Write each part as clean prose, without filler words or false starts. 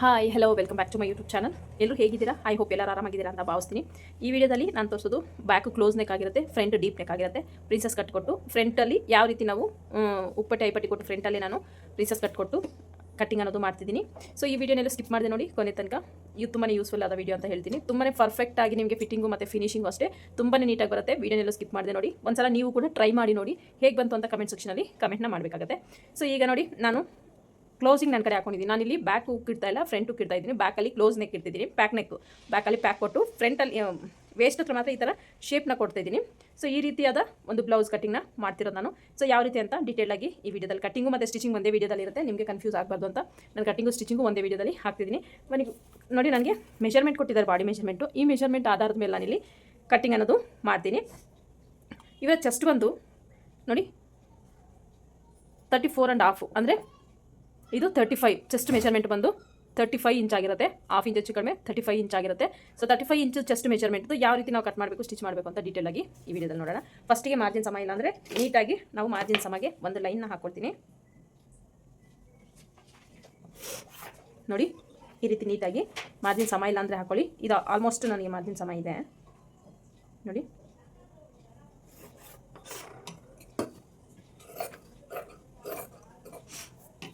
Hi hello welcome back to my YouTube channel. ಎಲ್ಲರೂ ಹೇಗಿದ್ದೀರಾ? I hope ಎಲ್ಲರೂ ಆರಾಮಾಗಿದ್ದೀರಾ ಅಂತ ಭಾವಿಸ್ತೀನಿ. ಈ ವಿಡಿಯೋದಲ್ಲಿ ನಾನು ತೋರಿಸೋದು ಬ್ಯಾಕ್ ಕ್ಲೋಸ್ ನೆಕ್ ಆಗಿರುತ್ತೆ, ಫ್ರಂಟ್ ಡೀಪ್ ನೆಕ್ ಆಗಿರುತ್ತೆ. ಪ್ರಿನ್ಸಸ್ ಕಟ್ ಕೊಟ್ಟು ಫ್ರಂಟಲ್ಲಿ ಯಾವ ರೀತಿ ನಾವು ಉಪ್ಪಟ್ಟಿ ಐಪಟ್ಟಿ ಕೊಟ್ಟು ಫ್ರಂಟಲ್ಲಿ ನಾನು ಪ್ರಿನ್ಸಸ್ ಕಟ್ ಕೊಟ್ಟು ಕಟ್ಟಿಂಗ್ ಅನ್ನೋದು ಮಾಡ್ತಿದ್ದೀನಿ. ಸೊ ಈ ವಿಡಿಯೋನೆಲ್ಲ ಸ್ಕಿಪ್ ಮಾಡಿದೆ ನೋಡಿ ಕೊನೆ ತನಕ. ಇದು ತುಂಬಾ ಯೂಸ್ಫುಲ್ ಆದ ವಿಡಿಯೋ ಅಂತ ಹೇಳ್ತೀನಿ. ತುಂಬಾ ಪರ್ಫೆಕ್ಟ್ ಆಗಿ ನಿಮಗೆ ಫಿಟ್ಟಿಂಗು ಮತ್ತು ಫಿನಿಶಿಂಗು ಅಷ್ಟೇ ತುಂಬಾ ನೀಟಾಗಿ ಬರುತ್ತೆ. ವಿಡಿಯೋನೆಲ್ಲ ಸ್ಕಿಪ್ ಮಾಡಿದೆ ನೋಡಿ. ಒಂದ್ಸಲ ನೀವು ಕೂಡ ಟ್ರೈ ಮಾಡಿ ನೋಡಿ ಹೇಗೆ ಬಂತು ಅಂತ ಕಮೆಂಟ್ ಸೆಕ್ಷನಲ್ಲಿ ಕಮೆಂಟ್ನ ಮಾಡಬೇಕಾಗುತ್ತೆ. ಸೊ ಈಗ ನೋಡಿ ನಾನು ಕ್ಲೋಸಿಂಗ್ ನನ್ನ ಕಡೆ ಹಾಕೊಂಡಿದ್ದೀನಿ. ನಾನಿಲ್ಲಿ ಬ್ಯಾಕ್ ಹುಕ್ ಇಡ್ತಾ ಇಲ್ಲ, ಫ್ರಂಟ್ ಹುಕ್ ಇಡ್ತಾ ಇದ್ದೀನಿ. ಬ್ಯಾಕಲ್ಲಿ ಕ್ಲೋಸ್ ನೆಕ್ ಇಡ್ತಿದ್ದೀನಿ, ಪ್ಯಾಕ್ ನೆಕ್. ಬ್ಯಾಕಲ್ಲಿ ಪ್ಯಾಕ್ ಕೊಟ್ಟು ಫ್ರಂಟಲ್ಲಿ ವೇಸ್ಟ್ ಹತ್ರ ಮಾತ್ರ ಈ ಥರ ಶೇಪ್ನ ಕೊಡ್ತಾಯಿದ್ದೀನಿ. ಸೊ ಈ ರೀತಿಯಾದ ಒಂದು ಬ್ಲೌಸ್ ಕಟ್ಟಿಂಗ್ನ ಮಾಡ್ತಿರೋದು ನಾನು. ಸೊ ಯಾವ ರೀತಿ ಅಂತ ಡೀಟೇಲಾಗಿ ಈ ವಿಡಿಯೋದಲ್ಲಿ ಕಟ್ಟಿಂಗು ಮತ್ತು ಸ್ಟಿಚಿಂಗ್ ಒಂದೇ ವಿಡಿಯೋದಲ್ಲಿ ಇರುತ್ತೆ, ನಿಮಗೆ ಕನ್ಫ್ಯೂಸ್ ಆಗಬಾರ್ದು ಅಂತ ನಾನು ಕಟ್ಟಿಂಗು ಸ್ಟಿಚಿಂಗು ಒಂದೇ ವಿಡಿಯೋದಲ್ಲಿ ಹಾಕ್ತಿದ್ದೀನಿ. ನೋಡಿ ನನಗೆ ಮೆಷರ್ಮೆಂಟ್ ಕೊಟ್ಟಿದ್ದಾರೆ, ಬಾಡಿ ಮೆಷರ್ಮೆಂಟು. ಈ ಮೆಷರ್ಮೆಂಟ್ ಆಧಾರದ ಮೇಲೆ ನಾನಿಲ್ಲಿ ಕಟ್ಟಿಂಗ್ ಅನ್ನೋದು ಮಾಡ್ತೀನಿ. ಇವರ ಚೆಸ್ಟ್ ಬಂದು ನೋಡಿ 34.5 ಅಂದರೆ ಇದು 35. ಚೆಸ್ಟ್ ಮೆಷರ್ಮೆಂಟ್ ಬಂದು 35 ಇಂಚ್ ಆಗಿರುತ್ತೆ. ಹಾಫ್ ಇಂಚ್ ಹೆಚ್ಚು ಕಡಿಮೆ 35 ಇಂಚ್ ಆಗಿರುತ್ತೆ. ಸೊ 35 ಇಂಚ್ ಚೆಸ್ಟ್ ಮೆಷರ್ಮೆಂಟ್ ಯಾವ ರೀತಿ ನಾವು ಕಟ್ ಮಾಡಬೇಕು, ಸ್ಟಿಚ್ ಮಾಡಬೇಕು ಅಂತ ಡೀಟೇಲಾಗಿ ಈ ವಿಡಿಯೋದಲ್ಲಿ ನೋಡೋಣ. ಫಸ್ಟಿಗೆ ಮಾರ್ಜಿನ್ ಸಮ ಇಲ್ಲ ಅಂದರೆ ನೀಟಾಗಿ ನಾವು ಮಾರ್ಜಿನ್ ಸಮಗೆ ಒಂದು ಲೈನ್ನ ಹಾಕ್ಕೊಳ್ತೀನಿ. ನೋಡಿ ಈ ರೀತಿ ನೀಟಾಗಿ ಮಾರ್ಜಿನ್ ಸಮ ಇಲ್ಲ ಅಂದರೆ ಹಾಕೊಳ್ಳಿ. ಇದು ಆಲ್ಮೋಸ್ಟ್ ನನಗೆ ಮಾರ್ಜಿನ್ ಸಮ ಇದೆ ನೋಡಿ.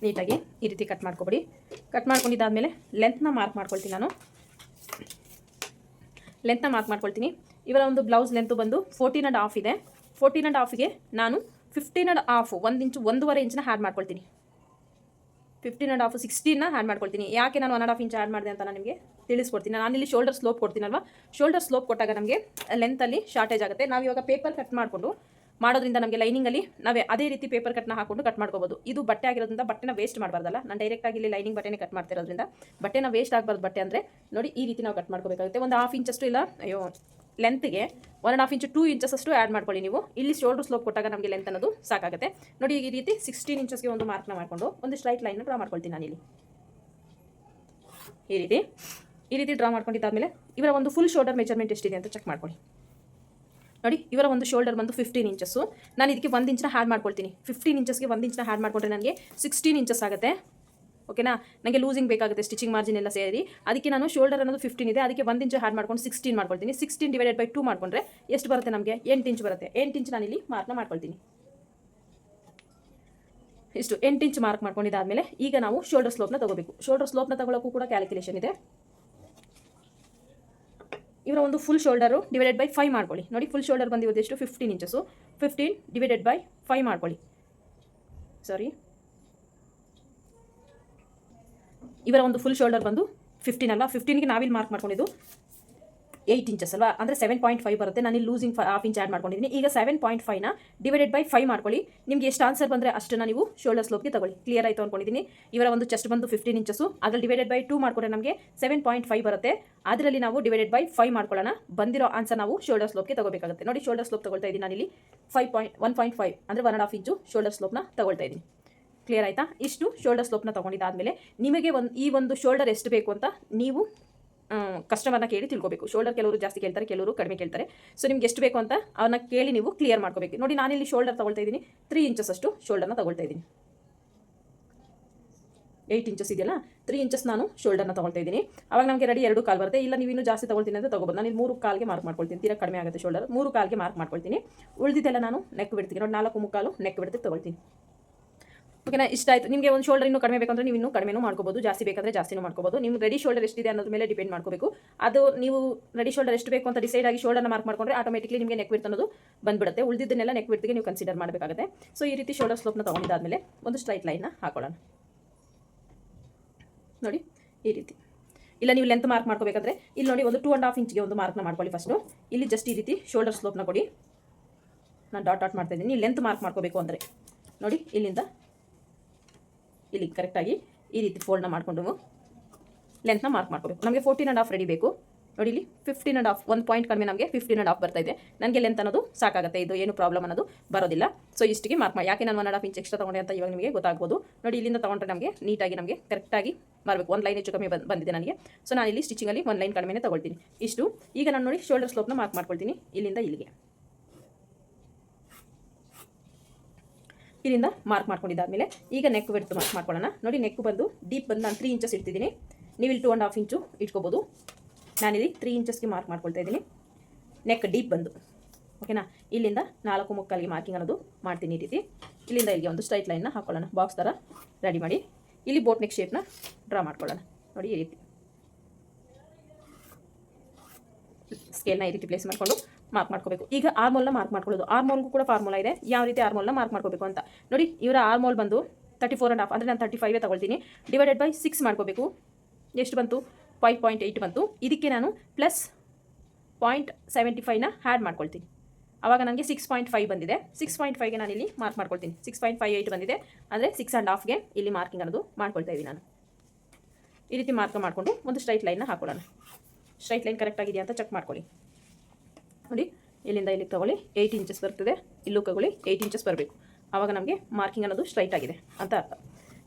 ನೀಟಾಗಿ ಈ ರೀತಿ ಕಟ್ ಮಾಡ್ಕೊಬಿಡಿ. ಕಟ್ ಮಾಡ್ಕೊಂಡಿದ್ದಾದಮೇಲೆ ಲೆಂತ್ನ ಮಾರ್ಕ್ ಮಾಡ್ಕೊಳ್ತೀನಿ. ನಾನು ಲೆಂತ್ನ ಮಾರ್ಕ್ ಮಾಡ್ಕೊಳ್ತೀನಿ. ಇವರ ಒಂದು ಬ್ಲೌಸ್ ಲೆಂತು ಬಂದು 14.5 ಇದೆ. 14.5ಗೆ ನಾನು 15.5 1 ಇಂಚು 1.5 ಇಂಚನ್ನ ಆ್ಯಡ್ ಮಾಡ್ಕೊಳ್ತೀನಿ. 15.5 16ನ ಆ್ಯಡ್ ಮಾಡ್ಕೊಳ್ತೀನಿ. ಯಾಕೆ ನಾನು 1.5 ಇಂಚ್ ಆ್ಯಡ್ ಮಾಡಿದೆ ಅಂತ ನಾನು ನಿಮಗೆ ತಿಳಿಸ್ಕೊಡ್ತೀನಿ. ನಾನಿಲ್ಲಿ ಶೋಲ್ಡರ್ ಸ್ಲೋಪ್ ಕೊಡ್ತೀನಲ್ವ, ಶೋಲ್ಡರ್ ಸ್ಲೋಪ್ ಕೊಟ್ಟಾಗ ನಮಗೆ ಲೆಂತಲ್ಲಿ ಶಾರ್ಟೇಜ್ ಆಗುತ್ತೆ. ನಾವು ಇವಾಗ ಪೇಪರ್ ಕಟ್ ಮಾಡಿಕೊಂಡು ಮಾಡೋದ್ರಿಂದ ನಮಗೆ ಲೈನಿಂಗಲ್ಲಿ ನಾವೇ ಅದೇ ರೀತಿ ಪೇಪರ್ ಕಟ್ನ ಹಾಕೊಂಡು ಕಟ್ ಮಾಡ್ಕೋಬೋದು. ಇದು ಬಟ್ಟೆ ಆಗಿರೋದ್ರಿಂದ ಬಟ್ಟೆನ ವೇಸ್ಟ್ ಮಾಡಬಾರ್ದಲ್ಲ. ನಾನು ಡೈರೆಕ್ಟಾಗಿ ಇಲ್ಲಿ ಲೈನಿಂಗ್ ಬಟ್ಟೆನೇ ಕಟ್ ಮಾಡ್ತಿರೋದ್ರಿಂದ ಬಟ್ಟೆನ ವೇಸ್ಟ್ ಆಗಬಾರ್ದು. ಬಟ್ಟೆ ಅಂದರೆ ನೋಡಿ ಈ ರೀತಿ ನಾವು ಕಟ್ ಮಾಡ್ಕೋಬೇಕಾಗುತ್ತೆ. ಒಂದು 1/2 ಇಂಚಷ್ಟು ಇಲ್ಲ ಲೆಂತ್ಗೆ 1.5 ಇಂಚು 2 ಇಂಚಸ್ ಅಷ್ಟು ಆ್ಯಡ್ ಮಾಡ್ಕೊಳ್ಳಿ ನೀವು. ಇಲ್ಲಿ ಶೋಲ್ಡರ್ ಸ್ಲೋಪ್ ಕೊಟ್ಟಾಗ ನಮಗೆ ಲೆಂತ್ ಅನ್ನೋದು ಸಾಕಾಗುತ್ತೆ. ನೋಡಿ ಈ ರೀತಿ 16 ಇಂಚಸ್ಗೆ ಒಂದು ಮಾರ್ಕ್ನ ಮಾಡಿಕೊಂಡು ಒಂದು ಸ್ಟ್ರೈಟ್ ಲೈನ್ ಡ್ರಾ ಮಾಡ್ಕೊಳ್ತೀನಿ ನಾನಿಲ್ಲಿ. ಈ ರೀತಿ ಡ್ರಾ ಮಾಡ್ಕೊಂಡಿದ್ದಾದಮೇಲೆ ಇವರ ಒಂದು ಫುಲ್ ಶೋಲ್ಡರ್ ಮೆಜರ್ಮೆಂಟ್ ಎಷ್ಟಿದೆ ಅಂತ ಚೆಕ್ ಮಾಡ್ಕೊಳ್ಳಿ. ನೋಡಿ ಇವರ ಒಂದು ಶೋಲ್ಡರ್ ಬಂದು 15 ಇಂಚಸ್ಸು. ನಾನು ಇದಕ್ಕೆ 1 ಇಂಚನ್ನ ಆ್ಯಡ್ ಮಾಡ್ಕೊಳ್ತೀನಿ. 15 ಇಂಚಸ್ಗೆ 1 ಇಂಚನ್ನ ಆ್ಯಡ್ ಮಾಡಿಕೊಂಡ್ರೆ ನನಗೆ 16 ಇಂಚಸ್ ಆಗುತ್ತೆ. ಓಕೆನಾ? ನನಗೆ ಲೂಸಿಂಗ್ ಬೇಕಾಗುತ್ತೆ, ಸ್ಟಿಚಿಂಗ್ ಮಾರ್ಜಿನ್ ಎಲ್ಲ ಸೇರಿ. ಅದಕ್ಕೆ ನಾನು ಶೋಲ್ಡರ್ ಅನ್ನೋದು 15 ಇದೆ, ಅದಕ್ಕೆ 1 ಇಂಚ್ ಆ್ಯಡ್ ಮಾಡ್ಕೊಂಡು 16 ಮಾಡ್ಕೊಳ್ತೀನಿ. 16 ಡಿವೈಡೆಡ್ ಬೈ 2 ಮಾಡಿಕೊಂಡ್ರೆ ಎಷ್ಟು ಬರುತ್ತೆ ನಮಗೆ? 8 ಇಂಚ್ ಬರುತ್ತೆ. 8 ಇಂಚ್ ನಾನಿಲ್ಲಿ ಮಾರ್ಕ್ನ ಮಾಡ್ಕೊಳ್ತೀನಿ. ಇಷ್ಟು 8 ಇಂಚ್ ಮಾರ್ಕ್ ಮಾಡ್ಕೊಂಡಿದ್ದಾದಮೇಲೆ ಈಗ ನಾವು ಶೋಲ್ಡರ್ ಸ್ಲೋಪ್ನ ತಗೋಬೇಕು. ಶೋಲ್ಡರ್ ಸ್ಲೋಪ್ನ ತಗೊಳ್ಳೋಕ್ಕೂ ಕೂಡ ಕ್ಯಾಲ್ಕುಲೇಷನ್ ಇದೆ. ಇವರ ಒಂದು ಫುಲ್ ಶೋಲ್ಡರು ಡಿವೈಡೆಡ್ ಬೈ 5 ಮಾಡ್ಕೊಳ್ಳಿ. ನೋಡಿ ಫುಲ್ ಶೋಲ್ಡರ್ ಬಂದು ಇವತ್ತು ಎಷ್ಟು 15 ಇಂಚಸ್ಸು. 15 ಡಿವೈಡೆಡ್ ಬೈ 5 ಮಾಡ್ಕೊಳ್ಳಿ. ಇವರ ಒಂದು ಫುಲ್ ಶೋಲ್ಡರ್ ಬಂದು 15 ಅಲ್ವಾ, 15ಗೆ ನಾವಿಲ್ಲಿ ಮಾರ್ಕ್ ಮಾಡ್ಕೊಂಡಿದ್ದು 8 ಇಂಚಸ್ ಅಲ್ವಾ, ಅಂದರೆ 7.5 ಬರುತ್ತೆ. ನಾನು ಇಲ್ಲಿ ಲೂಸಿಂಗ್ 1/2 ಇಂಚ್ ಆ್ಯಡ್ ಮಾಡ್ಕೊಂಡಿದ್ದೀನಿ. ಈಗ 7.5ನ ಡಿವೈಡೆಡ್ ಬೈ 5 ಮಾಡ್ಕೊಳ್ಳಿ. ನಿಮಗೆ ಎಷ್ಟು ಆನ್ಸರ್ ಬಂದರೆ ಅಷ್ಟನ್ನು ನೀವು ಶೋಲ್ಡರ್ ಸ್ಲೋಪ್ಗೆ ತಗೊಳ್ಳಿ. ಕ್ಲಿಯರ್ ಆಯಿತು ಅಂದ್ಕೊಂಡಿದ್ದೀನಿ. ಇವರ ಒಂದು ಚೆಸ್ಟ್ ಬಂದು 15 ಇಂಚಸ್ಸು, ಅದರಲ್ಲಿ ಡಿವೈಡೆಡ್ ಬೈ 2 ಮಾಡ್ಕೊಂಡ್ರೆ ನಮಗೆ 7.5 ಬರುತ್ತೆ. ಅದರಲ್ಲಿ ನಾವು ಡಿವೈಡೆಡ್ ಬೈ 5 ಮಾಡ್ಕೊಳ್ಳೋಣ. ಬಂದಿರೋ ಆನ್ಸರ್ ನಾವು ಶೋಲ್ಡರ್ ಸ್ಲೋಪ್ಗೆ ತಗೋಬೇಕಾಗುತ್ತೆ. ನೋಡಿ ಶೋಲ್ಡರ್ ಸ್ಲೋಪ್ ತಗೊಳ್ತಾ ಇದ್ದೀನಿ ನಾನಿಲ್ಲಿ 1.5 ಅಂದರೆ 1.5 ಇಂಚು ಶೋಲ್ಡರ್ ಸ್ಲೋಪ್ನ ತಗೊಳ್ತಾ ಇದ್ದೀನಿ. ಕ್ಲಿಯರ್ ಆಯಿತಾ? ಇಷ್ಟು ಶೋಲ್ಡರ್ ಸ್ಲೋಪ್ನ ತೊಗೊಂಡಿದ್ದಾದಮೇಲೆ ನಿಮಗೆ ಈ ಒಂದು ಶೋಲ್ಡರ್ ಎಷ್ಟು ಬೇಕು ಅಂತ ನೀವು ಕಸ್ಟಮರ್ನ ಕೇಳಿ ತಿಳ್ಕೊಬೇಕು. ಶೋಲ್ಡರ್ ಕೆಲವರು ಜಾಸ್ತಿ ಕೇಳ್ತಾರೆ, ಕೆಲವರು ಕಡಿಮೆ ಕೇಳ್ತಾರೆ. ಸೊ ನಿಮ್ಗೆ ಎಷ್ಟು ಬೇಕು ಅಂತ ಅವನ್ನ ಕೇಳಿ ನೀವು ಕ್ಲಿಯರ್ ಮಾಡ್ಕೋಬೇಕು. ನೋಡಿ ನಾನಿಲ್ಲಿ ಶೋಲ್ಡರ್ ತಗೊಳ್ತಾ ಇದ್ದೀನಿ 3 ಇಂಚಸ್ ಅಷ್ಟು ಶೋಲ್ಡರ್ನ ತಗೊಳ್ತಾ ಇದ್ದೀನಿ. 8 ಇಂಚಸ್ ಇದೆಯಲ್ಲ, 3 ಇಂಚಸ್ ನಾನು ಶೋಲ್ಡರ್ನ ತಗೊಳ್ತಾ ಇದ್ದೀನಿ. ಅವಾಗ ನಮಗೆ ರೆಡಿ 2 ಕಾಲು ಬರುತ್ತೆ. ಇಲ್ಲ ನೀವು ಇನ್ನೂ ಜಾಸ್ತಿ ತಗೊಳ್ತೀನಿ ಅಂತ ತಗೋಬೋದು. ನಾನು ಇಲ್ಲಿ 3 ಕಾಲ್ಗೆ ಮಾರ್ಕ್ ಮಾಡ್ಕೊಳ್ತೀನಿ. ತೀರಾ ಕಡಿಮೆ ಆಗುತ್ತೆ ಶೋಲ್ಡರ್. 3 ಕಾಲ್ಗೆ ಮಾರ್ಕ್ ಮಾಡ್ಕೊಳ್ತೀನಿ. ಉಳಿದಿದ್ದೆಲ್ಲ ನಾನು ನೆಕ್ ಬಿಡ್ತೀನಿ. ನೋಡಿ 4 ಮುಕ್ಕಾಲು ನೆಕ್ ಬಿಡ್ತೀನಿ ತಗೊಳ್ತೀನಿ. ಓಕೆನಾ? ಇಷ್ಟ ಆಯಿತು. ನಿಮಗೆ ಒಂದು ಶೋಲ್ಡರ್ ಇನ್ನೂ ಕಡಿಮೆ ಬೇಕಂದ್ರೆ ನೀವು ಇನ್ನೂ ಕಡಿಮೆನೂ ಮಾಡ್ಕೋಬೋದು, ಜಾಸ್ತಿ ಬೇಕಂದರೆ ಜಾಸ್ತಿನೂ ಮಾಡ್ಕೋಬೋದು. ನಿಮ್ಮ ರೆಡಿ ಶೋಲ್ಡರ್ ಎಷ್ಟಿದೆ ಅನ್ನೋದ್ರ ಮೇಲೆ ಡಿಪೆಂಡ್ ಮಾಡ್ಕೋಬೇಕು. ಅದು ನೀವು ರೆಡಿ ಶೋಲ್ಡರ್ ಎಷ್ಟು ಬೇಕು ಅಂತ ಡಿಸೈಡ್ ಆಗಿ ಶೋಲ್ಡರ್ನ ಮಾರ್ಕ್ ಮಾಡ್ಕೊಂಡ್ರೆ ಆಟೋಮೆಟಿಕ್ಲಿ ನಿಮಗೆ ನೆಕ್ ವಿಡ್ತ್ ಅನ್ನೋದು ಬಂದ್ಬಿಡುತ್ತೆ. ಉಳಿದಿದ್ದನ್ನೆಲ್ಲ ನೆಕ್ ವಿಡ್ತ್ಗೆ ನೀವು ಕನ್ಸಿಡರ್ ಮಾಡಬೇಕಾಗುತ್ತೆ. ಸೊ ಈ ರೀತಿ ಶೋಲ್ಡರ್ ಸ್ಲೋಪ್ನ ತೊಗೊಂಡಿದ್ದಾದಮೇಲೆ ಒಂದು ಸ್ಟ್ರೈಟ್ ಲೈನ್ನ ಹಾಕೊಳ್ಳೋಣ. ನೋಡಿ ಈ ರೀತಿ. ಇಲ್ಲ ನೀವು ಲೆಂತ್ ಮಾರ್ಕ್ ಮಾಡ್ಕೋಬೇಕಾದ್ರೆ ಇಲ್ಲಿ ನೋಡಿ ಒಂದು 2.5 ಇಂಚ್ಗೆ ಒಂದು ಮಾರ್ಕ್ನ ಮಾಡ್ಕೊಳ್ಳಿ. ಫಸ್ಟು ಇಲ್ಲಿ ಜಸ್ಟ್ ಈ ರೀತಿ ಶೋಲ್ಡರ್ ಸ್ಲೋಪ್ನ ಕೊಡಿ. ನಾನು ಡಾಟ್ ಮಾಡ್ತಾ ಇದ್ದೀನಿ. ನೀವು ಲೆಂತ್ ಮಾರ್ಕ್ ಮಾಡ್ಕೋಬೇಕು ಅಂದರೆ ನೋಡಿ ಇಲ್ಲಿಂದ ಇಲ್ಲಿ ಕರೆಕ್ಟಾಗಿ ಈ ರೀತಿ ಫೋಲ್ಡ್ನ ಮಾಡಿಕೊಂಡು ಲೆಂತ್ನ ಮಾರ್ಕ್ ಮಾಡ್ಕೋಬೇಕು. ನಮಗೆ 14.5 ರೆಡಿ ಬೇಕು. ನೋಡಿ ಇಲ್ಲಿ 15.5 1 ಪಾಯಿಂಟ್ ಕಡಿಮೆ ನಮಗೆ 15.5 ಬರ್ತಾ ಇದೆ. ನನಗೆ ಲೆಂತ್ ಅನ್ನೋದು ಸಾಕಾಗುತ್ತೆ. ಇದು ಏನು ಪ್ರಾಬ್ಲಮ್ ಅನ್ನೋದು ಬರೋದಿಲ್ಲ. ಸೊ ಇಷ್ಟಿಗೆ ಮಾರ್ಕ್ ಮಾಡಿ. ಯಾಕೆ ನಾನು 1.5 ಇಂಚ್ ಎಕ್ಸ್ಟ್ರಾ ತೊಗೊಂಡೆ ಅಂತ ಇವಾಗ ನಿಮಗೆ ಗೊತ್ತಾಗ್ಬೋದು. ನೋಡಿ ಇಲ್ಲಿಂದ ತೊಗೊಂಡ್ರೆ ನಮಗೆ ನೀಟಾಗಿ ನಮಗೆ ಕರೆಕ್ಟಾಗಿ ಬರಬೇಕು. 1 ಲೈನ್ ಹೆಚ್ಚು ಕಮ್ಮಿ ಬಂದಿದೆ ನನಗೆ. ಸೊ ನಾನು ಇಲ್ಲಿ ಸ್ಟಿಚಿಂಗಲ್ಲಿ 1 ಲೈನ್ ಕಡಿಮೆನೇ ತೊಗೊಳ್ತೀನಿ. ಇಷ್ಟು. ಈಗ ನಾನು ನೋಡಿ ಶೋಲ್ಡರ್ ಸ್ಲೋಪ್ನ ಮಾರ್ಕ್ ಮಾಡ್ಕೊಳ್ತೀನಿ. ಇಲ್ಲಿಂದ ಇಲ್ಲಿಗೆ ಇಲ್ಲಿಂದ ಮಾರ್ಕ್ ಮಾಡ್ಕೊಂಡಿದ್ದಾದಮೇಲೆ ಈಗ ನೆಕ್ ವಿಡ್ತ್ ಮಾರ್ಕ್ ಮಾಡ್ಕೊಳ್ಳೋಣ. ನೋಡಿ ನೆಕ್ ಬಂದು ಡೀಪ್ ಬಂದು ನಾನು 3 ಇಂಚಸ್ ಇಡ್ತಿದ್ದೀನಿ. ನೀವು ಇಲ್ಲಿ 2.5 ಇಂಚು ಇಟ್ಕೋಬೋದು. ನಾನಿಲ್ಲಿ 3 ಇಂಚಸ್ಗೆ ಮಾರ್ಕ್ ಮಾಡ್ಕೊಳ್ತಾ ಇದ್ದೀನಿ. ನೆಕ್ ಡೀಪ್ ಬಂದು ಓಕೆನಾ. ಇಲ್ಲಿಂದ 4 ಮುಕ್ಕಾಲಿಗೆ ಮಾರ್ಕಿಂಗ್ ಅನ್ನೋದು ಮಾಡ್ತೀನಿ. ಈ ರೀತಿ ಇಲ್ಲಿಂದ ಇಲ್ಲಿಗೆ ಒಂದು ಸ್ಟ್ರೈಟ್ ಲೈನ್ನ ಹಾಕೊಳ್ಳೋಣ. ಬಾಕ್ಸ್ ಥರ ರೆಡಿ ಮಾಡಿ ಇಲ್ಲಿ ಬೋಟ್ ನೆಕ್ ಶೇಪ್ನ ಡ್ರಾ ಮಾಡ್ಕೊಳ್ಳೋಣ. ನೋಡಿ ಈ ರೀತಿ ಸ್ಕೇಲ್ನ ಈ ರೀತಿ ಪ್ಲೇಸ್ ಮಾಡಿಕೊಂಡು ಮಾರ್ಕ್ ಮಾಡ್ಕೋಬೇಕು. ಈಗ ಆರ್ಮೋಲ್ನ ಮಾರ್ಕ್ ಮಾಡ್ಕೊಳ್ಳೋದು. ಆರ್ಮೋಲ್ಗೂ ಕೂಡ ಫಾರ್ಮುಲಾ ಇದೆ, ಯಾವ ರೀತಿ ಆರ್ಮೋಲ್ನ ಮಾರ್ಕ್ ಮಾಡ್ಕೋಬೇಕು ಅಂತ ನೋಡಿ. ಇವರ ಆರ್ಮೋಲ್ ಬಂದು 34.5 ಅಂದರೆ ನಾನು 35 ತಗೊಳ್ತೀನಿ. ಡಿವೈಡೆಡ್ ಬೈ 6 ಮಾಡ್ಕೋಬೇಕು. ಎಷ್ಟು ಬಂತು? 5.8 ಬಂತು. ಇದಕ್ಕೆ ನಾನು ಪ್ಲಸ್ 0.75ನ ಆ್ಯಡ್ ಮಾಡ್ಕೊಳ್ತೀನಿ. ಆವಾಗ ನನಗೆ 6.5 ಬಂದಿದೆ. 6.5ಗೆ ನಾನು ಇಲ್ಲಿ ಮಾರ್ಕ್ ಮಾಡ್ಕೊಳ್ತೀನಿ. 6.58 ಬಂದಿದೆ ಅಂದರೆ 6.5ಗೆ ಇಲ್ಲಿ ಮಾರ್ಕಿಂಗ್ ಅನ್ನೋದು ಮಾಡ್ಕೊಳ್ತಾ ಇದ್ದೀನಿ ನಾನು. ಈ ರೀತಿ ಮಾರ್ಕ್ ಮಾಡಿಕೊಂಡು ಒಂದು ಸ್ಟ್ರೈಟ್ ಲೈನ್ನ ಹಾಕೊಳ್ಳೋಣ. ಸ್ಟ್ರೈಟ್ ಲೈನ್ ಕರೆಕ್ಟ್ ಆಗಿದೆಯಾ ಅಂತ ಚೆಕ್ ಮಾಡ್ಕೊಳ್ಳಿ. ನೋಡಿ ಇಲ್ಲಿಂದ ಇಲ್ಲಿಗೆ ತಗೊಳ್ಳಿ 8 ಇಂಚಸ್ ಬರ್ತದೆ. ಇಲ್ಲೂ ತಗೊಳ್ಳಿ 8 ಇಂಚಸ್ ಬರಬೇಕು. ಆವಾಗ ನಮಗೆ ಮಾರ್ಕಿಂಗ್ ಅನ್ನೋದು ಸ್ಟ್ರೈಟ್ ಆಗಿದೆ ಅಂತ ಅರ್ಥ.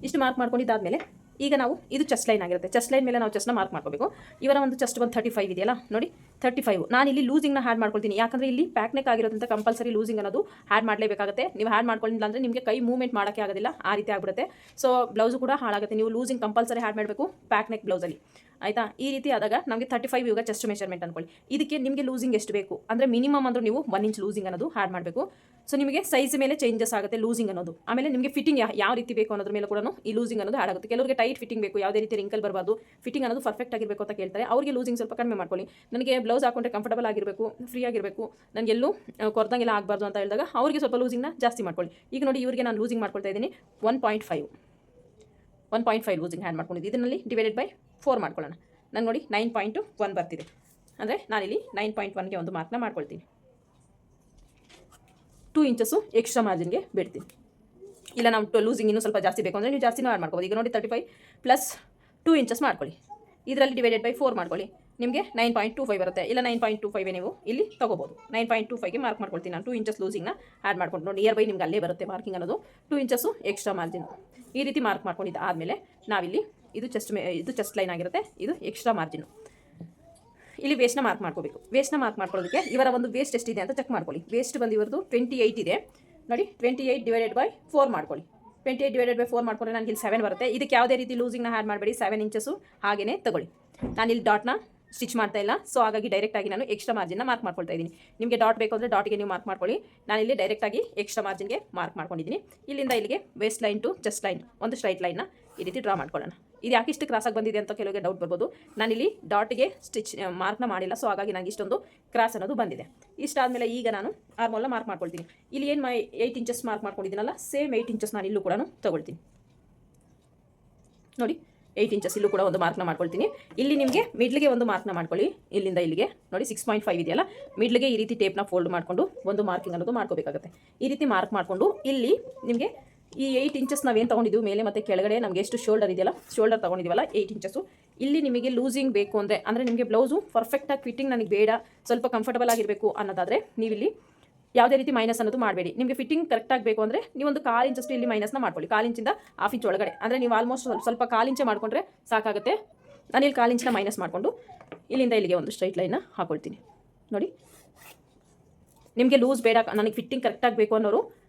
ಇಷ್ಟು ಮಾರ್ಕ್ ಮಾಡ್ಕೊಂಡಿದ್ದಾದಮೇಲೆ ಈಗ ನಾವು ಇದು ಚೆಸ್ಟ್ ಲೈನ್ ಆಗಿರುತ್ತೆ. ಚೆಸ್ಟ್ ಲೈನ್ ಮೇಲೆ ನಾವು ಚೆಸ್ಟ್ನ ಮಾರ್ಕ್ ಮಾಡ್ಕೋಬೇಕು. ಇವರ ಒಂದು ಚೆಸ್ಟ್ ಒಂದು 35 ಇದೆಯಲ್ಲ ನೋಡಿ 35. ನಾನು ಇಲ್ಲಿ ಲೂಸಿಂಗ್ನ ಆ್ಯಡ್ ಮಾಡ್ಕೊಳ್ತೀನಿ. ಯಾಕಂದರೆ ಇಲ್ಲಿ ಪ್ಯಾಕ್ ನೆಕ್ ಆಗಿರೋದ್ರಿಂದ ಕಂಪಲ್ಸರಿ ಲೂಸಿಂಗ್ ಅನ್ನೋದು ಆ್ಯಡ್ ಮಾಡಲೇಬೇಕಾಗುತ್ತೆ. ನೀವು ಆ್ಯಡ್ ಮಾಡ್ಕೊಳ್ಳಿಲ್ಲ ಅಂದರೆ ನಿಮಗೆ ಕೈ ಮೂವ್ಮೆಂಟ್ ಮಾಡೋಕ್ಕೆ ಆಗೋದಿಲ್ಲ, ಆ ರೀತಿ ಆಗಿಬಿಡುತ್ತೆ. ಸೊ ಬ್ಲೌಸು ಕೂಡ ಹಾಳಾಗುತ್ತೆ. ನೀವು ಲೂಸಿಂಗ್ ಕಂಪಲ್ಸರಿ ಆ್ಯಡ್ ಮಾಡಬೇಕು ಪ್ಯಾಕ್ ನೆಕ್ ಬ್ಲೌಸಲ್ಲಿ, ಆಯಿತಾ. ಈ ರೀತಿ ಆದಾಗ ನಮಗೆ 35 ಇವಾಗ ಚೆಸ್ಟ್ ಮೆಷರ್ಮೆಂಟ್ ಅನ್ಕೊಳ್ಳಿ. ಇದಕ್ಕೆ ನಿಮಗೆ ಲೂಸಿಂಗ್ ಎಷ್ಟು ಬೇಕು ಅಂದರೆ ಮಿನಿಮಮ್ ಅಂದರೂ ನೀವು 1 ಇಂಚ್ ಲೂಸಿಂಗ್ ಅನ್ನೋದು ಆ್ಯಡ್ ಮಾಡಬೇಕು. ಸೊ ನಿಮಗೆ ಸೈಜ್ ಮೇಲೆ ಚೇಂಜಸ್ ಆಗುತ್ತೆ ಲೂಸಿಂಗ್ ಅನ್ನೋದು. ಆಮೇಲೆ ನಿಮಗೆ ಫಿಟ್ಟಿಂಗ್ ಯಾವ ರೀತಿ ಬೇಕು ಅನ್ನೋದ್ರ ಮೇಲೆ ಕೂಡ ಈ ಲೂಸಿಂಗ್ ಅನ್ನೋದು ಆ್ಯಡ್ ಆಗುತ್ತೆ. ಕೆಲವರಿಗೆ ಟೈಟ್ ಫಿಟ್ಟಿಂಗ್ ಬೇಕು, ಯಾವುದೇ ರೀತಿ ರಿಂಕಲ್ ಬರಬಾರ್ದು, ಫಿಟ್ಟಿಂಗ್ ಅನ್ನೋದು ಪರ್ಫೆಕ್ಟ್ ಆಗಿರಬೇಕು ಅಂತ ಕೇಳ್ತಾರೆ. ಅವರಿಗೆ ಲೂಸಿಂಗ್ ಸ್ವಲ್ಪ ಕಡಿಮೆ ಮಾಡ್ಕೊಳ್ಳಿ. ನನಗೆ ಬ್ಲೌಸ್ ಹಾಕೊಂಡ್ರೆ ಕಂಫರ್ಟಬಲ್ ಆಗಿರಬೇಕು, ಫ್ರೀ ಆಗಿರಬೇಕು, ನನಗೆಲ್ಲೂ ಕೊರ್ದಂಗೆಲ್ಲ ಆಗಬಾರ್ದು ಅಂತ ಹೇಳಿದಾಗ ಅವರಿಗೆ ಸ್ವಲ್ಪ ಲೂಸಿಂಗ್ನ ಜಾಸ್ತಿ ಮಾಡ್ಕೊಳ್ಳಿ. ಈಗ ನೋಡಿ ಇವರಿಗೆ ನಾನು ಲೂಸಿಂಗ್ ಮಾಡ್ಕೊಳ್ತಾ ಇದ್ದೀನಿ 1.5 ಲೂಸಿಂಗ್ ಆ್ಯಡ್ ಮಾಡ್ಕೊಂಡಿದ್ದು. ಇದರಲ್ಲಿ ಡಿವೈಡೆಡ್ ಬೈ 4 ಮಾಡ್ಕೊಳ್ಳೋಣ. ನಾನು ನೋಡಿ 9.1 ಬರ್ತಿದೆ ಅಂದರೆ ನಾನಿಲ್ಲಿ 9.1ಗೆ ಒಂದು ಮಾರ್ಕ್ನ ಮಾಡ್ಕೊಳ್ತೀನಿ. 2 ಇಂಚಸ್ಸು ಎಕ್ಸ್ಟ್ರಾ ಮಾರ್ಜಿನ್ಗೆ ಬಿಡ್ತೀನಿ. ಇಲ್ಲ ನಾವು ಲೂಸಿಂಗ್ ಇನ್ನೂ ಸ್ವಲ್ಪ ಜಾಸ್ತಿ ಬೇಕು ಅಂದರೆ ನೀವು ಜಾಸ್ತಿನೂ ಆ್ಯಡ್ ಮಾಡ್ಕೋಬೋದು. ಈಗ ನೋಡಿ 35 ಪ್ಲಸ್ 2 ಇಂಚಸ್ ಮಾಡ್ಕೊಳ್ಳಿ. ಇದರಲ್ಲಿ ಡಿವೈಡೆಡ್ ಬೈ 4 ಮಾಡ್ಕೊಳ್ಳಿ. ನಿಮಗೆ 9.25 ಬರುತ್ತೆ. ಇಲ್ಲ 9.25 ನೀವು ಇಲ್ಲಿ ತೊಗೋಬೋದು. 9.25ಗೆ ಮಾರ್ಕ್ ಮಾಡ್ಕೊಳ್ತೀನಿ ನಾನು. 2 ಇಂಚಸ್ ಲೂಸಿಂಗ್ನ ಆ್ಯಡ್ ಮಾಡ್ಕೊಂಡು ನೋಡಿ ನಿಯರ್ ಬೈ ನಿಮ್ಗೆ ಅಲ್ಲೇ ಬರುತ್ತೆ ಮಾರ್ಕಿಂಗ್ ಅನ್ನೋದು. 2 ಇಂಚಸ್ಸು ಎಕ್ಸ್ಟ್ರಾ ಮಾರ್ಜಿನ್ ಈ ರೀತಿ ಮಾರ್ಕ್ ಮಾಡ್ಕೊಂಡಿದ್ದು ಆದಮೇಲೆ ನಾವಿಲ್ಲಿ ಇದು ಚೆಸ್ಟ್ ಲೈನ್ ಆಗಿರುತ್ತೆ. ಇದು ಎಕ್ಸ್ಟ್ರಾ ಮಾರ್ಜಿನ್. ಇಲ್ಲಿ ವೇಸ್ಟ್ನ ಮಾರ್ಕ್ ಮಾಡ್ಕೋಬೇಕು. ವೇಸ್ಟ್ನ ಮಾರ್ಕ್ ಮಾಡ್ಕೊಳ್ಳೋದಕ್ಕೆ ಇವರ ಒಂದು ವೇಸ್ಟ್ ಎಷ್ಟಿದೆ ಅಂತ ಚೆಕ್ ಮಾಡ್ಕೊಳ್ಳಿ. ವೇಸ್ಟ್ ಬಂದು ಇವರದು 28 ಇದೆ ನೋಡಿ. 28 ಡಿವೈಡೆಡ್ ಬೈ 4 ಮಾಡ್ಕೊಳ್ಳಿ. 28 ಡಿವೈಡೆಡ್ ಬೈ 4 ಮಾಡ್ಕೊಂಡ್ರೆ ನನಗೆ ಇಲ್ಲಿ 7 ಬರುತ್ತೆ. ಇದಕ್ಕೆ ಯಾವುದೇ ರೀತಿ ಲೂಸಿಂಗ್ನ ಆ್ಯಡ್ ಮಾಡಬೇಡಿ. 7 ಇಂಚಸ್ಸು ಹಾಗೇ ತಗೊಳ್ಳಿ. ನಾನಿಲ್ಲಿ ಡಾಟ್ನ ಸ್ಟಿಚ್ ಮಾಡ್ತಾ ಇಲ್ಲ. ಸೊ ಹಾಗಾಗಿ ಡೈರೆಕ್ಟಾಗಿ ನಾನು ಎಕ್ಸ್ಟ್ರಾ ಮಾರ್ಜಿನ್ನ ಮಾರ್ಕ್ ಮಾಡ್ಕೊಳ್ತಾ ಇದ್ದೀನಿ. ನಿಮಗೆ ಡಾಟ್ ಬೇಕು ಅಂದರೆ ಡಾಟ್ಗೆ ನೀವು ಮಾರ್ಕ್ ಮಾಡ್ಕೊಳ್ಳಿ. ನಾನಿಲ್ಲಿ ಡೈರೆಕ್ಟಾಗಿ ಎಕ್ಸ್ಟ್ರಾ ಮಾರ್ಜಿನ್ಗೆ ಮಾರ್ಕ್ ಮಾಡ್ಕೊಂಡಿದ್ದೀನಿ. ಇಲ್ಲಿಂದ ಇಲ್ಲಿಗೆ waist line to chest line ಒಂದು ಸ್ಟ್ರೈಟ್ ಲೈನ್ನ ಈ ರೀತಿ ಡ್ರಾ ಮಾಡ್ಕೊಳ್ಳೋಣ. ಇದು ಯಾಕೆ ಇಷ್ಟು ಕ್ರಾಸಾಗಿ ಬಂದಿದೆ ಅಂತ ಕೆಲವರಿಗೆ ಡೌಟ್ ಬರ್ಬೋದು. ನಾನಿಲ್ಲಿ ಡಾಟ್ಗೆ ಮಾರ್ಕ್ನ ಮಾಡಿಲ್ಲ. ಸೊ ಹಾಗಾಗಿ ನನಗೆ ಇಷ್ಟೊಂದು ಕ್ರಾಸ್ ಅನ್ನೋದು ಬಂದಿದೆ. ಇಷ್ಟಾದಮೇಲೆ ಈಗ ನಾನು ಆರ್ಮೋಲ್ನ ಮಾರ್ಕ್ ಮಾಡ್ಕೊಳ್ತೀನಿ. ಇಲ್ಲಿ ಏನು 8 ಇಂಚಸ್ ಮಾರ್ಕ್ ಮಾಡ್ಕೊಂಡಿದ್ದೀನಲ್ಲ, ಸೇಮ್ 8 ಇಂಚಸ್ ನಾನು ಇಲ್ಲೂ ಕೂಡ ತೊಗೊಳ್ತೀನಿ. ನೋಡಿ 8 ಇಂಚಸ್ ಇಲ್ಲೂ ಕೂಡ ಒಂದು ಮಾರ್ಕ್ನ ಮಾಡ್ಕೊಳ್ತೀನಿ. ಇಲ್ಲಿ ನಿಮಗೆ ಮಿಡ್ಲಿಗೆ ಒಂದು ಮಾರ್ಕ್ನ ಮಾಡ್ಕೊಳ್ಳಿ. ಇಲ್ಲಿಂದ ಇಲ್ಲಿಗೆ ನೋಡಿ 6.5 ಇದೆಯಲ್ಲ, ಮಿಡ್ಲಿಗೆ ಈ ರೀತಿ ಟೇಪ್ನ ಫೋಲ್ಡ್ ಮಾಡಿಕೊಂಡು ಒಂದು ಮಾರ್ಕಿಂಗ್ ಅನ್ನೋದು ಮಾಡ್ಕೋಬೇಕಾಗುತ್ತೆ. ಈ ರೀತಿ ಮಾರ್ಕ್ ಮಾಡಿಕೊಂಡು ಇಲ್ಲಿ ನಿಮಗೆ ಈ 8 ಇಂಚಸ್ ನಾವೇನು ತೊಗೊಂಡಿದ್ದೀವಿ ಮೇಲೆ ಮತ್ತು ಕೆಳಗಡೆ ನಮಗೆ ಎಷ್ಟು ಶೋಲ್ಡರ್ ಇದೆಯಲ್ಲ, ಶೋಲ್ಡರ್ ತೊಗೊಂಡಿದ್ದೀವಲ್ಲ 8 ಇಂಚಸ್ಸು. ಇಲ್ಲಿ ನಿಮಗೆ ಲೂಸಿಂಗ್ ಬೇಕು ಅಂದರೆ ನಿಮಗೆ ಬ್ಲೌಸು ಪರ್ಫೆಕ್ಟಾಗಿ ಫಿಟ್ಟಿಂಗ್ ನನಗೆ ಬೇಡ, ಸ್ವಲ್ಪ ಕಂಫರ್ಟಬಲ್ ಆಗಿರಬೇಕು ಅನ್ನೋದಾದರೆ ನೀವಿಲ್ಲಿ ಯಾವುದೇ ರೀತಿ ಮೈನಸ್ ಅನ್ನೋದು ಮಾಡಬೇಡಿ. ನಿಮಗೆ ಫಿಟ್ಟಿಂಗ್ ಕರೆಕ್ಟಾಗಿ ಬೇಕು ಅಂದರೆ ನೀವು ಒಂದು 1/4 ಇಂಚಷ್ಟು ಇಲ್ಲಿ ಮೈನಸ್ನ ಮಾಡ್ಕೊಳ್ಳಿ. 1/4 ಇಂಚಿಂದ 1/2 ಇಂಚ್ ಒಳಗಡೆ ಅಂದರೆ ನೀವು ಆಲ್ಮೋಸ್ಟ್ ಸ್ವಲ್ಪ 1/4 ಇಂಚೆ ಮಾಡಿಕೊಂಡ್ರೆ ಸಾಕಾಗುತ್ತೆ. ನಾನಿಲ್ಲಿ 1/4 ಇಂಚನ್ನ ಮೈನಸ್ ಮಾಡಿಕೊಂಡು ಇಲ್ಲಿಂದ ಇಲ್ಲಿಗೆ ಒಂದು ಸ್ಟ್ರೈಟ್ ಲೈನ್ನ ಹಾಕೊಳ್ತೀನಿ. ನೋಡಿ ನಿಮಗೆ ಲೂಸ್ ಬೇಡ, ನನಗೆ ಫಿಟ್ಟಿಂಗ್ ಕರೆಕ್ಟಾಗಿ ಬೇಕು ಅನ್ನೋರು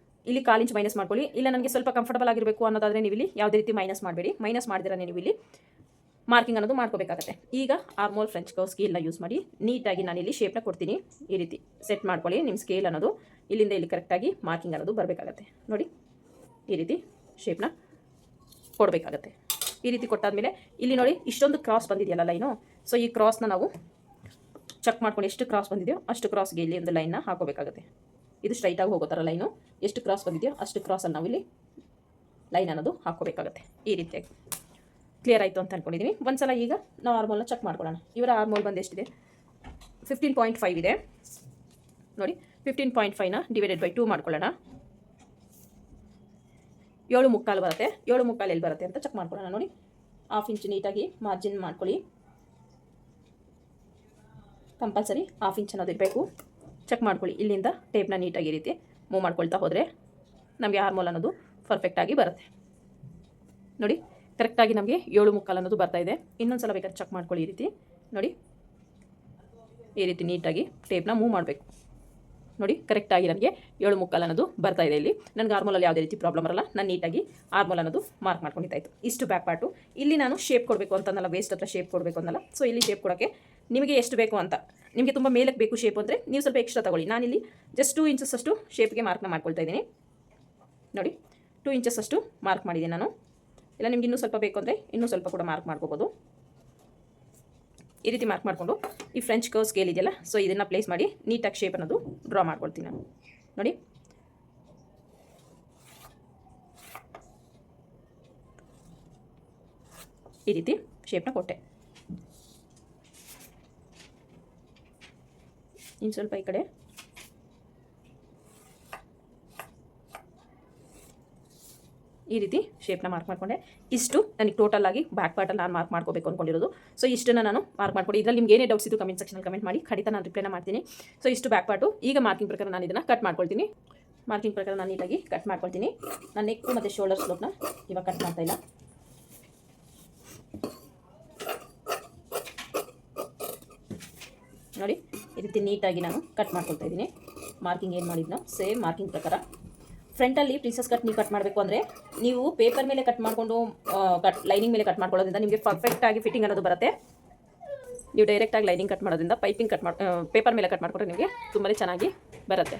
ಇಲ್ಲಿ 1/4 ಇಂಚ್ ಮೈನಸ್ ಮಾಡ್ಕೊಳ್ಳಿ. ಇಲ್ಲ ನನಗೆ ಸ್ವಲ್ಪ ಕಂಫರ್ಟಬಲ್ ಆಗಿರಬೇಕು ಅನ್ನೋದಾದರೆ ನೀವು ಇಲ್ಲಿ ಯಾವುದೇ ರೀತಿ ಮೈನಸ್ ಮಾಡಬೇಡಿ. ಮೈನಸ್ ಮಾಡಿದ್ರೆ ನೀವು ಇಲ್ಲಿ ಮಾರ್ಕಿಂಗ್ ಅನ್ನೋದು ಮಾಡ್ಕೋಬೇಕಾಗುತ್ತೆ. ಈಗ ಆರ್ಮೋಲ್ ಫ್ರೆಂಚ್ ಕರ್ವ್ ಸ್ಕೇಲ್ನ ಯೂಸ್ ಮಾಡಿ ನೀಟಾಗಿ ನಾನು ಇಲ್ಲಿ ಶೇಪ್ನ ಕೊಡ್ತೀನಿ. ಈ ರೀತಿ ಸೆಟ್ ಮಾಡ್ಕೊಳ್ಳಿ. ನಿಮ್ಮ ಸ್ಕೇಲ್ ಅನ್ನೋದು ಇಲ್ಲಿಂದ ಇಲ್ಲಿ ಕರೆಕ್ಟಾಗಿ ಮಾರ್ಕಿಂಗ್ ಅನ್ನೋದು ಬರಬೇಕಾಗತ್ತೆ. ನೋಡಿ ಈ ರೀತಿ ಶೇಪ್ನ ಕೊಡಬೇಕಾಗತ್ತೆ. ಈ ರೀತಿ ಕೊಟ್ಟಾದಮೇಲೆ ಇಲ್ಲಿ ನೋಡಿ ಇಷ್ಟೊಂದು ಕ್ರಾಸ್ ಬಂದಿದೆಯಲ್ಲ ಲೈನು. ಸೊ ಈ ಕ್ರಾಸ್ನ ನಾವು ಚೆಕ್ ಮಾಡ್ಕೊಂಡು ಎಷ್ಟು ಕ್ರಾಸ್ ಬಂದಿದೆಯೋ ಅಷ್ಟು ಕ್ರಾಸ್ಗೆ ಇಲ್ಲಿ ಒಂದು ಲೈನ್ನ ಹಾಕೋಬೇಕಾಗುತ್ತೆ. ಇದು ಸ್ಟ್ರೈಟಾಗಿ ಹೋಗೋ ಥರ ಲೈನು. ಎಷ್ಟು ಕ್ರಾಸ್ ಬಂದಿದೆಯೋ ಅಷ್ಟು ಕ್ರಾಸಲ್ಲಿ ನಾವು ಇಲ್ಲಿ ಲೈನ್ ಅನ್ನೋದು ಹಾಕೋಬೇಕಾಗುತ್ತೆ. ಈ ರೀತಿಯಾಗಿ ಕ್ಲಿಯರ್ ಆಯಿತು ಅಂತ ಅಂದ್ಕೊಂಡಿದ್ದೀನಿ. ಒಂದ್ಸಲ ಈಗ ನಾವು ಆರ್ಮೋಲ್ನ ಚೆಕ್ ಮಾಡ್ಕೊಳ್ಳೋಣ. ಇವರ ಆರ್ಮೋಲ್ ಬಂದು ಎಷ್ಟಿದೆ? 15.5 ಇದೆ ನೋಡಿ. 15.5ನ ಡಿವೈಡೆಡ್ ಬೈ 2 ಮಾಡ್ಕೊಳ್ಳೋಣ. 7.75 ಬರುತ್ತೆ. 7.75 ಎಲ್ಲಿ ಬರುತ್ತೆ ಅಂತ ಚೆಕ್ ಮಾಡ್ಕೊಳ್ಳೋಣ. ನೋಡಿ 1/2 ಇಂಚ್ ನೀಟಾಗಿ ಮಾರ್ಜಿನ್ ಮಾಡ್ಕೊಳ್ಳಿ. ಕಂಪಲ್ಸರಿ 1/2 ಇಂಚ್ ಅನ್ನೋದು ಇರಬೇಕು. ಚೆಕ್ ಮಾಡ್ಕೊಳ್ಳಿ. ಇಲ್ಲಿಂದ ಟೇಪ್ನ ನೀಟಾಗಿ ಈ ರೀತಿ ಮೂವ್ ಮಾಡ್ಕೊಳ್ತಾ ಹೋದರೆ ನಮಗೆ ಆರ್ಮೋಲ್ ಅನ್ನೋದು ಪರ್ಫೆಕ್ಟಾಗಿ ಬರುತ್ತೆ. ನೋಡಿ ಕರೆಕ್ಟಾಗಿ ನಮಗೆ 7.75 ಅನ್ನೋದು ಬರ್ತಾ ಇದೆ. ಇನ್ನೊಂದು ಸಲ ಬೇಕಾದ್ರೆ ಚೆಕ್ ಮಾಡ್ಕೊಳ್ಳಿ. ಈ ರೀತಿ ನೋಡಿ ಈ ರೀತಿ ನೀಟಾಗಿ ಟೇಪ್ನ ಮೂವ್ ಮಾಡಬೇಕು. ನೋಡಿ ಕರೆಕ್ಟಾಗಿ ನನಗೆ 7.75 ಅನ್ನೋದು ಬರ್ತಾ ಇದೆ. ಇಲ್ಲಿ ನನಗೆ ಆರ್ಮೋಲಲ್ಲಿ ಯಾವುದೇ ರೀತಿ ಪ್ರಾಬ್ಲಮ್ ಬರಲ್ಲ. ನಾನು ನೀಟಾಗಿ ಆರ್ಮೋಲ್ ಅನ್ನೋದು ಮಾರ್ಕ್ ಮಾಡ್ಕೊಂಡಿದ್ದಾಯಿತು. ಇಷ್ಟು ಬ್ಯಾಕ್ ಪಾರ್ಟು. ಇಲ್ಲಿ ನಾನು ಶೇಪ್ ಕೊಡಬೇಕು ಅಂತಂದಲ್ಲ, ವೇಸ್ಟ್ ಹತ್ರ ಶೇಪ್ ಕೊಡಬೇಕು ಅಂತಲ್ಲ. ಸೊ ಇಲ್ಲಿ ಶೇಪ್ ಕೊಡೋಕ್ಕೆ ನಿಮಗೆ ಎಷ್ಟು ಬೇಕು ಅಂತ, ನಿಮಗೆ ತುಂಬ ಮೇಲಕ್ಕೆ ಬೇಕು ಶೇಪ್ ಅಂದರೆ ನೀವು ಸ್ವಲ್ಪ ಎಕ್ಸ್ಟ್ರಾ ತಗೊಳ್ಳಿ. ನಾನಿಲ್ಲಿ ಜಸ್ಟ್ 2 ಇಂಚಸ್ ಅಷ್ಟು ಶೇಪ್ಗೆ ಮಾರ್ಕ್ನ ಮಾಡ್ಕೊಳ್ತಾ ಇದ್ದೀನಿ. ನೋಡಿ 2 ಇಂಚಸ್ ಅಷ್ಟು ಮಾರ್ಕ್ ಮಾಡಿದ್ದೀನಿ ನಾನು. ಇಲ್ಲ ನಿಮ್ಗೆ ಇನ್ನೂ ಸ್ವಲ್ಪ ಬೇಕು ಅಂದರೆ ಇನ್ನೂ ಸ್ವಲ್ಪ ಕೂಡ ಮಾರ್ಕ್ ಮಾಡ್ಕೋಬೋದು. ಈ ರೀತಿ ಮಾರ್ಕ್ ಮಾಡಿಕೊಂಡು ಈ ಫ್ರೆಂಚ್ ಕರ್ವ್ ಸ್ಕೇಲ್ ಇದೆಯಲ್ಲ, ಸೊ ಇದನ್ನು ಪ್ಲೇಸ್ ಮಾಡಿ ನೀಟಾಗಿ ಶೇಪ್ ಅನ್ನೋದು ಡ್ರಾ ಮಾಡ್ಕೊಳ್ತೀನಿ ನಾನು. ನೋಡಿ ಈ ರೀತಿ ಶೇಪ್ನ ಕೊಟ್ಟೆ. ಇನ್ನು ಸ್ವಲ್ಪ ಈ ಕಡೆ ಈ ರೀತಿ ಶೇಪ್ನ ಮಾರ್ಕ್ ಮಾಡಿಕೊಂಡೆ. ಇಷ್ಟು ನನಗೆ ಟೋಟಲ್ ಆಗಿ ಬ್ಯಾಕ್ ಪಾರ್ಟಲ್ಲಿ ನಾನು ಮಾರ್ಕ್ ಮಾಡ್ಕೋಬೇಕು ಅಂದ್ಕೊಂಡಿರೋದು. ಸೊ ಇಷ್ಟನ್ನು ನಾನು ಮಾರ್ಕ್ ಮಾಡ್ಕೊಂಡು ಇದರಲ್ಲಿ ನಿಮ್ಗೆ ಏನೇ ಡೌಟ್ಸ್ ಇದ್ದು ಕಮೆಂಟ್ ಸೆಕ್ಷನಲ್ಲಿ ಕಮೆಂಟ್ ಮಾಡಿ, ಖಂಡಿತ ನಾನು ರಿಪ್ಲೈನ ಮಾಡ್ತೀನಿ. ಸೊ ಇಷ್ಟು ಬ್ಯಾಕ್ ಪಾರ್ಟು. ಈಗ ಮಾರ್ಕಿಂಗ್ ಪ್ರಕಾರ ನಾನು ಇದನ್ನು ಕಟ್ ಮಾಡ್ಕೊಳ್ತೀನಿ. ಮಾರ್ಕಿಂಗ್ ಪ್ರಕಾರ ನಾನು ನೀಟಾಗಿ ಕಟ್ ಮಾಡ್ಕೊಳ್ತೀನಿ. ನಾನು ನೆಕ್ ಮತ್ತು ಶೋಲ್ಡರ್ ಸ್ಲೋಪ್ನ ಇವಾಗ ಕಟ್ ಮಾಡ್ತಾ ಇಲ್ಲ. ನೋಡಿ ಈ ರೀತಿ ನೀಟಾಗಿ ನಾನು ಕಟ್ ಮಾಡ್ಕೊಳ್ತಾ ಇದ್ದೀನಿ. ಮಾರ್ಕಿಂಗ್ ಏನು ಮಾಡಿದ್ನೋ ಸೇಮ್ ಮಾರ್ಕಿಂಗ್ ಪ್ರಕಾರ. ಫ್ರಂಟಲ್ಲಿ ಪ್ರಿನ್ಸಸ್ ಕಟ್ ನೀವು ಕಟ್ ಮಾಡಬೇಕು ಅಂದರೆ ನೀವು ಪೇಪರ್ ಮೇಲೆ ಕಟ್ ಮಾಡಿಕೊಂಡು ಲೈನಿಂಗ್ ಮೇಲೆ ಕಟ್ ಮಾಡ್ಕೊಳ್ಳೋದ್ರಿಂದ ನಿಮಗೆ ಪರ್ಫೆಕ್ಟಾಗಿ ಫಿಟ್ಟಿಂಗ್ ಅನ್ನೋದು ಬರುತ್ತೆ. ನೀವು ಡೈರೆಕ್ಟಾಗಿ ಲೈನಿಂಗ್ ಕಟ್ ಮಾಡೋದ್ರಿಂದ ಪೈಪಿಂಗ್ ಪೇಪರ್ ಮೇಲೆ ಕಟ್ ಮಾಡಿಕೊಂಡ್ರೆ ನಿಮಗೆ ತುಂಬಾ ಚೆನ್ನಾಗಿ ಬರುತ್ತೆ.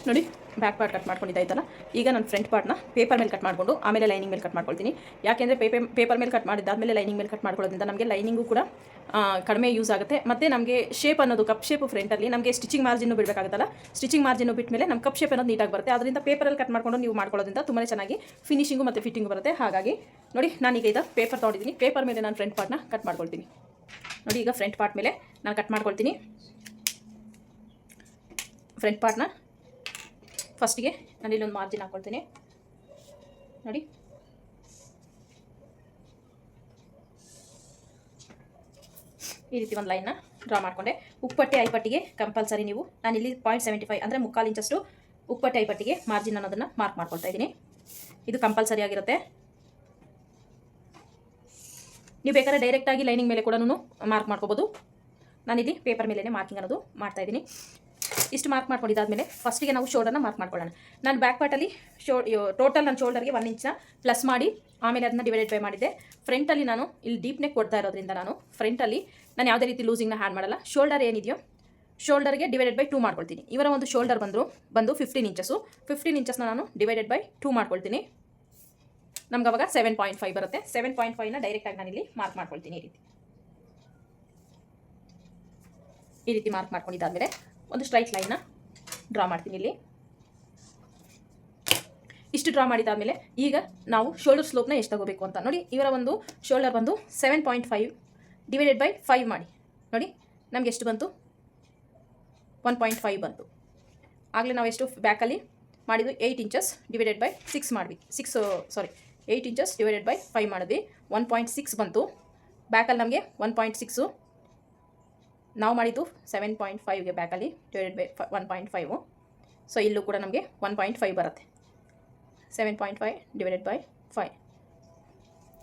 ನೋಡಿ ಬ್ಯಾಕ್ ಪಾರ್ಟ್ ಕಟ್ ಮಾಡ್ಕೊಂಡಿದ್ದಾಯ್ತಲ್ಲ. ಈಗ ನಾನು ಫ್ರಂಟ್ ಪಾರ್ಟ್ನ ಪೇಪರ್ ಮೇಲೆ ಕಟ್ ಮಾಡಿಕೊಂಡು ಆಮೇಲೆ ಲೈನಿಂಗ್ ಮೇಲೆ ಕಟ್ ಮಾಡ್ಕೊಳ್ತೀನಿ. ಯಾಕೆಂದರೆ ಪೇಪರ್ ಮೇಲೆ ಕಟ್ ಮಾಡಿದ್ದಾದಮೇಲೆ ಲೈನಿಂಗ್ ಮೇಲೆ ಕಟ್ ಮಾಡ್ಕೊಳ್ಳೋದ್ರಿಂದ ನಮಗೆ ಲೈನಿಂಗು ಕೂಡ ಕಡಿಮೆ ಯೂಸ್ ಆಗುತ್ತೆ. ಮತ್ತು ನಮಗೆ ಶೇಪ್ ಅನ್ನೋದು ಕಪ್ ಶೇಪು ಫ್ರಂಟಲ್ಲಿ ನಮಗೆ ಸ್ಟಿಚಿಂಗ್ ಮಾರ್ಜಿನ್ನು ಬಿಡಬೇಕಾಗುತ್ತಲ್ಲ, ಸ್ಟಿಚಿಂಗ್ ಮಾರ್ಜಿನ್ನು ಬಿಟ್ಟ ಮೇಲೆ ನಮ್ಮ ಕಪ್ ಶೇಪ್ ಅನ್ನೋದು ನೀಟಾಗಿ ಬರುತ್ತೆ. ಅದರಿಂದ ಪೇಪರಲ್ಲಿ ಕಟ್ ಮಾಡಿಕೊಂಡು ನೀವು ಮಾಡ್ಕೊಳ್ಳೋದ್ರಿಂದ ತುಂಬಾ ಚೆನ್ನಾಗಿ ಫಿನಿಶಿಂಗು ಮತ್ತು ಫಿಟ್ಟಿಂಗು ಬರುತ್ತೆ. ಹಾಗಾಗಿ ನೋಡಿ ನಾನೀಗ ಇದು ಪೇಪರ್ ತೊಗೊಂಡಿದ್ದೀನಿ. ಪೇಪರ್ ಮೇಲೆ ನಾನು ಫ್ರಂಟ್ ಪಾರ್ಟ್ನ ಕಟ್ ಮಾಡ್ಕೊಳ್ತೀನಿ. ನೋಡಿ ಈಗ ಫ್ರಂಟ್ ಪಾರ್ಟ್ ಮೇಲೆ ನಾನು ಕಟ್ ಮಾಡ್ಕೊಳ್ತೀನಿ. ಫ್ರಂಟ್ ಪಾರ್ಟ್ನ ಫಸ್ಟಿಗೆ ನಾನು ಇಲ್ಲೊಂದು ಮಾರ್ಜಿನ್ ಹಾಕ್ಕೊಳ್ತೀನಿ. ನೋಡಿ ಈ ರೀತಿ ಒಂದು ಲೈನ್ನ ಡ್ರಾ ಮಾಡಿಕೊಂಡೆ. ಉಪ್ಪಟ್ಟೆ ಐಪಟ್ಟಿಗೆ ಕಂಪಲ್ಸರಿ ನೀವು, ನಾನಿಲ್ಲಿ 0.75 ಅಂದರೆ 3/4 ಇಂಚಷ್ಟು ಉಪ್ಪಟ್ಟೆ ಐಪಟ್ಟಿಗೆ ಮಾರ್ಜಿನ್ ಅನ್ನೋದನ್ನು ಮಾರ್ಕ್ ಮಾಡ್ಕೊಳ್ತಾ ಇದ್ದೀನಿ. ಇದು ಕಂಪಲ್ಸರಿ ಆಗಿರುತ್ತೆ. ನೀವು ಬೇಕಾದ್ರೆ ಡೈರೆಕ್ಟಾಗಿ ಲೈನಿಂಗ್ ಮೇಲೆ ಕೂಡ ಮಾರ್ಕ್ ಮಾಡ್ಕೋಬೋದು. ನಾನಿಲ್ಲಿ ಪೇಪರ್ ಮೇಲೇ ಮಾರ್ಕಿಂಗ್ ಅನ್ನೋದು ಮಾಡ್ತಾಯಿದ್ದೀನಿ. ಇಷ್ಟು ಮಾರ್ಕ್ ಮಾಡ್ಕೊಂಡಿದ್ದಾದಮೇಲೆ ಫಸ್ಟಿಗೆ ನಾವು ಶೋಲ್ಡರ್ನ ಮಾರ್ಕ್ ಮಾಡ್ಕೊಳ್ಳೋಣ. ನಾನು ಬ್ಯಾಕ್ ಪಾರ್ಟಲ್ಲಿ ಟೋಟಲ್ ನನ್ನ ಶೋಲ್ಡರ್ಗೆ 1 ಇಂಚನ್ನ ಪ್ಲಸ್ ಮಾಡಿ ಆಮೇಲೆ ಅದನ್ನ ಡಿವೈಡೆಡ್ ಬೈ ಮಾಡಿದ್ದೆ. ಫ್ರಂಟಲ್ಲಿ ನಾನು ಇಲ್ಲಿ ಡೀಪ್ ನೆಕ್ ಕೊಡ್ತಾ ಇರೋದ್ರಿಂದ ನಾನು ಫ್ರಂಟಲ್ಲಿ ನಾನು ಯಾವುದೇ ರೀತಿ ಲೂಸಿಂಗ್ನ ಹ್ಯಾಡ್ ಮಾಡಲ್ಲ. ಶೋಲ್ಡರ್ ಏನಿದೆಯೋ ಶೋಲ್ಡರ್ಗೆ ಡಿವೈಡೆಡ್ ಬೈ 2 ಮಾಡ್ಕೊಳ್ತೀನಿ. ಇವರ ಒಂದು ಶೋಲ್ಡರ್ ಬಂದು 15 ಇಂಚಸ್ಸು. 15 ಇಂಚಸ್ನ ನಾನು ಡಿವೈಡೆಡ್ ಬೈ 2 ಮಾಡ್ಕೊಳ್ತೀನಿ. ನಮ್ಗೆ ಅವಾಗ 7.5 ಬರುತ್ತೆ. 7.5ನ ಡೈರೆಕ್ಟಾಗಿ ನಾನಿಲ್ಲಿ ಮಾರ್ಕ್ ಮಾಡ್ಕೊಳ್ತೀನಿ. ಈ ರೀತಿ ಮಾರ್ಕ್ ಮಾಡ್ಕೊಂಡಿದ್ದಾದಮೇಲೆ ಒಂದು ಸ್ಟ್ರೈಟ್ ಲೈನ್ನ ಡ್ರಾ ಮಾಡ್ತೀನಿ ಇಲ್ಲಿ. ಇಷ್ಟು ಡ್ರಾ ಮಾಡಿದಾದಮೇಲೆ ಈಗ ನಾವು ಶೋಲ್ಡರ್ ಸ್ಲೋಪ್ನ ಎಷ್ಟು ತಗೋಬೇಕು ಅಂತ ನೋಡಿ. ಇವರ ಒಂದು ಶೋಲ್ಡರ್ ಬಂದು 7.5 ಡಿವೈಡೆಡ್ ಬೈ 5 ಮಾಡಿ. ನೋಡಿ ನಮಗೆ ಎಷ್ಟು ಬಂತು, 1.5 ಬಂತು. ಆಗಲೇ ನಾವು ಎಷ್ಟು ಬ್ಯಾಕಲ್ಲಿ ಮಾಡಿದ್ವಿ, 8 ಇಂಚಸ್ ಡಿವೈಡೆಡ್ ಬೈ 6 ಮಾಡಿದ್ವಿ. 8 ಇಂಚಸ್ ಡಿವೈಡೆಡ್ ಬೈ 5 ಮಾಡಿದ್ವಿ, 1.6 ಬಂತು. ಬ್ಯಾಕಲ್ಲಿ ನಮಗೆ 1.6, ನಾವು ಮಾಡಿದ್ದು 7.5ಗೆ ಬ್ಯಾಕಲ್ಲಿ ಡಿವೈಡೆಡ್ ಬೈ 1.5. ಸೊ ಇಲ್ಲೂ ಕೂಡ ನಮಗೆ 1.5 ಬರುತ್ತೆ. 7.5 ಡಿವೈಡೆಡ್ ಬೈ 5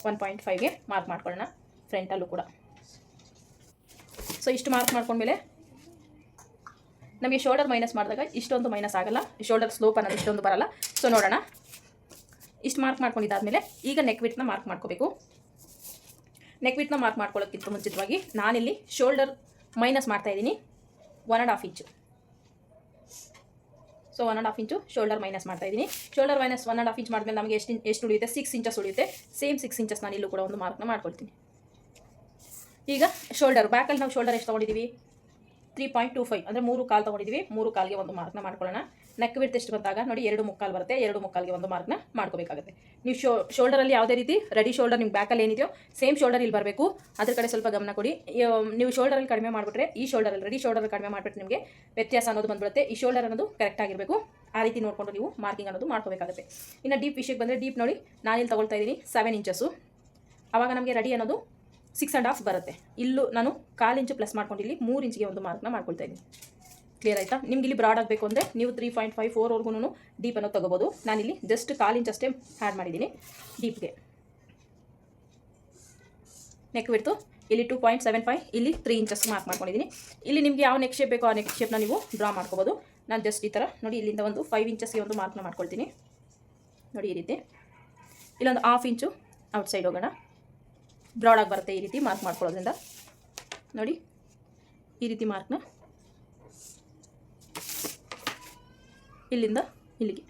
1.5ಗೆ ಮಾರ್ಕ್ ಮಾಡ್ಕೊಳ್ಳೋಣ ಫ್ರಂಟಲ್ಲೂ ಕೂಡ. ಸೊ ಇಷ್ಟು ಮಾರ್ಕ್ ಮಾಡ್ಕೊಂಡ್ಮೇಲೆ ನಮಗೆ ಶೋಲ್ಡರ್ ಮೈನಸ್ ಮಾಡಿದಾಗ ಇಷ್ಟೊಂದು ಮೈನಸ್ ಆಗಲ್ಲ, ಶೋಲ್ಡರ್ ಸ್ಲೋಪ್ ಅನ್ನೋದು ಇಷ್ಟೊಂದು ಬರಲ್ಲ. ಸೊ ನೋಡೋಣ. ಇಷ್ಟು ಮಾರ್ಕ್ ಮಾಡ್ಕೊಂಡಿದ್ದಾದಮೇಲೆ ಈಗ ನೆಕ್ ವಿಡ್ತ್ನ ಮಾರ್ಕ್ ಮಾಡ್ಕೋಬೇಕು. ನೆಕ್ ವಿಡ್ತ್ನ ಮಾರ್ಕ್ ಮಾಡ್ಕೊಳ್ಳೋಕ್ಕಿಂತ ಮುಂಚಿತವಾಗಿ ನಾನಿಲ್ಲಿ ಶೋಲ್ಡರ್ ಮೈನಸ್ ಮಾಡ್ತಾಯಿದ್ದೀನಿ 1.5 ಇಂಚು. ಸೊ 1.5 ಇಂಚು ಶೋಲ್ಡರ್ ಮೈನಸ್ ಮಾಡ್ತಾಯಿದ್ದೀನಿ. ಶೋಲ್ಡರ್ ಮೈನಸ್ 1.5 ಇಂಚ್ ಮಾಡಿದ್ಮೇಲೆ ನಮಗೆ ಎಷ್ಟು ಉಳಿಯುತ್ತೆ, 6 ಇಂಚಸ್ ಉಳಿಯುತ್ತೆ. ಸೇಮ್ 6 ಇಂಚಸ್ ನಾನು ಇಲ್ಲೂ ಕೂಡ ಒಂದು ಮಾರ್ಕ್ನ ಮಾಡ್ಕೊಳ್ತೀನಿ. ಈಗ ಶೋಲ್ಡರ್ ಬ್ಯಾಕಲ್ಲಿ ನಾವು ಶೋಲ್ಡರ್ ಎಷ್ಟು ತೊಗೊಂಡಿದ್ದೀವಿ, 3.25 ಅಂದರೆ 3/4 ತೊಗೊಂಡಿದ್ದೀವಿ. 3/4ಗೆ ಒಂದು ಮಾರ್ಕ್ನ ಮಾಡ್ಕೊಳ್ಳೋಣ. ನೆಕ್ ವಿಡ್ತ್ ಎಷ್ಟು ಬಂದಾಗ ನೋಡಿ 2.25 ಬರುತ್ತೆ. 2.25ಗೆ ಒಂದು ಮಾರ್ಕ್ನ ಮಾಡ್ಕೋಬೇಕಾಗುತ್ತೆ. ನೀವು ಶೋಲ್ಡರಲ್ಲಿ ಯಾವುದೇ ರೀತಿ ರೆಡಿ ಶೋಲ್ಡರ್ ನಿಮ್ಮ ಬ್ಯಾಕಲ್ಲಿ ಏನಿದೆಯೋ ಸೇಮ್ ಶೋಲ್ಡರ್ ಇಲ್ಲಿ ಬರಬೇಕು. ಅದ್ರ ಕಡೆ ಸ್ವಲ್ಪ ಗಮನ ಕೊಡಿ. ನೀವು ಶೋಲ್ಡರಲ್ಲಿ ಕಡಿಮೆ ಮಾಡಿಬಿಟ್ರೆ ಈ ಶೋಲ್ಡರಲ್ಲಿ ರೆಡಿ ಶೋಲ್ಡರ್ ಕಡಿಮೆ ಮಾಡಿಬಿಟ್ರೆ ನಿಮಗೆ ವ್ಯತ್ಯಾಸ ಅನ್ನೋದು ಬಂದುಬಿಡುತ್ತೆ. ಈ ಶೋಲ್ಡರ್ ಅನ್ನೋದು ಕರೆಕ್ಟ್ ಆಗಿರಬೇಕು. ಆ ರೀತಿ ನೋಡಿಕೊಂಡು ನೀವು ಮಾರ್ಕಿಂಗ್ ಅನ್ನೋದು ಮಾಡ್ಕೋಬೇಕಾಗುತ್ತೆ. ಇನ್ನು ಡೀಪ್ ವಿಷಯಕ್ಕೆ ಬಂದರೆ ಡೀಪ್ ನೋಡಿ ನಾನಿಲ್ಲಿ ತೊಗೊಳ್ತಾ ಇದ್ದೀನಿ 7 ಇಂಚಸ್ಸು. ಆವಾಗ ನಮಗೆ ರೆಡಿ ಅನ್ನೋದು 6.5 ಬರುತ್ತೆ. ಇಲ್ಲೂ ನಾನು 1/4 ಇಂಚು ಪ್ಲಸ್ ಮಾಡ್ಕೊಂಡು ಇಲ್ಲಿ 3 ಇಂಚಿಗೆ ಒಂದು ಮಾರ್ಕ್ನ ಮಾಡ್ಕೊಳ್ತಾ ಇದ್ದೀನಿ. ಕ್ಲಿಯರ್ ಆಯಿತಾ? ನಿಮ್ಗೆ ಇಲ್ಲಿ ಬ್ರಾಡ್ ಆಗಬೇಕು ಅಂದರೆ ನೀವು 3.54ವರೆಗೂ ಡೀಪ್ ಅನ್ನೋದು ತೊಗೋಬೋದು. ನಾನಿಲ್ಲಿ ಜಸ್ಟ್ 1/4 ಇಂಚ್ ಅಷ್ಟೇ ಆ್ಯಡ್ ಮಾಡಿದ್ದೀನಿ ಡೀಪ್ಗೆ. ನೆಕ್ ವಿಡ್ತು ಇಲ್ಲಿ 2.75, ಇಲ್ಲಿ 3 ಇಂಚಸ್ ಮಾರ್ಕ್ ಮಾಡ್ಕೊಂಡಿದ್ದೀನಿ. ಇಲ್ಲಿ ನಿಮಗೆ ಯಾವ ನೆಕ್ ಶೇಪ್ ಬೇಕೋ ಆ ನೆಕ್ ಶೇಪ್ನ ನೀವು ಡ್ರಾ ಮಾಡ್ಕೋಬೋದು. ನಾನು ಜಸ್ಟ್ ಈ ಥರ ನೋಡಿ ಇಲ್ಲಿಂದ ಒಂದು 5 ಇಂಚಸ್ಗೆ ಒಂದು ಮಾರ್ಕ್ನ ಮಾಡ್ಕೊಳ್ತೀನಿ. ನೋಡಿ ಈ ರೀತಿ ಇಲ್ಲೊಂದು 1/2 ಇಂಚು ಔಟ್ಸೈಡ್ ಹೋಗೋಣ. ಬ್ರಾಡಾಗಿ ಬರುತ್ತೆ ಈ ರೀತಿ ಮಾರ್ಕ್ ಮಾಡ್ಕೊಳ್ಳೋದ್ರಿಂದ. ನೋಡಿ ಈ ರೀತಿ ಮಾರ್ಕ್ನ ಇಲ್ಲಿಂದ ಇಲ್ಲಿಗೆ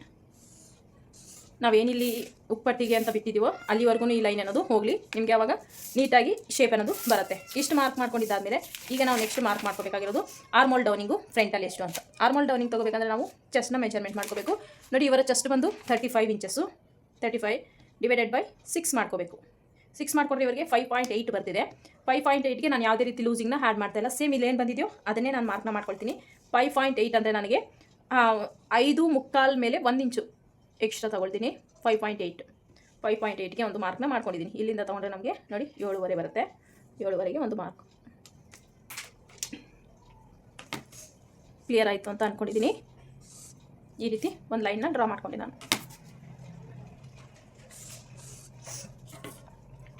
ನಾವೇನಿಲ್ಲಿ ಉಪ್ಪಟ್ಟಿಗೆ ಅಂತ ಬಿಟ್ಟಿದ್ದೀವೋ ಅಲ್ಲಿವರೆಗೂ ಈ ಲೈನ್ ಅನ್ನೋದು ಹೋಗಲಿ, ನಿಮಗೆ ಆವಾಗ ನೀಟಾಗಿ ಶೇಪ್ ಅನ್ನೋದು ಬರುತ್ತೆ. ಇಷ್ಟು ಮಾರ್ಕ್ ಮಾಡ್ಕೊಂಡಿದ್ದಾದಮೇಲೆ ಈಗ ನಾವು ನೆಕ್ಸ್ಟ್ ಮಾರ್ಕ್ ಮಾಡ್ಕೋಬೇಕಾಗಿರೋದು ಆರ್ಮೋಲ್ ಡೌನಿಂಗು ಫ್ರಂಟಲ್ಲಿ ಎಷ್ಟು ಅಂತ. ಆರ್ಮೋಲ್ ಡೌನಿಂಗ್ ತೊಗೋಬೇಕಂದ್ರೆ ನಾವು ಚೆಸ್ಟ್ನ ಮೆಜರ್ಮೆಂಟ್ ಮಾಡ್ಕೋಬೇಕು. ನೋಡಿ ಇವರ ಚೆಸ್ಟ್ ಬಂದು 35 ಇಂಚಸ್ಸು. 35 ಡಿವೈಡೆಡ್ ಬೈ 6 ಮಾಡ್ಕೋಬೇಕು. 6 ಮಾಡ್ಕೊಂಡ್ರೆ ಇವರಿಗೆ 5.8 ಬರ್ತಿದೆ. 5.8ಗೆ ನಾನು ಯಾವುದೇ ರೀತಿ ಲೂಸಿಂಗ್ನ ಆ್ಯಡ್ ಮಾಡ್ತಾ ಇಲ್ಲ. ಸೇಮ್ ಇಲ್ಲಿ ಏನು ಬಂದಿದೆಯೋ ಅದನ್ನೇ ನಾನು ಮಾರ್ಕ್ನ ಮಾಡ್ಕೊಳ್ತೀನಿ. 5.8 ಅಂದರೆ ನನಗೆ 5.25 ಮೇಲೆ 1 ಇಂಚು ಎಕ್ಸ್ಟ್ರಾ ತೊಗೊಳ್ತೀನಿ. 5.8ಗೆ ಒಂದು ಮಾರ್ಕ್ನ ಮಾಡ್ಕೊಂಡಿದ್ದೀನಿ. ಇಲ್ಲಿಂದ ತೊಗೊಂಡ್ರೆ ನಮಗೆ ನೋಡಿ 7.5 ಬರುತ್ತೆ. 7.5ಗೆ ಒಂದು ಮಾರ್ಕ್. ಕ್ಲಿಯರ್ ಆಯಿತು ಅಂತ ಅಂದ್ಕೊಂಡಿದ್ದೀನಿ. ಈ ರೀತಿ ಒಂದು ಲೈನ್ನ ಡ್ರಾ ಮಾಡ್ಕೊಂಡೆ ನಾನು.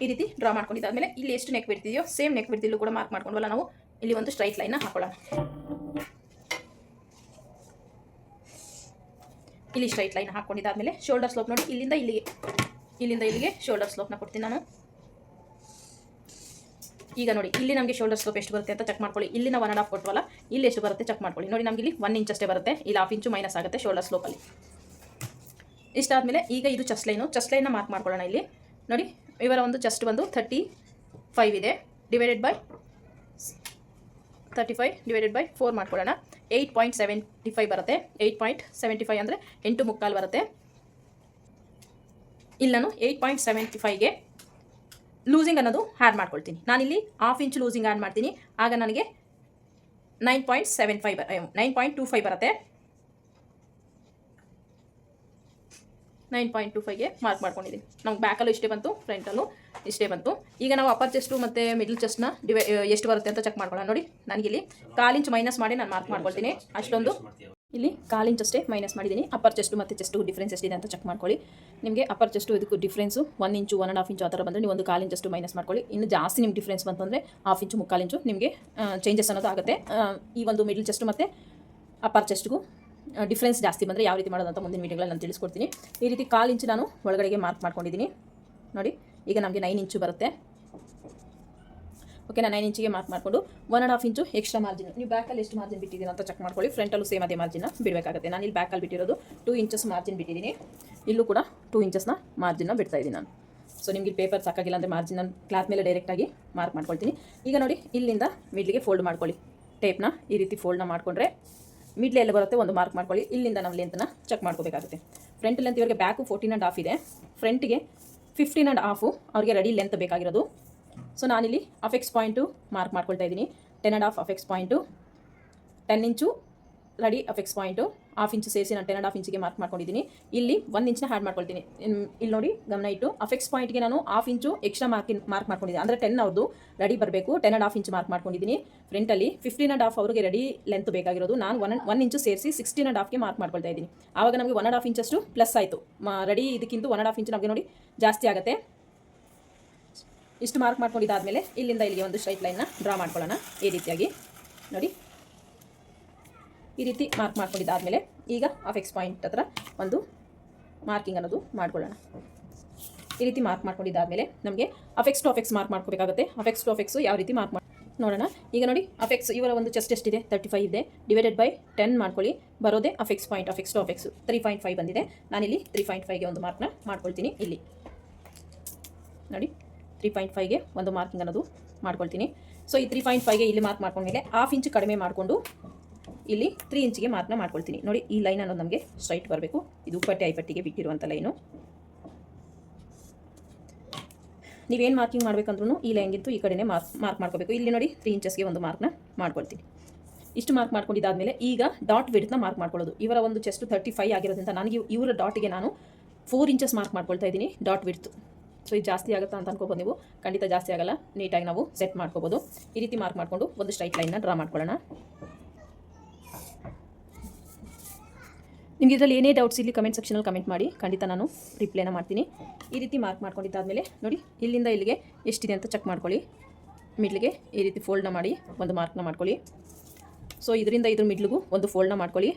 ಈ ರೀತಿ ಡ್ರಾ ಮಾಡ್ಕೊಂಡಿದ್ದಾದಮೇಲೆ ಇಲ್ಲಿ ಎಷ್ಟು ನೆಕ್ ಬಿಡ್ತಿದೆಯೋ ಸೇಮ್ ನೆಕ್ ಬಿಡ್ತಿಲ್ಲೂ ಕೂಡ ಮಾರ್ಕ್ ಮಾಡ್ಕೊಂಡ್ವಲ್ಲ ನಾವು ಇಲ್ಲಿ ಒಂದು ಸ್ಟ್ರೈಟ್ ಲೈನ್ನ ಹಾಕೊಳ್ಳೋಣ. ಇಲ್ಲಿ ಸ್ಟ್ರೈಟ್ ಲೈನ್ ಹಾಕ್ಕೊಂಡಿದ್ದಾದಮೇಲೆ ಶೋಲ್ಡರ್ ಸ್ಲೋಪ್ ನೋಡಿ ಇಲ್ಲಿಂದ ಇಲ್ಲಿಗೆ ಶೋಲ್ಡರ್ ಸ್ಲೋಪ್ನ ಕೊಡ್ತೀನಿ ನಾನು. ಈಗ ನೋಡಿ ಇಲ್ಲಿ ನಮಗೆ ಶೋಲ್ಡರ್ ಸ್ಲೋಪ್ ಎಷ್ಟು ಬರುತ್ತೆ ಅಂತ ಚೆಕ್ ಮಾಡ್ಕೊಳ್ಳಿ. ಇಲ್ಲಿ ನಾವು 1.5 ಕೊಟ್ಟವಲ್ಲ, ಇಲ್ಲಿ ಎಷ್ಟು ಬರುತ್ತೆ ಚೆಕ್ ಮಾಡ್ಕೊಳ್ಳಿ. ನೋಡಿ ನಮಗೆ ಇಲ್ಲಿ 1 ಇಂಚ್ ಅಷ್ಟೇ ಬರುತ್ತೆ, ಇಲ್ಲಿ 1/2 ಇಂಚು ಮೈನಸ್ ಆಗುತ್ತೆ ಶೋಲ್ಡರ್ ಸ್ಲೋಪಲ್ಲಿ. ಇಷ್ಟಾದಮೇಲೆ ಈಗ ಇದು ಚೆಸ್ಟ್ ಲೈನ್ನ ಮಾರ್ಕ್ ಮಾಡ್ಕೊಳ್ಳೋಣ. ಇಲ್ಲಿ ನೋಡಿ ಇವರ ಒಂದು ಚೆಸ್ಟ್ ಬಂದು 35 ಇದೆ. ಡಿವೈಡೆಡ್ ಬೈ 4 ಮಾಡ್ಕೊಳ್ಳೋಣ. 8.75 ಬರುತ್ತೆ. 8.75 ಅಂದರೆ 8.75 ಬರುತ್ತೆ. ಇಲ್ಲಿ ನಾನು 8.75ಗೆ ಲೂಸಿಂಗ್ ಅನ್ನೋದು ಆ್ಯಡ್ ಮಾಡ್ಕೊಳ್ತೀನಿ. ನಾನಿಲ್ಲಿ 1/2 ಇಂಚ್ ಲೂಸಿಂಗ್ ಆ್ಯಡ್ ಮಾಡ್ತೀನಿ. ಆಗ ನನಗೆ 9.25 ಬರುತ್ತೆ. 9.25ಗೆ ಮಾರ್ಕ್ ಮಾಡ್ಕೊಂಡಿದ್ದೀನಿ. ನಮ್ಗೆ ಬ್ಯಾಕಲ್ಲೂ ಇಷ್ಟೇ ಬಂತು, ಫ್ರಂಟಲ್ಲೂ ಇಷ್ಟೇ ಬಂತು. ಈಗ ನಾವು ಅಪ್ಪರ್ ಚೆಸ್ಟು ಮತ್ತು ಮಿಡ್ಲ್ ಚೆಸ್ಟ್ನ ಎಷ್ಟು ಬರುತ್ತೆ ಅಂತ ಚೆಕ್ ಮಾಡ್ಕೊಳ್ಳೋಣ. ನೋಡಿ ನನಗಿಲ್ಲಿ 1/4 ಇಂಚ್ ಮೈನಸ್ ಮಾಡಿ ನಾನು ಮಾರ್ಕ್ ಮಾಡ್ಕೊಳ್ತೀನಿ. ಅಷ್ಟೊಂದು ಇಲ್ಲಿ 1/4 ಇಂಚ್ ಅಷ್ಟೇ ಮೈನಸ್ ಮಾಡಿದ್ದೀನಿ. ಅಪ್ಪರ್ ಚೆಸ್ಟು ಮತ್ತು ಚೆಸ್ಟು ಡಿಫ್ರೆನ್ಸ್ ಎಷ್ಟಿದೆ ಅಂತ ಚೆಕ್ ಮಾಡ್ಕೊಳ್ಳಿ. ನಿಮಗೆ ಅಪ್ಪರ್ ಚೆಸ್ಟು ಇದಕ್ಕೂ ಡಿಫ್ರೆನ್ಸು 1 ಇಂಚು 1.5 ಇಂಚು ಆ ಥರ ಬಂದರೆ ನೀವು ಒಂದು 1/4 ಇಂಚಷ್ಟು ಮೈನಸ್ ಮಾಡ್ಕೊಳ್ಳಿ. ಇನ್ನು ಜಾಸ್ತಿ ನಿಮ್ಗೆ ಡಿಫ್ರೆನ್ಸ್ ಬಂತು ಅಂದರೆ 1/2 ಇಂಚು 3/4 ಇಂಚು ನಿಮಗೆ ಚೇಂಜಸ್ ಅನ್ನೋದು ಆಗುತ್ತೆ. ಈ ಒಂದು ಮಿಡ್ಲ್ ಚೆಸ್ಟು ಮತ್ತು ಅಪ್ಪರ್ ಚೆಸ್ಟ್ಗೂ ಡಿಫ್ರೆನ್ಸ್ ಜಾಸ್ತಿ ಬಂದರೆ ಯಾವ ರೀತಿ ಮಾಡೋದಂತ ಮುಂದಿನ ವೀಡಿಯೋಗಳಲ್ಲಿ ನಾನು ತಿಳಿಸ್ಕೊಡ್ತೀನಿ. ಈ ರೀತಿ 1/4 ಇಂಚು ನಾನು ಒಳಗಡೆಗೆ ಮಾರ್ಕ್ ಮಾಡ್ಕೊಂಡಿದ್ದೀನಿ. ನೋಡಿ ಈಗ ನಮಗೆ 9 ಇಂಚು ಬರುತ್ತೆ. ಓಕೆ, ನಾನು 9 ಇಂಚಿಗೆ ಮಾರ್ಕ್ ಮಾಡಿಕೊಂಡು 1.5 ಇಂಚು ಎಕ್ಸ್ಟ್ರಾ ಮಾರ್ಜಿನ್. ನೀವು ಬ್ಯಾಕಲ್ಲಿ ಎಷ್ಟು ಮಾರ್ಜಿನ್ ಬಿಟ್ಟಿದ್ದೀನಿ ಅಂತ ಚೆಕ್ ಮಾಡ್ಕೊಳ್ಳಿ. ಫ್ರಂಟಲ್ಲೂ ಸೇಮ್ ಅದೇ ಮಾರ್ಜಿನ ಬಿಡಬೇಕಾಗುತ್ತೆ. ನಾನು ಇಲ್ಲಿ ಬ್ಯಾಕಲ್ಲಿ ಬಿಟ್ಟಿರೋದು 2 ಇಂಚಸ್ ಮಾರ್ಜಿನ್ ಬಿಟ್ಟಿದ್ದೀನಿ. ಇಲ್ಲೂ ಕೂಡ 2 ಇಂಚಸ್ನ ಮಾರ್ಜಿನ್ನ ಬಿಡ್ತಾ ಇದ್ದೀನಿ ನಾನು. ಸೊ ನಿಮಗೆ ಪೇಪರ್ ಸಾಕಾಗಿಲ್ಲ ಅಂದರೆ ಮಾರ್ಜಿನ್ ನಾನು ಕ್ಲಾತ್ ಮೇಲೆ ಡೈರೆಕ್ಟಾಗಿ ಮಾರ್ಕ್ ಮಾಡ್ಕೊಳ್ತೀನಿ. ಈಗ ನೋಡಿ ಇಲ್ಲಿಂದ ಮಿಡ್ಲಿಗೆ ಫೋಲ್ಡ್ ಮಾಡ್ಕೊಳ್ಳಿ. ಟೇಪ್ನ ಈ ರೀತಿ ಫೋಲ್ಡ್ನ ಮಾಡಿಕೊಂಡ್ರೆ ಮಿಡ್ಲ್ ಎಲ್ಲ ಬರುತ್ತೆ ಒಂದು ಮಾರ್ಕ್ ಮಾಡ್ಕೊಳ್ಳಿ. ಇಲ್ಲಿಂದ ನಾವು ಲೆಂತ್ನ ಚೆಕ್ ಮಾಡ್ಕೋಬೇಕಾಗುತ್ತೆ. ಫ್ರಂಟ್ ಲೆಂತ್ ಇವರಿಗೆ ಬ್ಯಾಕು 14.5 ಇದೆ. ಫ್ರಂಟಿಗೆ 15.5 ಅವ್ರಿಗೆ ರೆಡಿ ಲೆಂತ್ ಬೇಕಾಗಿರೋದು. ಸೊ ನಾನಿಲ್ಲಿ ಅಫೆಕ್ಸ್ ಪಾಯಿಂಟು ಮಾರ್ಕ್ ಮಾಡ್ಕೊಳ್ತಾ ಇದ್ದೀನಿ. 10.5 ಅಫೆಕ್ಸ್ ಪಾಯಿಂಟು, 10 ಇಂಚು ರೆಡಿ ಅಫೆಕ್ಸ್ ಪಾಯಿಂಟು, 1/2 ಇಂಚು ಸೇರಿಸಿ ನಾನು 10.5 ಇಂಚಿಗೆ ಮಾರ್ಕ್ ಮಾಡ್ಕೊಂಡಿದ್ದೀನಿ. ಇಲ್ಲಿ 1 ಇಂಚನ್ನ ಆ್ಯಡ್ ಮಾಡ್ಕೊಳ್ತೀನಿ. ಇಲ್ಲಿ ನೋಡಿ ಗಮನ ಇಟ್ಟು ಅಫೆಕ್ಸ್ ಪಾಯಿಂಟ್ಗೆ ನಾನು 1/2 ಇಂಚು ಎಕ್ಸ್ಟ್ರಾ ಮಾರ್ಕ್ ಮಾಡ್ಕೊಂಡಿದ್ದೀನಿ. ಅಂದರೆ 10 ಅವ್ರದ್ದು ರೆಡಿ ಬರಬೇಕು. 10.5 ಇಂಚು ಮಾರ್ಕ್ ಮಾಡ್ಕೊಂಡಿದ್ದೀನಿ. ಫ್ರಂಟಲ್ಲಿ 15.5 ಅವ್ರಿಗೆ ರೆಡಿ ಲೆಂತ್ ಬೇಕಾಗಿರೋದು. ನಾನು 1 ಇಂಚು ಸೇರಿಸಿ 16.5ಗೆ ಮಾರ್ಕ್ ಮಾಡ್ಕೊಳ್ತಾ ಇದ್ದೀನಿ. ಆವಾಗ ನಮಗೆ 1.5 ಇಂಚಷ್ಟು ಪ್ಲಸ್ ಆಯಿತು. ರೆಡಿ ಇದಕ್ಕಿಂತ 1.5 ಇಂಚು ನಮಗೆ ನೋಡಿ ಜಾಸ್ತಿ ಆಗುತ್ತೆ. ಇಷ್ಟು ಮಾರ್ಕ್ ಮಾಡ್ಕೊಂಡಿದ್ದಾದಮೇಲೆ ಇಲ್ಲಿಂದ ಇಲ್ಲಿಗೆ ಒಂದು ಸ್ಟ್ರೈಟ್ ಲೈನ್ನ ಡ್ರಾ ಮಾಡ್ಕೊಳ್ಳೋಣ. ಈ ರೀತಿಯಾಗಿ ನೋಡಿ ಈ ರೀತಿ ಮಾರ್ಕ್ ಮಾಡ್ಕೊಂಡಿದ್ದಾದಮೇಲೆ ಈಗ ಅಫೆಕ್ಸ್ ಪಾಯಿಂಟ್ ಹತ್ರ ಒಂದು ಮಾರ್ಕಿಂಗ್ ಅನ್ನೋದು ಮಾಡ್ಕೊಳ್ಳೋಣ. ಈ ರೀತಿ ಮಾರ್ಕ್ ಮಾಡ್ಕೊಂಡಿದ್ದಾದಮೇಲೆ ನಮಗೆ ಅಫೆಕ್ಸ್ ಟು ಅಫೆಕ್ಸ್ ಮಾರ್ಕ್ ಮಾಡ್ಕೋಬೇಕಾಗುತ್ತೆ. ಅಫೆಕ್ಸ್ ಟು ಅಫೆಕ್ಸು ಯಾವ ರೀತಿ ಮಾರ್ಕ್ ನೋಡೋಣ. ಈಗ ನೋಡಿ ಅಫೆಕ್ಸ್ ಇವರ ಒಂದು ಚೆಸ್ಟ್ ಎಷ್ಟಿದೆ 35 ಇದೆ. ಡಿವೈಡೆಡ್ ಬೈ 10 ಮಾಡ್ಕೊಳ್ಳಿ. ಬರೋದೇ ಅಫೆಕ್ಸ್ ಪಾಯಿಂಟ್. ಅಫೆಕ್ಸ್ ಟು ಅಫೆಕ್ಸು 3.5 ಬಂದಿದೆ. ನಾನಿಲ್ಲಿ 3.5ಗೆ ಒಂದು ಮಾರ್ಕ್ನ ಮಾಡ್ಕೊಳ್ತೀನಿ. ಇಲ್ಲಿ ನೋಡಿ 3.5ಗೆ ಒಂದು ಮಾರ್ಕಿಂಗ್ ಅನ್ನೋದು ಮಾಡ್ಕೊಳ್ತೀನಿ. ಸೊ ಈ 3.5ಗೆ ಇಲ್ಲಿ ಮಾರ್ಕ್ ಮಾಡ್ಕೊಂಡ್ಮೇಲೆ 1/2 ಇಂಚು ಕಡಿಮೆ ಮಾಡಿಕೊಂಡು ಇಲ್ಲಿ 3 ಇಂಚಿಗೆ ಮಾರ್ಕ್ನ ಮಾಡ್ಕೊಳ್ತೀನಿ. ನೋಡಿ ಈ ಲೈನ್ ಅನ್ನೋದು ನಮಗೆ ಸ್ಟ್ರೈಟ್ ಬರಬೇಕು. ಇದು ಉಪ್ಪಟ್ಟೆ ಐಪಟ್ಟಿಗೆ ಬಿಟ್ಟಿರುವಂಥ ಲೈನು. ನೀವೇನು ಮಾರ್ಕಿಂಗ್ ಮಾಡಬೇಕಂದ್ರೂ ಈ ಲೈನ್ಗಿಂತೂ ಈ ಕಡೆನೇ ಮಾರ್ಕ್ ಮಾಡ್ಕೋಬೇಕು. ಇಲ್ಲಿ ನೋಡಿ 3 ಇಂಚಸ್ಗೆ ಒಂದು ಮಾರ್ಕ್ನ ಮಾಡ್ಕೊಳ್ತೀನಿ. ಇಷ್ಟು ಮಾರ್ಕ್ ಮಾಡ್ಕೊಂಡಿದ್ದಾದಮೇಲೆ ಈಗ ಡಾಟ್ ವಿಡ್ತ್ನ ಮಾರ್ಕ್ ಮಾಡ್ಕೊಳ್ಳೋದು. ಇವರ ಒಂದು ಚೆಸ್ಟ್ 35 ಆಗಿರೋದ್ರಿಂದ ನನಗೆ ಇವರ ಡಾಟ್ಗೆ ನಾನು 4 ಇಂಚಸ್ ಮಾರ್ಕ್ ಮಾಡ್ಕೊಳ್ತಾ ಇದ್ದೀನಿ ಡಾಟ್ ವಿಡ್ತು. ಸೊ ಇದು ಜಾಸ್ತಿ ಆಗುತ್ತಾ ಅಂತ ಅನ್ಕೋಬೋದು ನೀವು. ಖಂಡಿತ ಜಾಸ್ತಿ ಆಗಲ್ಲ. ನೀಟಾಗಿ ನಾವು ಸೆಟ್ ಮಾಡ್ಕೋಬೋದು. ಈ ರೀತಿ ಮಾರ್ಕ್ ಮಾಡಿಕೊಂಡು ಒಂದು ಸ್ಟ್ರೈಟ್ ಲೈನ್ನ ಡ್ರಾ ಮಾಡ್ಕೊಳ್ಳೋಣ. ನಿಮಗೆ ಇದರಲ್ಲಿ ಏನೇ ಡೌಟ್ಸ್ ಇಲ್ಲಿ ಕಮೆಂಟ್ ಸೆಕ್ಷನಲ್ಲಿ ಕಮೆಂಟ್ ಮಾಡಿ, ಖಂಡಿತ ನಾನು ರಿಪ್ಲೈನ ಮಾಡ್ತೀನಿ. ಈ ರೀತಿ ಮಾರ್ಕ್ ಮಾಡ್ಕೊಂಡಿದ್ದಾದಮೇಲೆ ನೋಡಿ ಇಲ್ಲಿಂದ ಇಲ್ಲಿಗೆ ಎಷ್ಟಿದೆ ಅಂತ ಚೆಕ್ ಮಾಡ್ಕೊಳ್ಳಿ. ಮಿಡ್ಲಿಗೆ ಈ ರೀತಿ ಫೋಲ್ಡ್ನ ಮಾಡಿ ಒಂದು ಮಾರ್ಕ್ನ ಮಾಡ್ಕೊಳ್ಳಿ. ಸೊ ಇದರಿಂದ ಇದ್ರ ಮಿಡ್ಲಿಗೂ ಒಂದು ಫೋಲ್ಡ್ನ ಮಾಡ್ಕೊಳ್ಳಿ.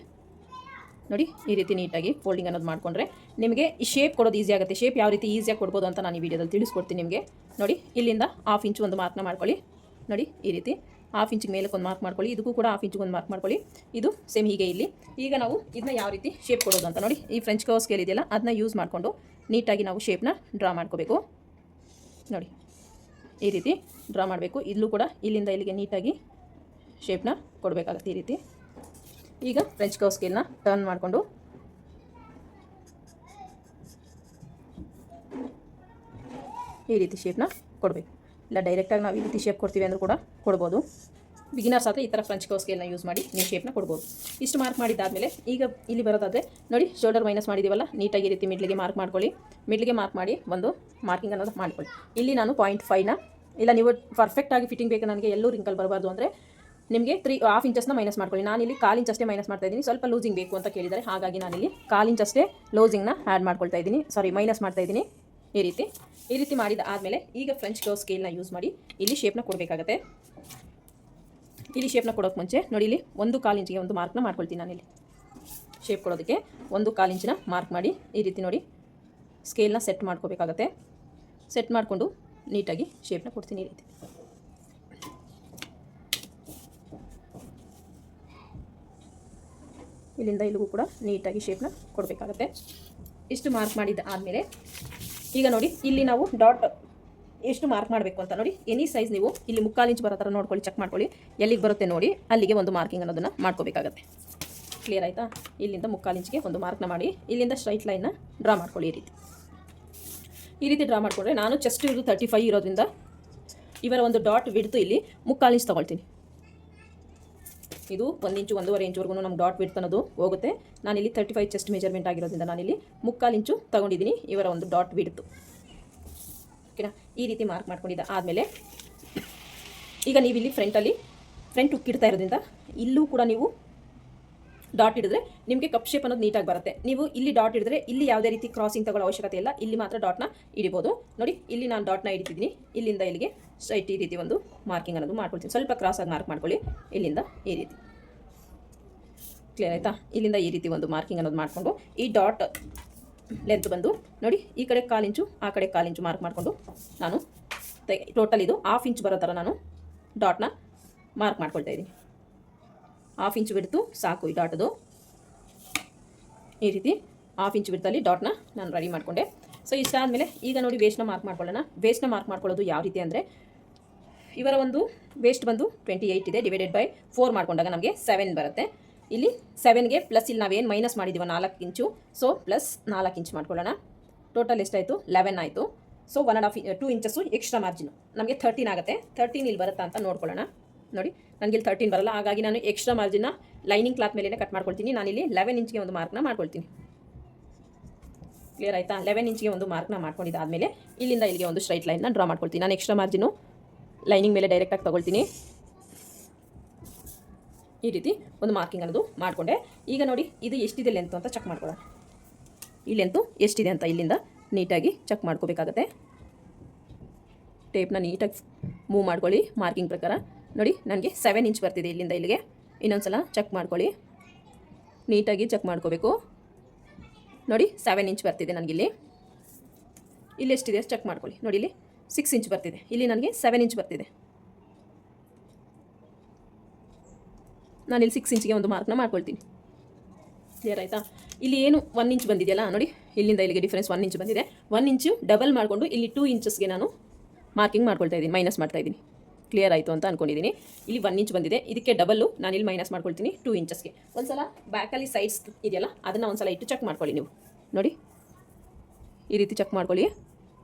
ನೋಡಿ ಈ ರೀತಿ ನೀಟಾಗಿ ಫೋಲ್ಡಿಂಗ್ ಅನ್ನೋದು ಮಾಡಿಕೊಂಡ್ರೆ ನಿಮಗೆ ಈ ಶೇಪ್ ಕೊಡೋದು ಈಸಿ ಆಗುತ್ತೆ. ಶೇಪ್ ಯಾವ ರೀತಿ ಈಸಿಯಾಗಿ ಕೊಡ್ಬೋದು ಅಂತ ನಾನು ಈ ವಿಡಿಯೋದಲ್ಲಿ ತಿಳಿಸ್ಕೊಡ್ತೀನಿ ನಿಮಗೆ. ನೋಡಿ ಇಲ್ಲಿಂದ 1/2 ಇಂಚ್ ಒಂದು ಮಾರ್ಕ್ನ ಮಾಡ್ಕೊಳ್ಳಿ. ನೋಡಿ ಈ ರೀತಿ 1/2 ಇಂಚಿಗೆ ಮೇಲಕ್ಕೆ ಒಂದು ಮಾರ್ಕ್ ಮಾಡ್ಕೊಳ್ಳಿ. ಇದಕ್ಕೂ ಕೂಡ 1/2 ಇಂಚಿಗೆ ಒಂದು ಮಾರ್ಕ್ ಮಾಡ್ಕೊಳ್ಳಿ. ಇದು ಸೇಮ್ ಹೀಗೆ ಇಲ್ಲಿ. ಈಗ ನಾವು ಇದನ್ನ ಯಾವ ರೀತಿ ಶೇಪ್ ಕೊಡೋದು ಅಂತ ನೋಡಿ, ಈ ಫ್ರೆಂಚ್ ಕರ್ವ್ ಸ್ಕೇಲ್ ಇದೆಯಲ್ಲ ಅದನ್ನ ಯೂಸ್ ಮಾಡಿಕೊಂಡು ನೀಟಾಗಿ ನಾವು ಶೇಪ್ನ ಡ್ರಾ ಮಾಡ್ಕೋಬೇಕು. ನೋಡಿ ಈ ರೀತಿ ಡ್ರಾ ಮಾಡಬೇಕು. ಇಲ್ಲೂ ಕೂಡ ಇಲ್ಲಿಂದ ಇಲ್ಲಿಗೆ ನೀಟಾಗಿ ಶೇಪ್ನ ಕೊಡಬೇಕಾಗತ್ತೆ ಈ ರೀತಿ. ಈಗ ಫ್ರೆಂಚ್ ಕರ್ವ್ ಸ್ಕೇಲ್ನ ಟರ್ನ್ ಮಾಡಿಕೊಂಡು ಈ ರೀತಿ ಶೇಪ್ನ ಕೊಡಬೇಕು. ಇಲ್ಲ ಡೈರೆಕ್ಟಾಗಿ ನಾವು ಈ ರೀತಿ ಶೇಪ್ ಕೊಡ್ತೀವಿ ಅಂದರೂ ಕೂಡ ಕೊಡ್ಬೋದು. ಬಿಗಿನರ್ಸ್ ಆದರೆ ಈ ಥರ ಫ್ರೆಂಚ್ ಕರ್ವ್ ಸ್ಕೇಲ್ನ ಯೂಸ್ ಮಾಡಿ ನೀವು ಶೇಪ್ನ ಕೊಡ್ಬೋದು. ಇಷ್ಟು ಮಾರ್ಕ್ ಮಾಡಿದ್ದಾದಮೇಲೆ ಈಗ ಇಲ್ಲಿ ಬರೋದಾದರೆ ನೋಡಿ ಶೋಲ್ಡರ್ ಮೈನಸ್ ಮಾಡಿದ್ದೀವಲ್ಲ, ನೀಟಾಗಿ ಈ ರೀತಿ ಮಿಡ್ಲಿಗೆ ಮಾರ್ಕ್ ಮಾಡ್ಕೊಳ್ಳಿ. ಮಿಡ್ಲಿಗೆ ಮಾರ್ಕ್ ಮಾಡಿ ಒಂದು ಮಾರ್ಕಿಂಗ್ ಅನ್ನೋದು ಮಾಡ್ಕೊಳ್ಳಿ. ಇಲ್ಲಿ ನಾನು 0.5ನ ಇಲ್ಲ ನೀವು ಪರ್ಫೆಕ್ಟಾಗಿ ಫಿಟ್ಟಿಂಗ್ ಬೇಕು ನನಗೆ ಎಲ್ಲೂ ರಿಂಕಲ್ ಬರಬಾರ್ದು ಅಂದರೆ ನಿಮಗೆ 1/2 ಇಂಚಸ್ನ ಮೈನಸ್ ಮಾಡ್ಕೊಳ್ಳಿ. ನಾನಿಲ್ಲಿ 1/4 ಇಂಚಷ್ಟೇ ಮೈನಸ್ ಮಾಡ್ತಾ ಇದ್ದೀನಿ. ಸ್ವಲ್ಪ ಲೂಸಿಂಗ್ ಬೇಕು ಅಂತ ಕೇಳಿದರೆ ಹಾಗಾಗಿ ನಾನಿಲ್ಲಿ 1/4 ಇಂಚಷ್ಟೇ ಲೂಸಿಂಗ್ನ ಆ್ಯಡ್ ಮಾಡ್ಕೊಳ್ತಾ ಇದ್ದೀನಿ, ಮೈನಸ್ ಮಾಡ್ತಾ ಇದ್ದೀನಿ. ಈ ರೀತಿ ಮಾಡಿದ ಆದಮೇಲೆ ಈಗ ಫ್ರೆಂಚ್ ಕರ್ವ್ ಸ್ಕೇಲ್ನ ಯೂಸ್ ಮಾಡಿ ಇಲ್ಲಿ ಶೇಪ್ನ ಕೊಡಬೇಕಾಗತ್ತೆ. ಇಲ್ಲಿ ಶೇಪ್ನ ಕೊಡೋಕ್ಕೆ ಮುಂಚೆ ನೋಡಿ ಇಲ್ಲಿ 1/4 ಇಂಚಿಗೆ ಒಂದು ಮಾರ್ಕ್ನ ಮಾಡ್ಕೊಳ್ತೀನಿ. ನಾನಿಲ್ಲಿ ಶೇಪ್ ಕೊಡೋದಕ್ಕೆ 1/4 ಇಂಚಿನ ಮಾರ್ಕ್ ಮಾಡಿ ಈ ರೀತಿ ನೋಡಿ ಸ್ಕೇಲ್ನ ಸೆಟ್ ಮಾಡ್ಕೋಬೇಕಾಗತ್ತೆ. ಸೆಟ್ ಮಾಡಿಕೊಂಡು ನೀಟಾಗಿ ಶೇಪ್ನ ಕೊಡ್ತೀನಿ ಈ ರೀತಿ. ಇಲ್ಲಿಂದ ಇಲ್ಲಿಗೂ ಕೂಡ ನೀಟಾಗಿ ಶೇಪ್ನ ಕೊಡಬೇಕಾಗತ್ತೆ. ಇಷ್ಟು ಮಾರ್ಕ್ ಮಾಡಿದ ಆದಮೇಲೆ ಈಗ ನೋಡಿ ಇಲ್ಲಿ ನಾವು ಡಾಟ್ ಎಷ್ಟು ಮಾರ್ಕ್ ಮಾಡಬೇಕು ಅಂತ ನೋಡಿ, ಎನಿ ಸೈಜ್ ನೀವು ಇಲ್ಲಿ 3/4 ಇಂಚ್ ಬರೋ ಥರ ನೋಡ್ಕೊಳ್ಳಿ, ಚೆಕ್ ಮಾಡ್ಕೊಳ್ಳಿ. ಎಲ್ಲಿಗೆ ಬರುತ್ತೆ ನೋಡಿ ಅಲ್ಲಿಗೆ ಒಂದು ಮಾರ್ಕಿಂಗ್ ಅನ್ನೋದನ್ನು ಮಾಡ್ಕೋಬೇಕಾಗತ್ತೆ. ಕ್ಲಿಯರ್ ಆಯಿತಾ? ಇಲ್ಲಿಂದ 3/4 ಇಂಚ್ಗೆ ಒಂದು ಮಾರ್ಕ್ನ ಮಾಡಿ ಇಲ್ಲಿಂದ ಸ್ಟ್ರೈಟ್ ಲೈನ್ನ ಡ್ರಾ ಮಾಡ್ಕೊಳ್ಳಿ. ಈ ರೀತಿ ಡ್ರಾ ಮಾಡಿಕೊಂಡ್ರೆ ನಾನು ಚೆಸ್ಟ್ ಇದು 35 ಇರೋದ್ರಿಂದ ಇವರ ಒಂದು ಡಾಟ್ ವಿಡ್ತು ಇಲ್ಲಿ 3/4 ಇಂಚ್ ತೊಗೊಳ್ತೀನಿ. ಇದು 1 ಇಂಚು 1.5 ಇಂಚ್ವರೆಗೂ ನಮ್ಮ ಡಾಟ್ ವಿಡ್ತ್ ಅನ್ನೋದು ಹೋಗುತ್ತೆ. ನಾನಿಲ್ಲಿ 35 ಚೆಸ್ಟ್ ಮೆಜರ್ಮೆಂಟ್ ಆಗಿರೋದ್ರಿಂದ ನಾನಿಲ್ಲಿ 3/4 ಇಂಚು ತೊಗೊಂಡಿದ್ದೀನಿ ಇವರ ಒಂದು ಡಾಟ್ ವಿಡ್ತು. ಓಕೆನಾ? ಈ ರೀತಿ ಮಾರ್ಕ್ ಮಾಡ್ಕೊಂಡಿದ್ದ ಆದಮೇಲೆ ಈಗ ನೀವು ಇಲ್ಲಿ ಫ್ರಂಟ್ ಹುಕ್ ಇಡ್ತಾ ಇರೋದ್ರಿಂದ ಇಲ್ಲೂ ಕೂಡ ನೀವು ಡಾಟ್ ಹಿಡಿದ್ರೆ ನಿಮಗೆ ಕಪ್ ಶೇಪ್ ಅನ್ನೋದು ನೀಟಾಗಿ ಬರುತ್ತೆ. ನೀವು ಇಲ್ಲಿ ಡಾಟ್ ಹಿಡಿದ್ರೆ ಇಲ್ಲಿ ಯಾವುದೇ ರೀತಿ ಕ್ರಾಸಿಂಗ್ ತಗೊಳ್ಳೋ ಅವಶ್ಯಕತೆ ಇಲ್ಲ. ಇಲ್ಲಿ ಮಾತ್ರ ಡಾಟ್ನ ಹಿಡಿಬೋದು. ನೋಡಿ ಇಲ್ಲಿ ನಾನು ಡಾಟ್ನ ಹಿಡಿತಿದ್ದೀನಿ. ಇಲ್ಲಿಂದ ಇಲ್ಲಿಗೆ ಸ್ಟ್ರೈಟ್ ಈ ರೀತಿ ಒಂದು ಮಾರ್ಕಿಂಗ್ ಅನ್ನೋದು ಮಾಡ್ಕೊಳ್ತೀನಿ. ಸ್ವಲ್ಪ ಕ್ರಾಸಾಗಿ ಮಾರ್ಕ್ ಮಾಡ್ಕೊಳ್ಳಿ. ಇಲ್ಲಿಂದ ಈ ರೀತಿ. ಕ್ಲಿಯರ್ ಆಯಿತಾ? ಇಲ್ಲಿಂದ ಈ ರೀತಿ ಒಂದು ಮಾರ್ಕಿಂಗ್ ಅನ್ನೋದು ಮಾಡಿಕೊಂಡು ಈ ಡಾಟ್ ಲೆಂತ್ ಬಂದು ನೋಡಿ ಈ ಕಡೆ 1/4 ಇಂಚು ಆ ಕಡೆ 1/4 ಇಂಚು ಮಾರ್ಕ್ ಮಾಡಿಕೊಂಡು ನಾನು ಟೋಟಲ್ ಇದು 1/2 ಇಂಚ್ ಬರೋ ಥರ ನಾನು ಡಾಟ್ನ ಮಾರ್ಕ್ ಮಾಡ್ಕೊಳ್ತಾ ಇದ್ದೀನಿ. 1/2 ಇಂಚ್ ಬಿಡ್ತು ಸಾಕು ಈ ಡಾಟದು. ಈ ರೀತಿ 1/2 ಇಂಚ್ ಬಿಡ್ತಲ್ಲಿ ಡಾಟ್ನ ನಾನು ರೆಡಿ ಮಾಡಿಕೊಂಡೆ. ಸೊ ಇಷ್ಟಾದಮೇಲೆ ಈಗ ನೋಡಿ ವೇಸ್ಟ್ನ ಮಾರ್ಕ್ ಮಾಡ್ಕೊಳ್ಳೋಣ. ವೇಸ್ಟ್ನ ಮಾರ್ಕ್ ಮಾಡ್ಕೊಳ್ಳೋದು ಯಾವ ರೀತಿ ಅಂದರೆ ಇವರ ಒಂದು ವೇಸ್ಟ್ ಬಂದು 28 ಇದೆ, /4 ಮಾಡ್ಕೊಂಡಾಗ ನಮಗೆ 7 ಬರುತ್ತೆ. ಇಲ್ಲಿ 7ಗೆ ಪ್ಲಸ್ ಇಲ್ಲಿ ನಾವೇನು ಮೈನಸ್ ಮಾಡಿದ್ದೀವ 4 ಇಂಚು, ಸೊ ಪ್ಲಸ್ 4 ಇಂಚ್ ಮಾಡ್ಕೊಳ್ಳೋಣ. ಟೋಟಲ್ ಎಷ್ಟಾಯಿತು? 11 ಆಯಿತು. ಸೊ 2 ಇಂಚಸ್ಸು ಎಕ್ಸ್ಟ್ರಾ ಮಾರ್ಜಿನು ನಮಗೆ 13 ಆಗುತ್ತೆ. 13 ಇಲ್ಲಿ ಬರುತ್ತಾ ಅಂತ ನೋಡ್ಕೊಳ್ಳೋಣ. ನೋಡಿ ನನಗೆ ಇಲ್ಲಿ 13 ಬರಲ್ಲ, ಹಾಗಾಗಿ ನಾನು ಎಕ್ಸ್ಟ್ರಾ ಮಾರ್ಜಿನ್ನ ಲೈನಿಂಗ್ ಕ್ಲಾತ್ ಮೇಲೆ ಕಟ್ ಮಾಡ್ಕೊಳ್ತೀನಿ. ನಾನಿಲ್ಲಿ 11 ಇಂಚ್ಗೆ ಒಂದು ಮಾರ್ಕ್ನ ಮಾಡ್ಕೊಳ್ತೀನಿ. ಕ್ಲಿಯರ್ ಆಯಿತಾ? 11 ಇಂಚ್ಗೆ ಒಂದು ಮಾರ್ಕ್ನ ಮಾಡ್ಕೊಂಡಿದ್ದಾದಮೇಲೆ ಇಲ್ಲಿಂದ ಇಲ್ಲಿಗೆ ಒಂದು ಸ್ಟ್ರೈಟ್ ಲೈನ್ನ ಡ್ರಾ ಮಾಡ್ಕೊಳ್ತೀನಿ. ನಾನು ಎಕ್ಸ್ಟ್ರಾ ಮಾರ್ಜಿನು ಲೈನಿಂಗ್ ಮೇಲೆ ಡೈರೆಕ್ಟಾಗಿ ತೊಗೊಳ್ತೀನಿ. ಈ ರೀತಿ ಒಂದು ಮಾರ್ಕಿಂಗ್ ಅನ್ನೋದು ಮಾಡಿಕೊಂಡೆ. ಈಗ ನೋಡಿ ಇದು ಎಷ್ಟಿದೆ ಲೆಂತ್ ಅಂತ ಚೆಕ್ ಮಾಡ್ಕೊಳ್ಳೋಣ. ಈ ಲೆಂತು ಎಷ್ಟಿದೆ ಅಂತ ಇಲ್ಲಿಂದ ನೀಟಾಗಿ ಚೆಕ್ ಮಾಡ್ಕೋಬೇಕಾಗತ್ತೆ. ಟೇಪ್ನ ನೀಟಾಗಿ ಮೂವ್ ಮಾಡ್ಕೊಳ್ಳಿ ಮಾರ್ಕಿಂಗ್ ಪ್ರಕಾರ. ನೋಡಿ ನನಗೆ 7 ಇಂಚ್ ಬರ್ತಿದೆ ಇಲ್ಲಿಂದ ಇಲ್ಲಿಗೆ. ಇನ್ನೊಂದು ಸಲ ಚೆಕ್ ಮಾಡ್ಕೊಳ್ಳಿ, ನೀಟಾಗಿ ಚೆಕ್ ಮಾಡ್ಕೋಬೇಕು. ನೋಡಿ 7 ಇಂಚ್ ಬರ್ತಿದೆ ನನಗಿಲ್ಲಿ. ಇಲ್ಲಿ ಎಷ್ಟಿದೆ ಚೆಕ್ ಮಾಡ್ಕೊಳ್ಳಿ. ನೋಡಿ ಇಲ್ಲಿ 6 ಇಂಚ್ ಬರ್ತಿದೆ, ಇಲ್ಲಿ ನನಗೆ 7 ಇಂಚ್ ಬರ್ತಿದೆ. ನಾನಿಲ್ಲಿ 6 ಇಂಚಿಗೆ ಒಂದು ಮಾರ್ಕ್ನ ಮಾಡ್ಕೊಳ್ತೀನಿ. ಕ್ಲಿಯರ್ ಆಯಿತಾ? ಇಲ್ಲಿ ಏನು 1 ಇಂಚ್ ಬಂದಿದೆಯಲ್ಲ ನೋಡಿ, ಇಲ್ಲಿಂದ ಇಲ್ಲಿಗೆ ಡಿಫ್ರೆನ್ಸ್ 1 ಇಂಚ್ ಬಂದಿದೆ. 1 ಇಂಚು ಡಬಲ್ ಮಾಡಿಕೊಂಡು ಇಲ್ಲಿ 2 ಇಂಚಸ್ಗೆ ನಾನು ಮಾರ್ಕಿಂಗ್ ಮಾಡ್ಕೊಳ್ತಾ ಇದ್ದೀನಿ, ಮೈನಸ್ ಮಾಡ್ತಾ ಇದ್ದೀನಿ. ಕ್ಲಿಯರ್ ಆಯಿತು ಅಂತ ಅಂದ್ಕೊಂಡಿದ್ದೀನಿ. ಇಲ್ಲಿ 1 ಇಂಚ್ ಬಂದಿದೆ, ಇದಕ್ಕೆ ಡಬಲ್ಲು ನಾನಿಲ್ಲಿ ಮೈನಸ್ ಮಾಡ್ಕೊಳ್ತೀನಿ 2 ಇಂಚಸ್ಗೆ. ಒಂದು ಸಲ ಬ್ಯಾಕಲ್ಲಿ ಸೈಡ್ಸ್ ಇದೆಯಲ್ಲ ಅದನ್ನು ಒಂದು ಸಲ ಇಟ್ಟು ಚೆಕ್ ಮಾಡ್ಕೊಳ್ಳಿ ನೀವು. ನೋಡಿ ಈ ರೀತಿ ಚೆಕ್ ಮಾಡ್ಕೊಳ್ಳಿ.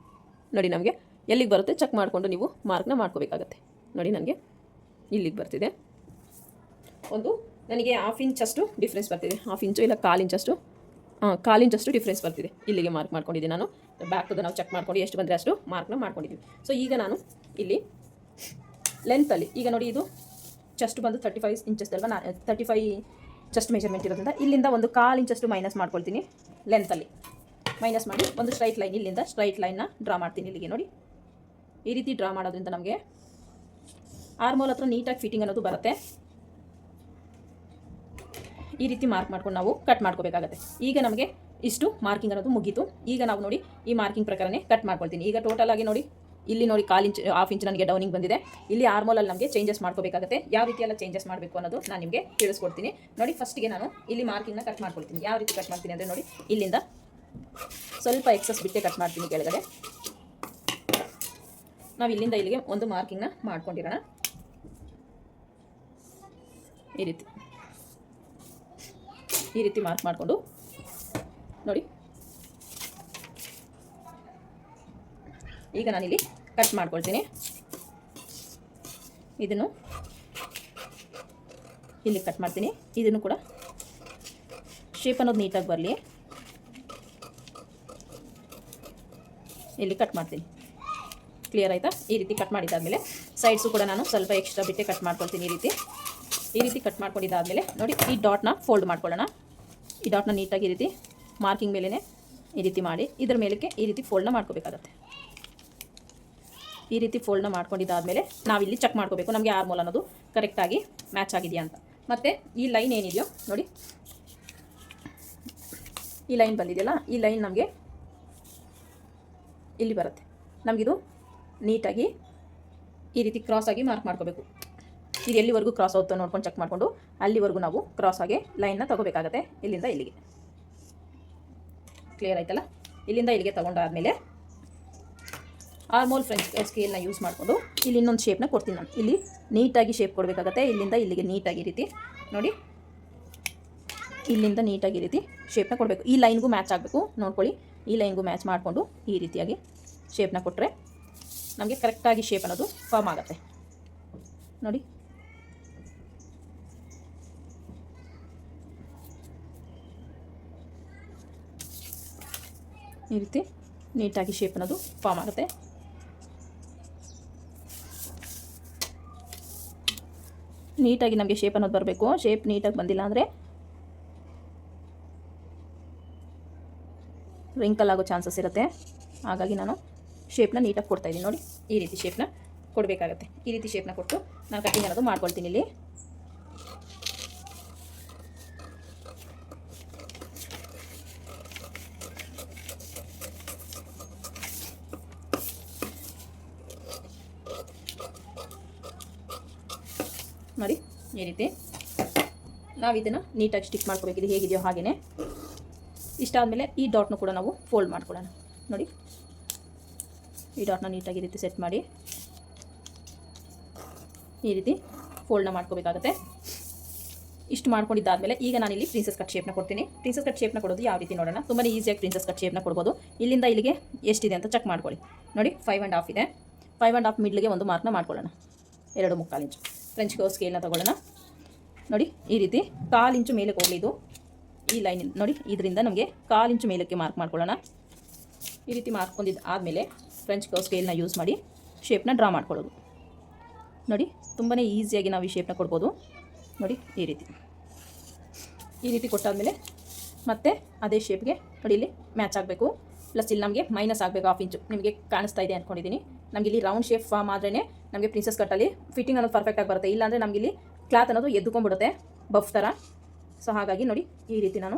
ನೋಡಿ ನಮಗೆ ಎಲ್ಲಿಗೆ ಬರುತ್ತೆ ಚೆಕ್ ಮಾಡಿಕೊಂಡು ನೀವು ಮಾರ್ಕ್ನ ಮಾಡ್ಕೋಬೇಕಾಗತ್ತೆ. ನೋಡಿ ನನಗೆ ಇಲ್ಲಿಗೆ ಬರ್ತಿದೆ. ಒಂದು ನನಗೆ 1/2 ಇಂಚಷ್ಟು ಡಿಫ್ರೆನ್ಸ್ ಬರ್ತಿದೆ. 1/2 ಇಂಚು ಇಲ್ಲ 1/4 ಇಂಚಷ್ಟು 1/4 ಇಂಚಷ್ಟು ಡಿಫ್ರೆನ್ಸ್ ಬರ್ತಿದೆ. ಇಲ್ಲಿಗೆ ಮಾರ್ಕ್ ಮಾಡ್ಕೊಂಡಿದ್ದೀನಿ ನಾನು. ಬ್ಯಾಕ್ದು ನಾವು ಚೆಕ್ ಮಾಡ್ಕೊಂಡು ಎಷ್ಟು ಬಂದರೆ ಅಷ್ಟು ಮಾರ್ಕ್ನ ಮಾಡ್ಕೊಂಡಿದ್ದೀವಿ. ಸೊ ಈಗ ನಾನು ಇಲ್ಲಿ ಲೆಂತಲ್ಲಿ ಈಗ ನೋಡಿ ಇದು ಚೆಸ್ಟ್ ಬಂದು 35 ಇಂಚಸ್ ಅಲ್ವಾ, 35 ಚೆಸ್ಟ್ ಮೆಜರ್ಮೆಂಟ್ ಇರೋದ್ರಿಂದ ಇಲ್ಲಿಂದ ಒಂದು 1/4 ಇಂಚಷ್ಟು ಮೈನಸ್ ಮಾಡ್ಕೊಳ್ತೀನಿ. ಲೆಂತಲ್ಲಿ ಮೈನಸ್ ಮಾಡಿ ಒಂದು ಸ್ಟ್ರೈಟ್ ಲೈನ್, ಇಲ್ಲಿಂದ ಸ್ಟ್ರೈಟ್ ಲೈನ್ನ ಡ್ರಾ ಮಾಡ್ತೀನಿ ಇಲ್ಲಿಗೆ. ನೋಡಿ ಈ ರೀತಿ ಡ್ರಾ ಮಾಡೋದ್ರಿಂದ ನಮಗೆ ಆರ್ಮೋಲ್ ಹತ್ರ ನೀಟಾಗಿ ಫಿಟ್ಟಿಂಗ್ ಅನ್ನೋದು ಬರುತ್ತೆ. ಈ ರೀತಿ ಮಾರ್ಕ್ ಮಾಡ್ಕೊಂಡು ನಾವು ಕಟ್ ಮಾಡ್ಕೋಬೇಕಾಗತ್ತೆ. ಈಗ ನಮಗೆ ಇಷ್ಟು ಮಾರ್ಕಿಂಗ್ ಅನ್ನೋದು ಮುಗೀತು. ಈಗ ನಾವು ನೋಡಿ ಈ ಮಾರ್ಕಿಂಗ್ ಪ್ರಕಾರನೇ ಕಟ್ ಮಾಡ್ಕೊಳ್ತೀನಿ. ಈಗ ಟೋಟಲ್ ಆಗಿ ನೋಡಿ, ಇಲ್ಲಿ ನೋಡಿ 1/4 ಇಂಚ್ 1/2 ಇಂಚ್ ನನಗೆ ಡೌನಿಂಗ್ ಬಂದಿದೆ. ಇಲ್ಲಿ ಆರ್ಮೋಲಲ್ಲಿ ನಮಗೆ ಚೇಂಜಸ್ ಮಾಡ್ಕೋಬೇಕಾಗುತ್ತೆ. ಯಾವ ರೀತಿ ಎಲ್ಲ ಚೇಂಜಸ್ ಮಾಡಬೇಕು ಅನ್ನೋದು ನಾನು ನಿಮಗೆ ತಿಳಿಸ್ಕೊಡ್ತೀನಿ. ನೋಡಿ, ಫಸ್ಟ್ಗೆ ನಾನು ಇಲ್ಲಿ ಮಾರ್ಕಿಂಗ್ನ ಕಟ್ ಮಾಡ್ಕೊಳ್ತೀನಿ. ಯಾವ ರೀತಿ ಕಟ್ ಮಾಡ್ತೀನಿ ಅಂದರೆ ನೋಡಿ, ಇಲ್ಲಿಂದ ಸ್ವಲ್ಪ ಎಕ್ಸಸ್ ಬಿಟ್ಟೆ ಕಟ್ ಮಾಡ್ತೀನಿ ಕೆಳಗಡೆ. ನಾವು ಇಲ್ಲಿಂದ ಇಲ್ಲಿಗೆ ಒಂದು ಮಾರ್ಕಿಂಗ್ನ ಮಾಡ್ಕೊಂಡಿರೋಣ. ಈ ರೀತಿ ಮಾರ್ಕ್ ಮಾಡಿಕೊಂಡು ನೋಡಿ, ಈಗ ನಾನಿಲ್ಲಿ ಕಟ್ ಮಾಡ್ಕೊಳ್ತೀನಿ. ಇದನ್ನು ಇಲ್ಲಿ ಕಟ್ ಮಾಡ್ತೀನಿ. ಇದನ್ನು ಕೂಡ ಶೇಪ್ ಅನ್ನೋದು ನೀಟಾಗಿ ಬರಲಿ ಇಲ್ಲಿ ಕಟ್ ಮಾಡ್ತೀನಿ. ಕ್ಲಿಯರ್ ಆಯಿತಾ? ಈ ರೀತಿ ಕಟ್ ಮಾಡಿದ್ದಾದಮೇಲೆ ಸೈಡ್ಸು ಕೂಡ ನಾನು ಸ್ವಲ್ಪ ಎಕ್ಸ್ಟ್ರಾ ಬಿಟ್ಟೆ ಕಟ್ ಮಾಡ್ಕೊಳ್ತೀನಿ. ಈ ರೀತಿ ಕಟ್ ಮಾಡ್ಕೊಂಡಿದ್ದಾದಮೇಲೆ ನೋಡಿ, ಈ ಡಾಟ್ನ ಫೋಲ್ಡ್ ಮಾಡ್ಕೊಳ್ಳೋಣ. ಈ ಡಾಟ್ನ ನೀಟಾಗಿ ಈ ರೀತಿ ಮಾರ್ಕಿಂಗ್ ಮೇಲೇ ಈ ರೀತಿ ಮಾಡಿ ಇದ್ರ ಮೇಲಕ್ಕೆ ಈ ರೀತಿ ಫೋಲ್ಡ್ನ ಮಾಡ್ಕೋಬೇಕಾಗತ್ತೆ. ಈ ರೀತಿ ಫೋಲ್ಡ್ನ ಮಾಡ್ಕೊಂಡಿದ್ದಾದಮೇಲೆ ನಾವಿಲ್ಲಿ ಚೆಕ್ ಮಾಡ್ಕೋಬೇಕು ನಮಗೆ ಆರ್ಮೋಲ್ ಅನ್ನೋದು ಕರೆಕ್ಟಾಗಿ ಮ್ಯಾಚ್ ಆಗಿದೆಯಾ ಅಂತ. ಮತ್ತು ಈ ಲೈನ್ ಏನಿದೆಯೋ ನೋಡಿ, ಈ ಲೈನ್ ಬಂದಿದೆಯಲ್ಲ, ಈ ಲೈನ್ ನಮಗೆ ಇಲ್ಲಿ ಬರುತ್ತೆ. ನಮಗಿದು ನೀಟಾಗಿ ಈ ರೀತಿ ಕ್ರಾಸಾಗಿ ಮಾರ್ಕ್ ಮಾಡ್ಕೋಬೇಕು. ಇದು ಎಲ್ಲಿವರೆಗೂ ಕ್ರಾಸ್ ಆಗುತ್ತೋ ನೋಡ್ಕೊಂಡು ಚೆಕ್ ಮಾಡಿಕೊಂಡು ಅಲ್ಲಿವರೆಗೂ ನಾವು ಕ್ರಾಸಾಗಿ ಲೈನ್ನ ತಗೋಬೇಕಾಗತ್ತೆ, ಇಲ್ಲಿಂದ ಇಲ್ಲಿಗೆ. ಕ್ಲಿಯರ್ ಆಯ್ತಲ್ಲ? ಇಲ್ಲಿಂದ ಇಲ್ಲಿಗೆ ತೊಗೊಂಡಾದಮೇಲೆ ಆರ್ಮೋಲ್ ಫ್ರೆಂಚ್ ಸ್ಕೇಲ್ನ ಯೂಸ್ ಮಾಡಿಕೊಂಡು ಇಲ್ಲಿ ಇನ್ನೊಂದು ಶೇಪ್ನ ಕೊಡ್ತೀನಿ ನಾನು. ಇಲ್ಲಿ ನೀಟಾಗಿ ಶೇಪ್ ಕೊಡಬೇಕಾಗತ್ತೆ. ಇಲ್ಲಿಂದ ಇಲ್ಲಿಗೆ ನೀಟಾಗಿ ರೀತಿ ನೋಡಿ, ಇಲ್ಲಿಂದ ನೀಟಾಗಿ ರೀತಿ ಶೇಪ್ನ ಕೊಡಬೇಕು. ಈ ಲೈನ್ಗೂ ಮ್ಯಾಚ್ ಆಗಬೇಕು ನೋಡ್ಕೊಳ್ಳಿ. ಈ ಲೈನ್ಗೂ ಮ್ಯಾಚ್ ಮಾಡಿಕೊಂಡು ಈ ರೀತಿಯಾಗಿ ಶೇಪ್ನ ಕೊಟ್ಟರೆ ನಮಗೆ ಕರೆಕ್ಟಾಗಿ ಶೇಪ್ ಅನ್ನೋದು ಫಾರ್ಮ್ ಆಗುತ್ತೆ. ನೋಡಿ, ಈ ರೀತಿ ನೀಟಾಗಿ ಶೇಪ್ ಅನ್ನೋದು ಫಾರ್ಮ್ ಆಗುತ್ತೆ. ನೀಟಾಗಿ ನಮಗೆ ಶೇಪ್ ಅನ್ನೋದು ಬರಬೇಕು. ಶೇಪ್ ನೀಟಾಗಿ ಬಂದಿಲ್ಲ ಅಂದರೆ ರಿಂಕಲ್ ಆಗೋ ಚಾನ್ಸಸ್ ಇರುತ್ತೆ. ಹಾಗಾಗಿ ನಾನು ಶೇಪ್ನ ನೀಟಾಗಿ ಕೊಡ್ತಾಯಿದ್ದೀನಿ. ನೋಡಿ, ಈ ರೀತಿ ಶೇಪ್ನ ಕೊಡಬೇಕಾಗತ್ತೆ. ಈ ರೀತಿ ಶೇಪ್ನ ಕೊಟ್ಟು ನಾನು ಕಟ್ಟಿಂಗ್ ಅನ್ನೋದು ಮಾಡ್ಕೊಳ್ತೀನಿ. ಇಲ್ಲಿ ನೋಡಿ, ಈ ರೀತಿ ನಾವು ಇದನ್ನು ನೀಟಾಗಿ ಸ್ಟಿಕ್ ಮಾಡ್ಕೋಬೇಕು. ಇದು ಹೇಗಿದೆಯೋ ಹಾಗೆಯೇ. ಇಷ್ಟಾದಮೇಲೆ ಈ ಡಾಟ್ನು ಕೂಡ ನಾವು ಫೋಲ್ಡ್ ಮಾಡ್ಕೊಳ್ಳೋಣ. ನೋಡಿ, ಈ ಡಾಟ್ನ ನೀಟಾಗಿ ಈ ರೀತಿ ಸೆಟ್ ಮಾಡಿ ಈ ರೀತಿ ಫೋಲ್ಡ್ನ ಮಾಡ್ಕೋಬೇಕಾಗತ್ತೆ. ಇಷ್ಟು ಮಾಡ್ಕೊಂಡಿದ್ದಾದಮೇಲೆ ಈಗ ನಾನಿಲ್ಲಿ ಪ್ರಿನ್ಸಸ್ ಕಟ್ ಶೇಪ್ನ ಕೊಡ್ತೀನಿ. ಪ್ರಿನ್ಸಸ್ ಕಟ್ ಶೇಪ್ನ ಕೊಡೋದು ಯಾವ ರೀತಿ ನೋಡೋಣ. ತುಂಬಾ ಈಸಿಯಾಗಿ ಪ್ರಿನ್ಸಸ್ ಕಟ್ ಶೇಪ್ನ ಕೊಡ್ಬೋದು. ಇಲ್ಲಿಂದ ಇಲ್ಲಿಗೆ ಎಷ್ಟಿದೆ ಅಂತ ಚೆಕ್ ಮಾಡ್ಕೊಳ್ಳಿ. ನೋಡಿ, 5.5 ಇದೆ. 5.5 ಮಿಡ್ಲಿಗೆ ಒಂದು ಮಾರ್ಕ್ನ ಮಾಡ್ಕೊಳ್ಳೋಣ. 2.25 ಇಂಚು ಫ್ರೆಂಚ್ ಕರ್ವ್ ಸ್ಕೇಲ್ನ ತೊಗೊಳ್ಳೋಣ. ನೋಡಿ, ಈ ರೀತಿ 1/4 ಇಂಚು ಮೇಲಕ್ಕೆ ಹೋಗಲಿ. ಇದು ಈ ಲೈನ್ ನೋಡಿ, ಇದರಿಂದ ನಮಗೆ 1/4 ಇಂಚು ಮೇಲಕ್ಕೆ ಮಾರ್ಕ್ ಮಾಡ್ಕೊಳ್ಳೋಣ. ಈ ರೀತಿ ಮಾರ್ಕೊಂಡಿದ್ದು ಆದಮೇಲೆ ಫ್ರೆಂಚ್ ಕರ್ವ್ ಸ್ಕೇಲ್ನ ಯೂಸ್ ಮಾಡಿ ಶೇಪ್ನ ಡ್ರಾ ಮಾಡ್ಕೊಳ್ಳೋದು. ನೋಡಿ, ತುಂಬಾ ಈಸಿಯಾಗಿ ನಾವು ಈ ಶೇಪ್ನ ಕೊಡ್ಬೋದು. ನೋಡಿ, ಈ ರೀತಿ ಕೊಟ್ಟಾದಮೇಲೆ ಮತ್ತೆ ಅದೇ ಶೇಪ್ಗೆ ನೋಡಿ ಇಲ್ಲಿ ಮ್ಯಾಚ್ ಆಗಬೇಕು. ಪ್ಲಸ್ ಇಲ್ಲಿ ನಮಗೆ ಮೈನಸ್ ಆಗಬೇಕು 1/2 ಇಂಚು. ನಿಮಗೆ ಕಾಣಿಸ್ತಾ ಇದೆ ಅಂದ್ಕೊಂಡಿದ್ದೀನಿ. ನಮಗೆ ಇಲ್ಲಿ ರೌಂಡ್ ಶೇಪ್ ಫಾರ್ಮ್ ಆದ್ರೇ ನಮಗೆ ಪ್ರಿನ್ಸಸ್ ಕಟ್ಟಲ್ಲಿ ಫಿಟ್ಟಿಂಗ್ ಅನ್ನೋದು ಪರ್ಫೆಕ್ಟಾಗಿ ಬರುತ್ತೆ. ಇಲ್ಲಾಂದರೆ ನಮಗೆ ಇಲ್ಲಿ ಕ್ಲಾತ್ ಅನ್ನೋದು ಎದ್ದುಕೊಂಡ್ಬಿಡುತ್ತೆ ಬಫ್ ಥರ. ಸೊ ಹಾಗಾಗಿ ನೋಡಿ, ಈ ರೀತಿ ನಾನು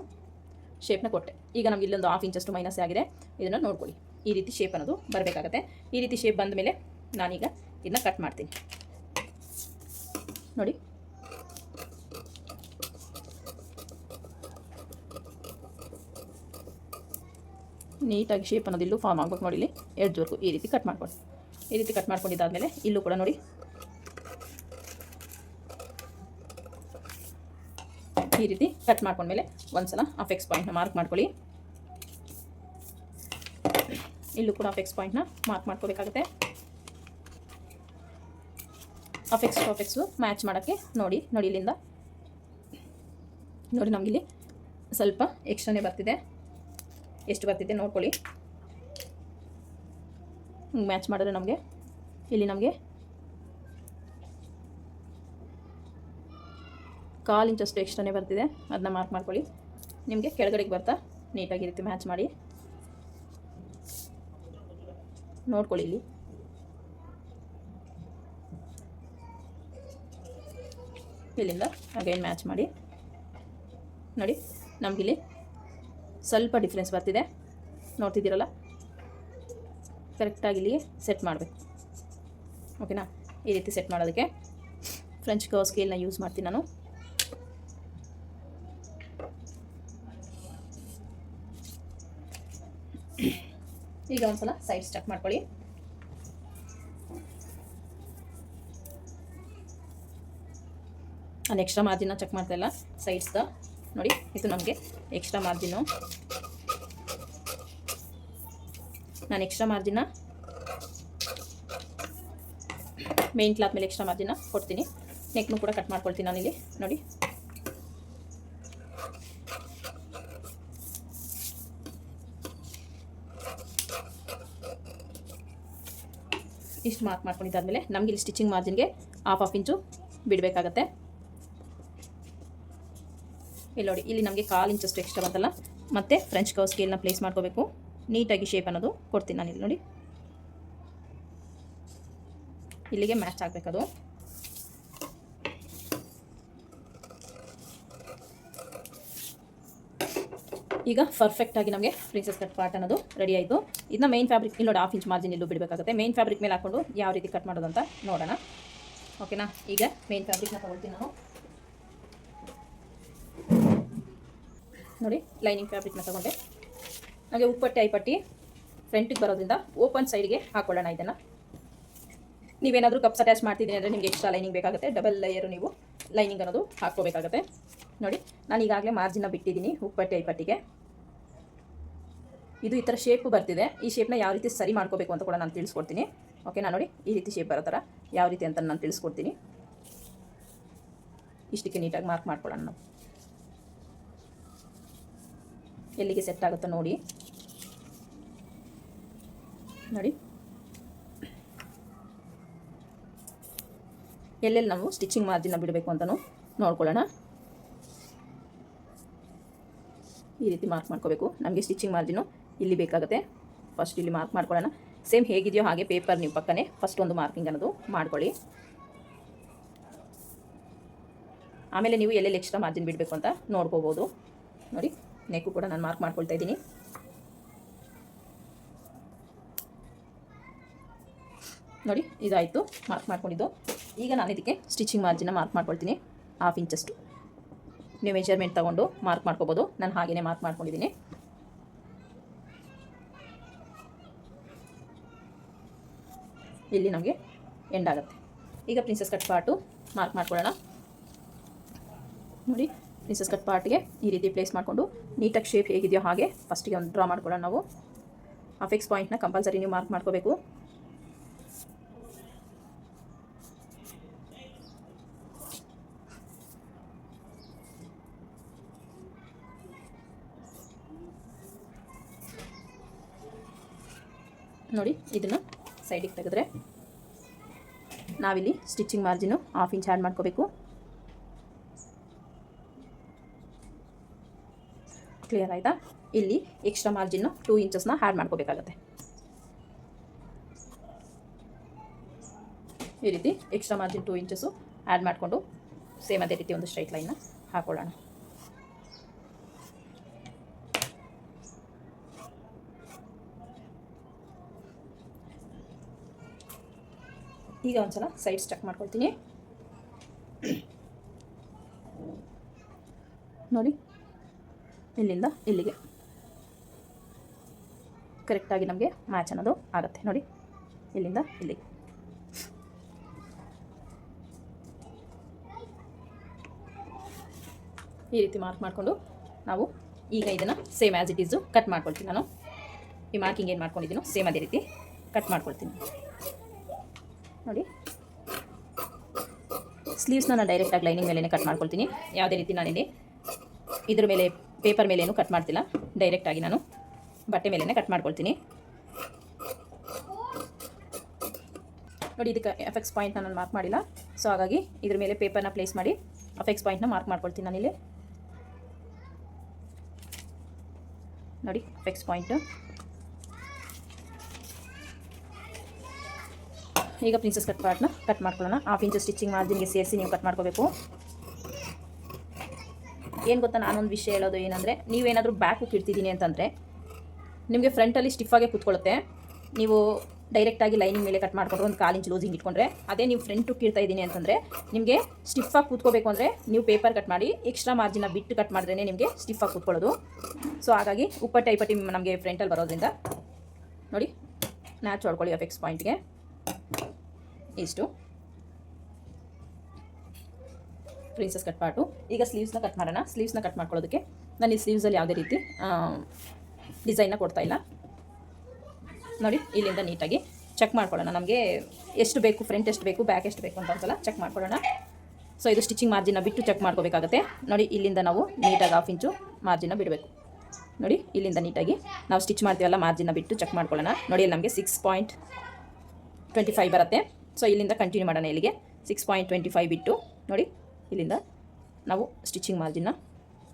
ಶೇಪ್ನ ಕೊಟ್ಟೆ. ಈಗ ನಮಗೆ ಇಲ್ಲೊಂದು 1/2 ಇಂಚಷ್ಟು ಮೈನಸ್ ಆಗಿದೆ. ಇದನ್ನು ನೋಡ್ಕೊಳ್ಳಿ. ಈ ರೀತಿ ಶೇಪ್ ಅನ್ನೋದು ಬರಬೇಕಾಗತ್ತೆ. ಈ ರೀತಿ ಶೇಪ್ ಬಂದ ಮೇಲೆ ನಾನೀಗ ಇದನ್ನ ಕಟ್ ಮಾಡ್ತೀನಿ. ನೋಡಿ, ನೀಟಾಗಿ ಶೇಪ್ ಅನ್ನೋದು ಇಲ್ಲೂ ಫಾರ್ಮ್ ಆಗ್ಬೇಕು. ನೋಡಿ, ಇಲ್ಲಿ ಎಡ್ಜ್ವರೆಗೂ ಈ ರೀತಿ ಕಟ್ ಮಾಡ್ಕೊಳ್ಳಿ. ಈ ರೀತಿ ಕಟ್ ಮಾಡ್ಕೊಂಡಿದ್ದಾದಮೇಲೆ ಇಲ್ಲೂ ಕೂಡ ನೋಡಿ ಈ ರೀತಿ ಕಟ್ ಮಾಡ್ಕೊಂಡ್ಮೇಲೆ ಒಂದ್ಸಲ ಅಫೆಕ್ಸ್ ಪಾಯಿಂಟ್ನ ಮಾರ್ಕ್ ಮಾಡ್ಕೊಳ್ಳಿ. ಇಲ್ಲೂ ಕೂಡ ಅಫೆಕ್ಸ್ ಪಾಯಿಂಟ್ನ ಮಾರ್ಕ್ ಮಾಡ್ಕೋಬೇಕಾಗುತ್ತೆ. ಅಫೆಕ್ಸು ಮ್ಯಾಚ್ ಮಾಡೋಕ್ಕೆ ನೋಡಿ ಇಲ್ಲಿಂದ ನೋಡಿ, ನಮಗಿಲ್ಲಿ ಸ್ವಲ್ಪ ಎಕ್ಸ್ಟ್ರಾನೇ ಬರ್ತಿದೆ. ಎಷ್ಟು ಬರ್ತಿದೆ ನೋಡ್ಕೊಳ್ಳಿ. ಮ್ಯಾಚ್ ಮಾಡಿದ್ರೆ ನಮಗೆ ಇಲ್ಲಿ ನಮಗೆ 1/4 ಇಂಚಷ್ಟು ಎಕ್ಸ್ಟ್ರಾನೇ ಬರ್ತಿದೆ. ಅದನ್ನ ಮಾರ್ಕ್ ಮಾಡ್ಕೊಳ್ಳಿ. ನಿಮಗೆ ಕೆಳಗಡೆಗೆ ಬರ್ತಾ ನೀಟಾಗಿ ರೀತಿ ಮ್ಯಾಚ್ ಮಾಡಿ ನೋಡ್ಕೊಳ್ಳಿ. ಇಲ್ಲಿ ಇಲ್ಲಿಂದ ಅಗೈನ್ ಮ್ಯಾಚ್ ಮಾಡಿ ನೋಡಿ ನಮಗಿಲ್ಲಿ ಸ್ವಲ್ಪ ಡಿಫ್ರೆನ್ಸ್ ಬರ್ತಿದೆ, ನೋಡ್ತಿದ್ದೀರಲ್ಲ. ಕರೆಕ್ಟಾಗಿ ಇಲ್ಲಿಗೆ ಸೆಟ್ ಮಾಡಬೇಕು. ಓಕೆನಾ? ಈ ರೀತಿ ಸೆಟ್ ಮಾಡೋದಕ್ಕೆ ಫ್ರೆಂಚ್ ಕರ್ವ್ ಸ್ಕೇಲ್ನ ಯೂಸ್ ಮಾಡ್ತೀನಿ ನಾನು. ಈಗ ಒಂದ್ಸಲ ಸೈಡ್ಸ್ ಚೆಕ್ ಮಾಡ್ಕೊಳ್ಳಿ. ನಾನು ಎಕ್ಸ್ಟ್ರಾ ಮಾರ್ಜಿನ್ನ ಚೆಕ್ ಮಾಡ್ತಾ ಇಲ್ಲ, ಸೈಡ್ಸ್ದ ನೋಡಿ. ಇದು ನಮಗೆ ಎಕ್ಸ್ಟ್ರಾ ಮಾರ್ಜಿನ್ನು. ನಾನು ಎಕ್ಸ್ಟ್ರಾ ಮಾರ್ಜಿನ್ನ ಮೇನ್ ಕ್ಲಾತ್ ಮೇಲೆ ಎಕ್ಸ್ಟ್ರಾ ಮಾರ್ಜಿನ್ನ ಕೊಡ್ತೀನಿ. ನೆಕ್ನು ಕೂಡ ಕಟ್ ಮಾಡ್ಕೊಳ್ತೀನಿ ನಾನಿಲ್ಲಿ ನೋಡಿ. ಇಷ್ಟು ಮಾರ್ಕ್ ಮಾಡ್ಕೊಂಡಿದ್ದಾದಮೇಲೆ ನಮಗೆ ಇಲ್ಲಿ ಸ್ಟಿಚಿಂಗ್ ಮಾರ್ಜಿನ್ಗೆ ಹಾಫ್ ಇಂಚು ಬಿಡಬೇಕಾಗತ್ತೆ. ಇಲ್ಲಿ ನೋಡಿ, ಇಲ್ಲಿ ನಮಗೆ 1/4 ಇಂಚಷ್ಟು ಎಕ್ಸ್ಟ್ರಾ ಬಂತಲ್ಲ, ಮತ್ತು ಫ್ರೆಂಚ್ ಕರ್ವ್ ಸ್ಕೇಲ್ನ ಪ್ಲೇಸ್ ಮಾಡ್ಕೋಬೇಕು. ನೀಟಾಗಿ ಶೇಪ್ ಅನ್ನೋದು ಕೊಡ್ತೀನಿ ನಾನು ಇಲ್ಲಿ ನೋಡಿ. ಇಲ್ಲಿಗೆ ಮ್ಯಾಚ್ ಆಗಬೇಕದು. ಈಗ ಪರ್ಫೆಕ್ಟಾಗಿ ನಮಗೆ ಪ್ರಿನ್ಸೆಸ್ ಕಟ್ ಪಾರ್ಟ್ ಅನ್ನೋದು ರೆಡಿ ಆಯಿತು. ಇದನ್ನ ಮೇನ್ ಫ್ಯಾಬ್ರಿಕ್ ಇಲ್ಲಿ ನೋಡಿ 1/2 ಇಂಚ್ ಮಾರ್ಜಿನ್ ಇಲ್ಲೂ ಬಿಡಬೇಕಾಗುತ್ತೆ. ಮೇನ್ ಫ್ಯಾಬ್ರಿಕ್ ಮೇಲೆ ಹಾಕ್ಕೊಂಡು ಯಾವ ರೀತಿ ಕಟ್ ಮಾಡೋದು ಅಂತ ನೋಡೋಣ. ಓಕೆನಾ? ಈಗ ಮೇನ್ ಫ್ಯಾಬ್ರಿಕ್ನ ತೊಗೊಳ್ತೀನಿ ನಾನು. ನೋಡಿ, ಲೈನಿಂಗ್ ಫ್ಯಾಬ್ರಿಕ್ನ ತೊಗೊಂಡೆ. ಹಾಗೆ ಉಪ್ಪಟ್ಟಿ ಐಪಟ್ಟಿ ಫ್ರಂಟಿಗೆ ಬರೋದ್ರಿಂದ ಓಪನ್ ಸೈಡ್ಗೆ ಹಾಕೊಳ್ಳೋಣ. ಇದನ್ನು ನೀವೇನಾದರೂ ಕಪ್ಸ್ ಅಟ್ಯಾಚ್ ಮಾಡ್ತಿದ್ದೀನಿ ಅಂದರೆ ನಿಮಗೆ ಎಕ್ಸ್ಟ್ರಾ ಲೈನಿಂಗ್ ಬೇಕಾಗುತ್ತೆ. ಡಬಲ್ ಲೇಯರು ನೀವು ಲೈನಿಂಗ್ ಅನ್ನೋದು ಹಾಕ್ಕೋಬೇಕಾಗುತ್ತೆ. ನೋಡಿ, ನಾನು ಈಗಾಗಲೇ ಮಾರ್ಜಿನ್ನ ಬಿಟ್ಟಿದ್ದೀನಿ ಉಪ್ಪಟ್ಟಿ ಐಪಟ್ಟಿಗೆ. ಇದು ಈ ಥರ ಶೇಪು ಬರ್ತಿದೆ. ಈ ಶೇಪ್ನ ಯಾವ ರೀತಿ ಸರಿ ಮಾಡ್ಕೋಬೇಕು ಅಂತ ಕೂಡ ನಾನು ತಿಳಿಸ್ಕೊಡ್ತೀನಿ. ಓಕೆನಾ? ನೋಡಿ, ಈ ರೀತಿ ಶೇಪ್ ಬರೋ ಥರ ಯಾವ ರೀತಿ ಅಂತ ನಾನು ತಿಳಿಸ್ಕೊಡ್ತೀನಿ. ಇಷ್ಟಕ್ಕೆ ನೀಟಾಗಿ ಮಾರ್ಕ್ ಮಾಡ್ಕೊಳ್ಳೋಣ ನಾವು. ಎಲ್ಲಿಗೆ ಸೆಟ್ ಆಗುತ್ತೋ ನೋಡಿ. ನೋಡಿ, ಎಲ್ಲೆಲ್ಲಿ ನಾವು ಸ್ಟಿಚಿಂಗ್ ಮಾರ್ಜಿನ್ನ ಬಿಡಬೇಕು ಅಂತಲೂ ನೋಡ್ಕೊಳ್ಳೋಣ. ಈ ರೀತಿ ಮಾರ್ಕ್ ಮಾಡ್ಕೋಬೇಕು. ನಮಗೆ ಸ್ಟಿಚಿಂಗ್ ಮಾರ್ಜಿನು ಇಲ್ಲಿ ಬೇಕಾಗುತ್ತೆ. ಫಸ್ಟ್ ಇಲ್ಲಿ ಮಾರ್ಕ್ ಮಾಡ್ಕೊಳ್ಳೋಣ. ಸೇಮ್ ಹೇಗಿದೆಯೋ ಹಾಗೆ ಪೇಪರ್ ನೀವು ಪಕ್ಕನೆ ಫಸ್ಟ್ ಒಂದು ಮಾರ್ಕಿಂಗ್ ಅನ್ನೋದು ಮಾಡ್ಕೊಳ್ಳಿ. ಆಮೇಲೆ ನೀವು ಎಲ್ಲೆಲ್ಲಿ ಎಕ್ಸ್ಟ್ರಾ ಮಾರ್ಜಿನ್ ಬಿಡಬೇಕು ಅಂತ ನೋಡ್ಕೋಬೋದು. ನೋಡಿ, ನೆಕ್ಕು ಕೂಡ ನಾನು ಮಾರ್ಕ್ ಮಾಡ್ಕೊಳ್ತಾ ಇದ್ದೀನಿ. ನೋಡಿ, ಇದಾಯಿತು ಮಾರ್ಕ್ ಮಾಡ್ಕೊಂಡಿದ್ದು. ಈಗ ನಾನು ಇದಕ್ಕೆ ಸ್ಟಿಚಿಂಗ್ ಮಾರ್ಜಿನ್ನ ಮಾರ್ಕ್ ಮಾಡ್ಕೊಳ್ತೀನಿ. 1/2 ಇಂಚಷ್ಟು ನೀವು ಮೆಜರ್ಮೆಂಟ್ ತೊಗೊಂಡು ಮಾರ್ಕ್ ಮಾಡ್ಕೋಬೋದು. ನಾನು ಹಾಗೆಯೇ ಮಾರ್ಕ್ ಮಾಡ್ಕೊಂಡಿದ್ದೀನಿ. ಇಲ್ಲಿ ನಮಗೆ ಎಂಡ್ ಆಗುತ್ತೆ. ಈಗ ಪ್ರಿನ್ಸೆಸ್ ಕಟ್ ಪಾರ್ಟು ಮಾರ್ಕ್ ಮಾಡ್ಕೊಳ್ಳೋಣ. ನೋಡಿ, ಪ್ರಿನ್ಸೆಸ್ ಕಟ್ ಪಾರ್ಟ್ಗೆ ಈ ರೀತಿ ಪ್ಲೇಸ್ ಮಾಡಿಕೊಂಡು ನೀಟಾಗಿ ಶೇಪ್ ಹೇಗಿದೆಯೋ ಹಾಗೆ ಫಸ್ಟಿಗೆ ಒಂದು ಡ್ರಾ ಮಾಡ್ಕೊಳ್ಳೋಣ ನಾವು. ಅಫೆಕ್ಸ್ ಪಾಯಿಂಟ್ನ ಕಂಪಲ್ಸರಿ ನೀವು ಮಾರ್ಕ್ ಮಾಡ್ಕೋಬೇಕು. ನೋಡಿ, ಇದನ್ನು ಸೈಡಿಗೆ ತೆಗೆದ್ರೆ ನಾವಿಲ್ಲಿ ಸ್ಟಿಚಿಂಗ್ ಮಾರ್ಜಿನು 1/2 ಇಂಚ್ ಆ್ಯಡ್ ಮಾಡ್ಕೋಬೇಕು. ಕ್ಲಿಯರ್ ಆಯಿತಾ? ಇಲ್ಲಿ ಎಕ್ಸ್ಟ್ರಾ ಮಾರ್ಜಿನ್ನು 2 ಇಂಚಸ್ನ ಆ್ಯಡ್ ಮಾಡ್ಕೋಬೇಕಾಗತ್ತೆ. ಈ ರೀತಿ ಎಕ್ಸ್ಟ್ರಾ ಮಾರ್ಜಿನ್ 2 ಇಂಚಸ್ಸು ಆ್ಯಡ್ ಮಾಡಿಕೊಂಡು ಸೇಮ್ ಅದೇ ರೀತಿ ಒಂದು ಸ್ಟ್ರೈಟ್ ಲೈನ್ನ ಹಾಕೊಳ್ಳೋಣ. ಈಗ ಒಂದ್ಸಲ ಸೈಡ್ಸ್ ಚೆಕ್ ಮಾಡ್ಕೊಳ್ತೀನಿ. ನೋಡಿ, ಇಲ್ಲಿಂದ ಇಲ್ಲಿಗೆ ಕರೆಕ್ಟಾಗಿ ನಮಗೆ ಮ್ಯಾಚ್ ಅನ್ನೋದು ಆಗುತ್ತೆ. ನೋಡಿ, ಇಲ್ಲಿಂದ ಇಲ್ಲಿಗೆ ಈ ರೀತಿ ಮಾರ್ಕ್ ಮಾಡಿಕೊಂಡು ನಾವು ಈಗ ಇದನ್ನು same as it Yesu cut ಮಾಡ್ಕೊಳ್ತೀನಿ. ನಾನು ಈ ಮಾರ್ಕಿಂಗ್ ಏನು ಮಾಡ್ಕೊಂಡಿದ್ದೀನೋ ಸೇಮ್ ಅದೇ ರೀತಿ ಕಟ್ ಮಾಡ್ಕೊಳ್ತೀನಿ. ನೋಡಿ, ಸ್ಲೀವ್ಸ್ನ ನಾನು ಡೈರೆಕ್ಟಾಗಿ ಲೈನಿಂಗ್ ಮೇಲೇ ಕಟ್ ಮಾಡ್ಕೊಳ್ತೀನಿ. ಯಾವುದೇ ರೀತಿ ನಾನಿಲ್ಲಿ ಇದ್ರ ಮೇಲೆ ಪೇಪರ್ ಮೇಲೇನು ಕಟ್ ಮಾಡ್ತಿಲ್ಲ. ಡೈರೆಕ್ಟಾಗಿ ನಾನು ಬಟ್ಟೆ ಮೇಲೇ ಕಟ್ ಮಾಡ್ಕೊಳ್ತೀನಿ. ನೋಡಿ, ಇದಕ್ಕೆ ಎಫೆಕ್ಸ್ ಪಾಯಿಂಟ್ನ ನಾನು ಮಾರ್ಕ್ ಮಾಡಿಲ್ಲ. ಸೊ ಹಾಗಾಗಿ ಇದ್ರ ಮೇಲೆ ಪೇಪರ್ನ ಪ್ಲೇಸ್ ಮಾಡಿ ಎಫೆಕ್ಸ್ ಪಾಯಿಂಟ್ನ ಮಾರ್ಕ್ ಮಾಡ್ಕೊಳ್ತೀನಿ ನಾನಿಲ್ಲಿ. ನೋಡಿ, ಎಫೆಕ್ಸ್ ಪಾಯಿಂಟು. ಈಗ ಪ್ರಿನ್ಸೆಸ್ ಕಟ್ ಪಾರ್ಟ್ನ ಕಟ್ ಮಾಡ್ಕೊಳ್ಳೋಣ. 1/2 ಇಂಚ್ ಸ್ಟಿಚಿಂಗ್ ಮಾರ್ಜಿನ್ಗೆ ಸೇರಿಸಿ ನೀವು ಕಟ್ ಮಾಡ್ಕೋಬೇಕು. ಏನು ಗೊತ್ತಾ, ನಾನೊಂದು ವಿಷಯ ಹೇಳೋದು ಏನಂದರೆ, ನೀವೇನಾದರೂ ಬ್ಯಾಕ್ ಹುಕ್ ಇಡ್ತಿದ್ದೀನಿ ಅಂತಂದರೆ ನಿಮಗೆ ಫ್ರಂಟಲ್ಲಿ ಸ್ಟಿಫಾಗೆ ಕೂತ್ಕೊಳ್ಳುತ್ತೆ. ನೀವು ಡೈರೆಕ್ಟಾಗಿ ಲೈನಿಂಗ್ ಮೇಲೆ ಕಟ್ ಮಾಡಿಕೊಂಡ್ರೆ ಒಂದು 1/4 ಇಂಚ್ ಲೂಸಿಂಗ್ ಇಟ್ಕೊಂಡ್ರೆ, ಅದೇ ನೀವು ಫ್ರಂಟ್ ಹುಕ್ ಇಡ್ತಾ ಇದ್ದೀನಿ ಅಂತಂದರೆ ನಿಮಗೆ ಸ್ಟಿಫಾಗಿ ಕೂತ್ಕೋಬೇಕು ಅಂದರೆ ನೀವು ಪೇಪರ್ ಕಟ್ ಮಾಡಿ ಎಕ್ಸ್ಟ್ರಾ ಮಾರ್ಜಿನ ಬಿಟ್ಟು ಕಟ್ ಮಾಡಿದ್ರೇ ನಿಮಗೆ ಸ್ಟಿಫಾಗಿ ಕೂತ್ಕೊಳ್ಳೋದು. ಸೊ ಹಾಗಾಗಿ ಉಪ್ಪಟ್ಟೆ ಐಪಟ್ಟಿ ನಮಗೆ ಫ್ರಂಟಲ್ಲಿ ಬರೋದ್ರಿಂದ ನೋಡಿ ಮ್ಯಾಚ್ ಹೊಡ್ಕೊಳ್ಳಿ ಅಫೆಕ್ಸ್ ಪಾಯಿಂಟ್ಗೆ. ಇಷ್ಟು ಪ್ರಿನ್ಸಸ್ ಕಟ್ ಪಾರ್ಟು. ಈಗ ಸ್ಲೀವ್ಸ್ನ ಕಟ್ ಮಾಡೋಣ. ಸ್ಲೀವ್ಸ್ನ ಕಟ್ ಮಾಡ್ಕೊಳ್ಳೋದಕ್ಕೆ ನಾನು ಈ ಸ್ಲೀವ್ಸಲ್ಲಿ ಯಾವುದೇ ರೀತಿ ಡಿಸೈನ್ನ ಕೊಡ್ತಾಯಿಲ್ಲ. ನೋಡಿ ಇಲ್ಲಿಂದ ನೀಟಾಗಿ ಚೆಕ್ ಮಾಡ್ಕೊಳ್ಳೋಣ. ನಮಗೆ ಎಷ್ಟು ಬೇಕು, ಫ್ರಂಟ್ ಎಷ್ಟು ಬೇಕು, ಬ್ಯಾಕ್ ಎಷ್ಟು ಬೇಕು ಅಂತ ಒಂದ್ಸಲ ಚೆಕ್ ಮಾಡ್ಕೊಳ್ಳೋಣ. ಸೊ ಇದು ಸ್ಟಿಚಿಂಗ್ ಮಾರ್ಜಿನ ಬಿಟ್ಟು ಚೆಕ್ ಮಾಡ್ಕೋಬೇಕಾಗತ್ತೆ. ನೋಡಿ ಇಲ್ಲಿಂದ ನಾವು ನೀಟಾಗಿ 1/2 ಇಂಚು ಮಾರ್ಜಿನ ಬಿಡಬೇಕು. ನೋಡಿ ಇಲ್ಲಿಂದ ನೀಟಾಗಿ ನಾವು ಸ್ಟಿಚ್ ಮಾಡ್ತೀವಲ್ಲ, ಮಾರ್ಜಿನ ಬಿಟ್ಟು ಚೆಕ್ ಮಾಡ್ಕೊಳ್ಳೋಣ. ನೋಡಿ ಇಲ್ಲಿ ನಮಗೆ 6.25 ಬರುತ್ತೆ. ಸೊ ಇಲ್ಲಿಂದ ಕಂಟಿನ್ಯೂ ಮಾಡೋಣ. ಇಲ್ಲಿಗೆ 6.25 ಬಿಟ್ಟು ನೋಡಿ ಇಲ್ಲಿಂದ ನಾವು ಸ್ಟಿಚಿಂಗ್ ಮಾರ್ಜಿನ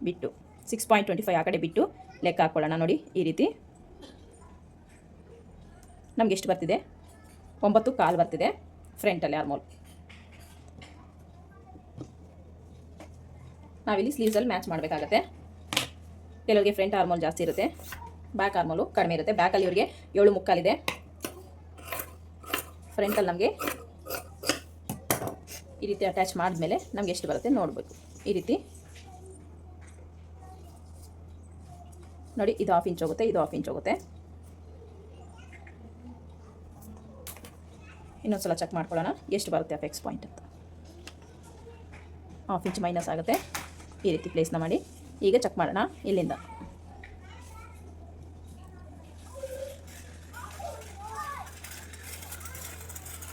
ಬಿಟ್ಟು 6.25 ಆ ಕಡೆ ಬಿಟ್ಟು ಲೆಕ್ಕ ಹಾಕ್ಕೊಳ್ಳೋಣ. ನೋಡಿ ಈ ರೀತಿ ನಮ್ಗೆ ಎಷ್ಟು ಬರ್ತಿದೆ, 9.25 ಬರ್ತಿದೆ ಫ್ರಂಟಲ್ಲಿ ಆರ್ಮೋಲ್. ನಾವಿಲ್ಲಿ ಸ್ಲೀವ್ಸಲ್ಲಿ ಮ್ಯಾಚ್ ಮಾಡಬೇಕಾಗತ್ತೆ. ಕೆಲವರಿಗೆ ಫ್ರಂಟ್ ಆರ್ಮೋಲ್ ಜಾಸ್ತಿ ಇರುತ್ತೆ, ಬ್ಯಾಕ್ ಆರ್ಮೋಲು ಕಡಿಮೆ ಇರುತ್ತೆ. ಬ್ಯಾಕಲ್ಲಿ ಇವರಿಗೆ 7.25 ಇದೆ, ಫ್ರಂಟಲ್ಲಿ ನಮಗೆ ಈ ರೀತಿ ಅಟ್ಯಾಚ್ ಮಾಡಿದ್ಮೇಲೆ ನಮ್ಗೆ ಎಷ್ಟು ಬರುತ್ತೆ ನೋಡಬೇಕು. ಈ ರೀತಿ ನೋಡಿ ಇದು 1/2 ಇಂಚ್ ಹೋಗುತ್ತೆ, ಇದು 1/2 ಇಂಚ್ ಹೋಗುತ್ತೆ. ಇನ್ನೊಂದು ಸಲ ಚೆಕ್ ಮಾಡ್ಕೊಳ್ಳೋಣ ಎಷ್ಟು ಬರುತ್ತೆ ಅಫೆಕ್ಸ್ ಪಾಯಿಂಟ್ ಅಂತ. 1/2 ಇಂಚ್ ಮೈನಸ್ ಆಗುತ್ತೆ. ಈ ರೀತಿ ಪ್ಲೇಸ್ನ ಮಾಡಿ ಈಗ ಚೆಕ್ ಮಾಡೋಣ. ಇಲ್ಲಿಂದ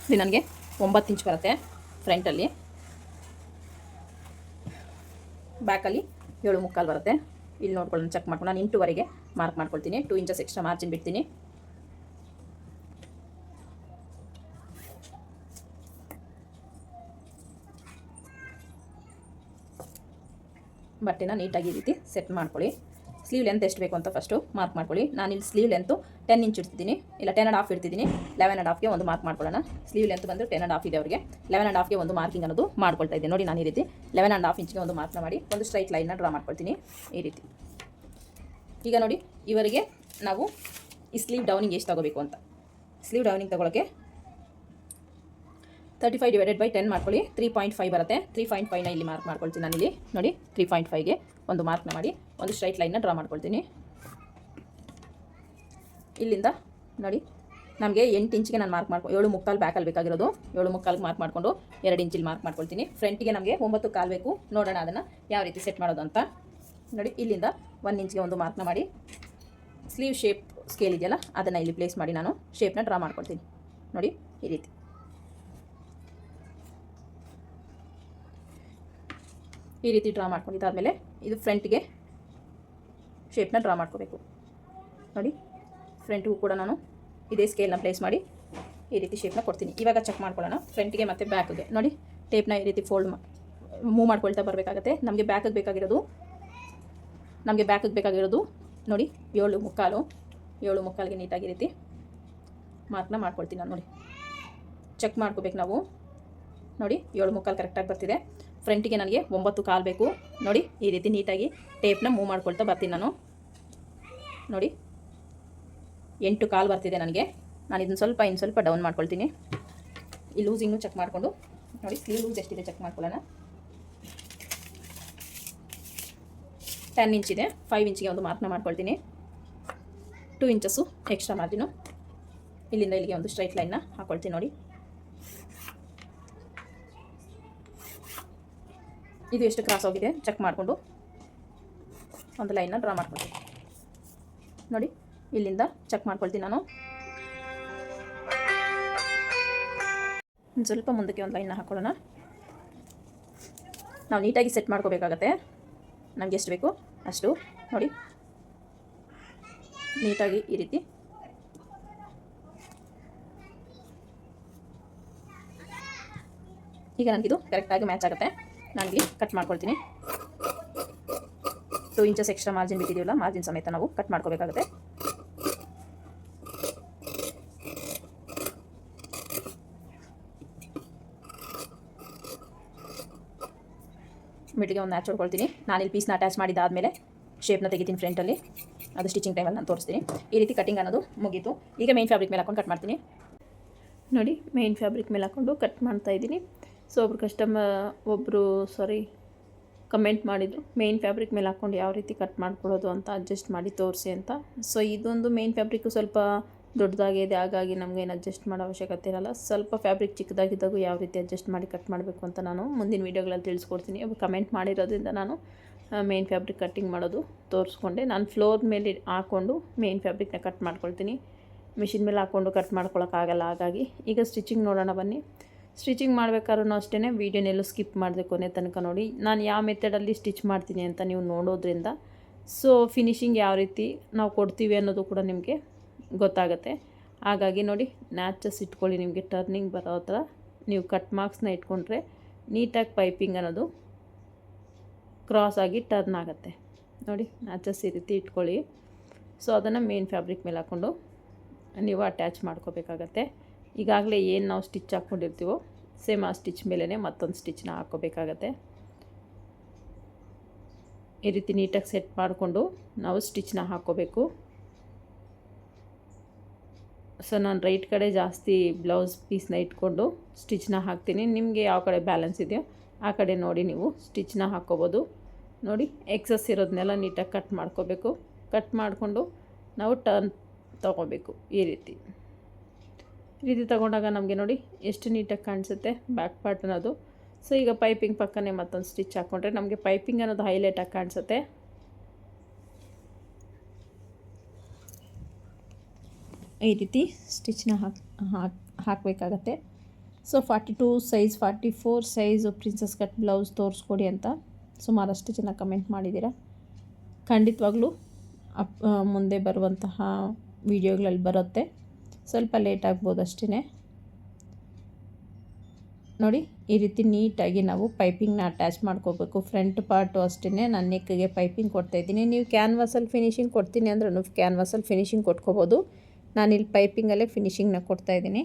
ಇದು ನನಗೆ 9 ಇಂಚ್ ಬರುತ್ತೆ ಫ್ರಂಟಲ್ಲಿ, ಬ್ಯಾಕಲ್ಲಿ 7.25 ಬರುತ್ತೆ. ಇಲ್ಲಿ ನೋಡ್ಕೊಳ್ಳೋಣ, ಚೆಕ್ ಮಾಡ್ಕೊಂಡು ನಾನು 8ವರೆಗೆ ಮಾರ್ಕ್ ಮಾಡ್ಕೊಳ್ತೀನಿ. 2 ಇಂಚಸ್ ಎಕ್ಸ್ಟ್ರಾ ಮಾರ್ಜಿನ್ ಬಿಡ್ತೀನಿ. ಬಟ್ಟೆನ ನೀಟಾಗಿ ಈ ರೀತಿ ಸೆಟ್ ಮಾಡ್ಕೊಳ್ಳಿ. ಸ್ಲೀವ್ ಲೆಂತ್ ಎಷ್ಟು ಬೇಕು ಅಂತ ಫಸ್ಟು ಮಾರ್ಕ್ ಮಾಡ್ಕೊಳ್ಳಿ. ನಾನು ಇಲ್ಲಿ ಸ್ಲೀವ್ ಲೆಂತು 10 ಇಂಚ್ ಇಡ್ತಿದ್ದೀನಿ, ಇಲ್ಲ 10.5 ಇಡ್ತಿದ್ದೀನಿ. 11.5ಗೆ ಒಂದು ಮಾರ್ಕ್ ಮಾಡ್ಕೊಳ್ಳೋಣ. ಸ್ಲೀವ್ ಲೆಂತ್ ಬಂದು 10.5 ಇದೆ ಅವರಿಗೆ, 11.5ಗೆ ಒಂದು ಮಾರ್ಕಿಂಗ್ ಅನ್ನೋದು ಮಾಡ್ಕೊಳ್ತಾ ಇದ್ದೀನಿ. ನೋಡಿ ನಾನು ಈ ರೀತಿ 11.5 ಇಂಚ್ಗೆ ಒಂದು ಮಾರ್ಕ್ನ ಮಾಡಿ ಒಂದು ಸ್ಟ್ರೈಟ್ ಲೈನ್ನ ಡ್ರಾ ಮಾಡ್ಕೊಳ್ತೀನಿ ಈ ರೀತಿ. ಈಗ ನೋಡಿ ಇವರಿಗೆ ನಾವು ಈ ಸ್ಲೀವ್ ಡೌನಿಂಗ್ ಎಷ್ಟು ತಗೋಬೇಕು ಅಂತ. ಸ್ಲೀವ್ ಡೌನಿಂಗ್ ತಗೊಳ್ಳೋಕ್ಕೆ 35/10 ಮಾಡ್ಕೊಳ್ಳಿ. 3.5 ಬರುತ್ತೆ. 3.5ನ ಇಲ್ಲಿ ಮಾರ್ಕ್ ಮಾಡ್ಕೊಳ್ತೀನಿ ನಾನಿಲ್ಲಿ. ನೋಡಿ 3.5ಗೆ ಒಂದು ಮಾರ್ಕ್ನ ಮಾಡಿ ಒಂದು ಸ್ಟ್ರೈಟ್ ಲೈನ್ನ ಡ್ರಾ ಮಾಡ್ಕೊಳ್ತೀನಿ. ಇಲ್ಲಿಂದ ನೋಡಿ ನಮಗೆ 8 ಇಂಚಿಗೆ ನಾನು ಮಾರ್ಕ್ ಮಾಡ್ಕೊ 7.25 ಬ್ಯಾಕಲ್ಲಿ ಬೇಕಾಗಿರೋದು. 7.25ಗೆ ಮಾರ್ಕ್ ಮಾಡಿಕೊಂಡು 2 ಇಂಚಿಲ್ಲಿ ಮಾರ್ಕ್ ಮಾಡ್ಕೊಳ್ತೀನಿ. ಫ್ರಂಟಿಗೆ ನಮಗೆ 9.25 ಬೇಕು. ನೋಡೋಣ ಅದನ್ನು ಯಾವ ರೀತಿ ಸೆಟ್ ಮಾಡೋದು ಅಂತ. ನೋಡಿ ಇಲ್ಲಿಂದ 1 ಇಂಚ್ಗೆ ಒಂದು ಮಾರ್ಕ್ನ ಮಾಡಿ ಸ್ಲೀವ್ ಶೇಪ್ ಸ್ಕೇಲ್ ಇದೆಯಲ್ಲ ಅದನ್ನು ಇಲ್ಲಿ ಪ್ಲೇಸ್ ಮಾಡಿ ನಾನು ಶೇಪ್ನ ಡ್ರಾ ಮಾಡ್ಕೊಳ್ತೀನಿ. ನೋಡಿ ಈ ರೀತಿ ಈ ರೀತಿ ಡ್ರಾ ಮಾಡ್ಕೊಂಡಿದ್ದಾದಮೇಲೆ ಇದು ಫ್ರಂಟ್ಗೆ ಶೇಪ್ನ ಡ್ರಾ ಮಾಡ್ಕೋಬೇಕು. ನೋಡಿ ಫ್ರಂಟ್ಗೂ ಕೂಡ ನಾನು ಇದೇ ಸ್ಕೇಲ್ನ ಪ್ಲೇಸ್ ಮಾಡಿ ಈ ರೀತಿ ಶೇಪ್ನ ಕೊಡ್ತೀನಿ. ಇವಾಗ ಚೆಕ್ ಮಾಡ್ಕೊಳ್ಳೋಣ ಫ್ರಂಟ್ಗೆ ಮತ್ತು ಬ್ಯಾಕ್ಗೆ. ನೋಡಿ ಟೇಪ್ನ ಈ ರೀತಿ ಫೋಲ್ಡ್ ಮೂವ್ ಮಾಡ್ಕೊಳ್ತಾ ಬರಬೇಕಾಗತ್ತೆ. ನಮಗೆ ಬ್ಯಾಕಿಗೆ ಬೇಕಾಗಿರೋದು ನೋಡಿ 7.25ಗೆ ನೀಟಾಗಿ ಈ ರೀತಿ ಮಾರ್ಕ್ನ ಮಾಡ್ಕೊಳ್ತೀನಿ ನಾನು. ನೋಡಿ ಚೆಕ್ ಮಾಡ್ಕೋಬೇಕು ನಾವು. ನೋಡಿ 7.25 ಕರೆಕ್ಟಾಗಿ ಬರ್ತಿದೆ. ಫ್ರಂಟಿಗೆ ನನಗೆ 9.25 ಬೇಕು. ನೋಡಿ ಈ ರೀತಿ ನೀಟಾಗಿ ಟೇಪ್ನ ಮೂವ್ ಮಾಡ್ಕೊಳ್ತಾ ಬರ್ತೀನಿ ನಾನು. ನೋಡಿ 8.25 ಬರ್ತಿದೆ ನನಗೆ. ನಾನು ಇದನ್ನು ಇನ್ನು ಸ್ವಲ್ಪ ಡೌನ್ ಮಾಡ್ಕೊಳ್ತೀನಿ. ಈ ಲೂಸಿಂಗ್ನು ಚೆಕ್ ಮಾಡಿಕೊಂಡು ನೋಡಿ ಸ್ಲೀವ್ ಲೂಸ್ ಎಷ್ಟಿದೆ ಚೆಕ್ ಮಾಡ್ಕೊಳ್ಳೋಣ. 10 ಇಂಚ್ ಇದೆ. 5 ಇಂಚಿಗೆ ಒಂದು ಮಾರ್ಕ್ನ ಮಾಡ್ಕೊಳ್ತೀನಿ. 2 ಇಂಚಸ್ಸು ಎಕ್ಸ್ಟ್ರಾ ಮಾರ್ಜಿನು. ಇಲ್ಲಿಂದ ಇಲ್ಲಿಗೆ ಒಂದು ಸ್ಟ್ರೈಟ್ ಲೈನ್ನ ಹಾಕ್ಕೊಳ್ತೀನಿ. ನೋಡಿ ಇದು ಎಷ್ಟು ಕ್ರಾಸ್ ಹೋಗಿದೆ ಚೆಕ್ ಮಾಡಿಕೊಂಡು ಒಂದು ಲೈನ್ನ ಡ್ರಾ ಮಾಡ್ಕೊಳ್ತೀನಿ. ನೋಡಿ ಇಲ್ಲಿಂದ ಚೆಕ್ ಮಾಡ್ಕೊಳ್ತೀನಿ ನಾನು. ಸ್ವಲ್ಪ ಮುಂದಕ್ಕೆ ಒಂದು ಲೈನ್ನ ಹಾಕೊಳ್ಳೋಣ. ನಾವು ನೀಟಾಗಿ ಸೆಟ್ ಮಾಡ್ಕೋಬೇಕಾಗತ್ತೆ. ನಮಗೆ ಎಷ್ಟು ಬೇಕು ಅಷ್ಟು ನೋಡಿ ನೀಟಾಗಿ ಈ ರೀತಿ ಈಗ ನನಗಿದು ಕರೆಕ್ಟಾಗಿ ಮ್ಯಾಚ್ ಆಗುತ್ತೆ. ನಾನಿಲ್ಲಿ ಕಟ್ ಮಾಡ್ಕೊಳ್ತೀನಿ. 2 ಇಂಚಸ್ ಎಕ್ಸ್ಟ್ರಾ ಮಾರ್ಜಿನ್ ಬಿಟ್ಟಿದ್ದೀವಲ್ಲ, ಮಾರ್ಜಿನ್ ಸಮೇತ ನಾವು ಕಟ್ ಮಾಡ್ಕೋಬೇಕಾಗುತ್ತೆ. ಮಿಡ್ಗೆ ಒಂದು ಮ್ಯಾಚ್ ಹೊಡ್ಕೊಳ್ತೀನಿ. ನಾನಿಲ್ಲಿ ಪೀಸ್ನ ಅಟ್ಯಾಚ್ ಮಾಡಿದ್ದಾದಮೇಲೆ ಶೇಪ್ನ ತೆಗಿತೀನಿ ಫ್ರಂಟಲ್ಲಿ. ಅದು ಸ್ಟಿಚಿಂಗ್ ಟೈಮಲ್ಲಿ ನಾನು ತೋರಿಸ್ತೀನಿ. ಈ ರೀತಿ ಕಟಿಂಗ್ ಅನ್ನೋದು ಮುಗೀತು. ಈಗ ಮೇನ್ ಫ್ಯಾಬ್ರಿಕ್ ಮೇಲೆ ಹಾಕೊಂಡು ಕಟ್ ಮಾಡ್ತೀನಿ. ನೋಡಿ, ಮೇನ್ ಫ್ಯಾಬ್ರಿಕ್ ಮೇಲೆ ಹಾಕ್ಕೊಂಡು ಕಟ್ ಮಾಡ್ತಾಯಿದ್ದೀನಿ. ಸೊ ಒಬ್ಬರು ಕಮೆಂಟ್ ಮಾಡಿದರು, ಮೇನ್ ಫ್ಯಾಬ್ರಿಕ್ ಮೇಲೆ ಹಾಕ್ಕೊಂಡು ಯಾವ ರೀತಿ ಕಟ್ ಮಾಡ್ಕೊಳ್ಳೋದು ಅಂತ ಅಡ್ಜಸ್ಟ್ ಮಾಡಿ ತೋರಿಸಿ ಅಂತ. ಸೊ ಇದೊಂದು ಮೇನ್ ಫ್ಯಾಬ್ರಿಕ್ಕು ಸ್ವಲ್ಪ ದೊಡ್ಡದಾಗಿದೆ, ಹಾಗಾಗಿ ನಮಗೇನು ಅಡ್ಜಸ್ಟ್ ಮಾಡೋ ಅವಶ್ಯಕತೆ ಇರಲ್ಲ. ಸ್ವಲ್ಪ ಫ್ಯಾಬ್ರಿಕ್ ಚಿಕ್ಕದಾಗಿದ್ದಾಗೂ ಯಾವ ರೀತಿ ಅಡ್ಜಸ್ಟ್ ಮಾಡಿ ಕಟ್ ಮಾಡಬೇಕು ಅಂತ ನಾನು ಮುಂದಿನ ವೀಡಿಯೋಗಳಲ್ಲಿ ತಿಳಿಸ್ಕೊಡ್ತೀನಿ. ಒಬ್ಬರು ಕಮೆಂಟ್ ಮಾಡಿರೋದ್ರಿಂದ ನಾನು ಮೇನ್ ಫ್ಯಾಬ್ರಿಕ್ ಕಟ್ಟಿಂಗ್ ಮಾಡೋದು ತೋರಿಸ್ಕೊಂಡೆ. ನಾನು ಫ್ಲೋರ್ ಮೇಲೆ ಹಾಕ್ಕೊಂಡು ಮೇನ್ ಫ್ಯಾಬ್ರಿಕ್ನ ಕಟ್ ಮಾಡ್ಕೊಳ್ತೀನಿ. ಮಿಷಿನ್ ಮೇಲೆ ಹಾಕ್ಕೊಂಡು ಕಟ್ ಮಾಡ್ಕೊಳಕ್ಕಾಗಲ್ಲ. ಹಾಗಾಗಿ ಈಗ ಸ್ಟಿಚಿಂಗ್ ನೋಡೋಣ ಬನ್ನಿ. ಸ್ಟಿಚಿಂಗ್ ಮಾಡಬೇಕಾದ್ರೂ ಅಷ್ಟೇ ವೀಡಿಯೋನೆಲ್ಲೂ ಸ್ಕಿಪ್ ಮಾಡಿದೆ ಕೊನೆ ತನಕ ನೋಡಿ. ನಾನು ಯಾವ ಮೆಥಡಲ್ಲಿ ಸ್ಟಿಚ್ ಮಾಡ್ತೀನಿ ಅಂತ ನೀವು ನೋಡೋದ್ರಿಂದ ಸೊ ಫಿನಿಶಿಂಗ್ ಯಾವ ರೀತಿ ನಾವು ಕೊಡ್ತೀವಿ ಅನ್ನೋದು ಕೂಡ ನಿಮಗೆ ಗೊತ್ತಾಗುತ್ತೆ. ಹಾಗಾಗಿ ನೋಡಿ, ನ್ಯಾಚಸ್ ಇಟ್ಕೊಳ್ಳಿ. ನಿಮಗೆ ಟರ್ನಿಂಗ್ ಬರೋ ಥರ ನೀವು ಕಟ್ ಮಾರ್ಕ್ಸ್ನ ಇಟ್ಕೊಂಡ್ರೆ ನೀಟಾಗಿ ಪೈಪಿಂಗ್ ಅನ್ನೋದು ಕ್ರಾಸ್ ಆಗಿ ಟರ್ನ್ ಆಗುತ್ತೆ. ನೋಡಿ, ನ್ಯಾಚಸ್ ಈ ರೀತಿ ಇಟ್ಕೊಳ್ಳಿ. ಸೊ ಅದನ್ನು ಮೇನ್ ಫ್ಯಾಬ್ರಿಕ್ ಮೇಲೆ ಹಾಕ್ಕೊಂಡು ನೀವು ಅಟ್ಯಾಚ್ ಮಾಡ್ಕೋಬೇಕಾಗತ್ತೆ. ಈಗಾಗಲೇ ಏನು ನಾವು ಸ್ಟಿಚ್ ಹಾಕ್ಕೊಂಡಿರ್ತೀವೋ ಸೇಮ್ ಆ ಸ್ಟಿಚ್ ಮೇಲೇ ಮತ್ತೊಂದು ಸ್ಟಿಚ್ನ ಹಾಕ್ಕೋಬೇಕಾಗತ್ತೆ. ಈ ರೀತಿ ನೀಟಾಗಿ ಸೆಟ್ ಮಾಡಿಕೊಂಡು ನಾವು ಸ್ಟಿಚ್ನ ಹಾಕ್ಕೋಬೇಕು. ಸೊ ನಾನು ರೈಟ್ ಕಡೆ ಜಾಸ್ತಿ ಬ್ಲೌಸ್ ಪೀಸ್ನ ಇಟ್ಕೊಂಡು ಸ್ಟಿಚ್ನ ಹಾಕ್ತೀನಿ. ನಿಮಗೆ ಯಾವ ಕಡೆ ಬ್ಯಾಲೆನ್ಸ್ ಇದೆಯೋ ಆ ಕಡೆ ನೋಡಿ ನೀವು ಸ್ಟಿಚ್ನ ಹಾಕ್ಕೋಬೋದು. ನೋಡಿ, ಎಕ್ಸಸ್ ಇರೋದನ್ನೆಲ್ಲ ನೀಟಾಗಿ ಕಟ್ ಮಾಡ್ಕೋಬೇಕು. ಕಟ್ ಮಾಡಿಕೊಂಡು ನಾವು ಟರ್ನ್ ತೊಗೋಬೇಕು. ಈ ರೀತಿ ತೊಗೊಂಡಾಗ ನಮಗೆ ನೋಡಿ ಎಷ್ಟು ನೀಟಾಗಿ ಕಾಣಿಸುತ್ತೆ ಬ್ಯಾಕ್ ಪಾರ್ಟ್ ಅನ್ನೋದು. ಸೊ ಈಗ ಪೈಪಿಂಗ್ ಪಕ್ಕನೇ ಮತ್ತೊಂದು ಸ್ಟಿಚ್ ಹಾಕ್ಕೊಂಡ್ರೆ ನಮಗೆ ಪೈಪಿಂಗ್ ಅನ್ನೋದು ಹೈಲೈಟಾಗಿ ಕಾಣಿಸುತ್ತೆ. ಈ ರೀತಿ ಸ್ಟಿಚ್ನ ಹಾಕಬೇಕಾಗತ್ತೆ. So 42 size 44 size princess cut blouse ತೋರಿಸ್ಕೊಡಿ ಅಂತ ಸುಮಾರಷ್ಟು ಜನ ಕಮೆಂಟ್ ಮಾಡಿದ್ದೀರಾ. ಖಂಡಿತವಾಗ್ಲೂ ಮುಂದೆ ಬರುವಂತಹ ವಿಡಿಯೋಗಳಲ್ಲಿ ಬರುತ್ತೆ. ಸ್ವಲ್ಪ ಲೇಟ್ ಆಗ್ಬೋದು ಅಷ್ಟೇ. ನೋಡಿ, ಈ ರೀತಿ ನೀಟಾಗಿ ನಾವು ಪೈಪಿಂಗ್ನ ಅಟ್ಯಾಚ್ ಮಾಡ್ಕೋಬೇಕು. ಫ್ರಂಟ್ ಪಾರ್ಟು ಅಷ್ಟೇ ನಾನು ನೆಕ್ಗೆ ಪೈಪಿಂಗ್ ಕೊಡ್ತಾಯಿದ್ದೀನಿ. ನೀವು ಕ್ಯಾನ್ವಾಸಲ್ಲಿ ಫಿನಿಶಿಂಗ್ ಕೊಡ್ತೀನಿ ಅಂದ್ರೂ ಕ್ಯಾನ್ವಾಸಲ್ಲಿ ಫಿನಿಶಿಂಗ್ ಕೊಟ್ಕೋಬೋದು. ನಾನಿಲ್ಲಿ ಪೈಪಿಂಗಲ್ಲೇ ಫಿನಿಶಿಂಗ್ನ ಕೊಡ್ತಾಯಿದ್ದೀನಿ.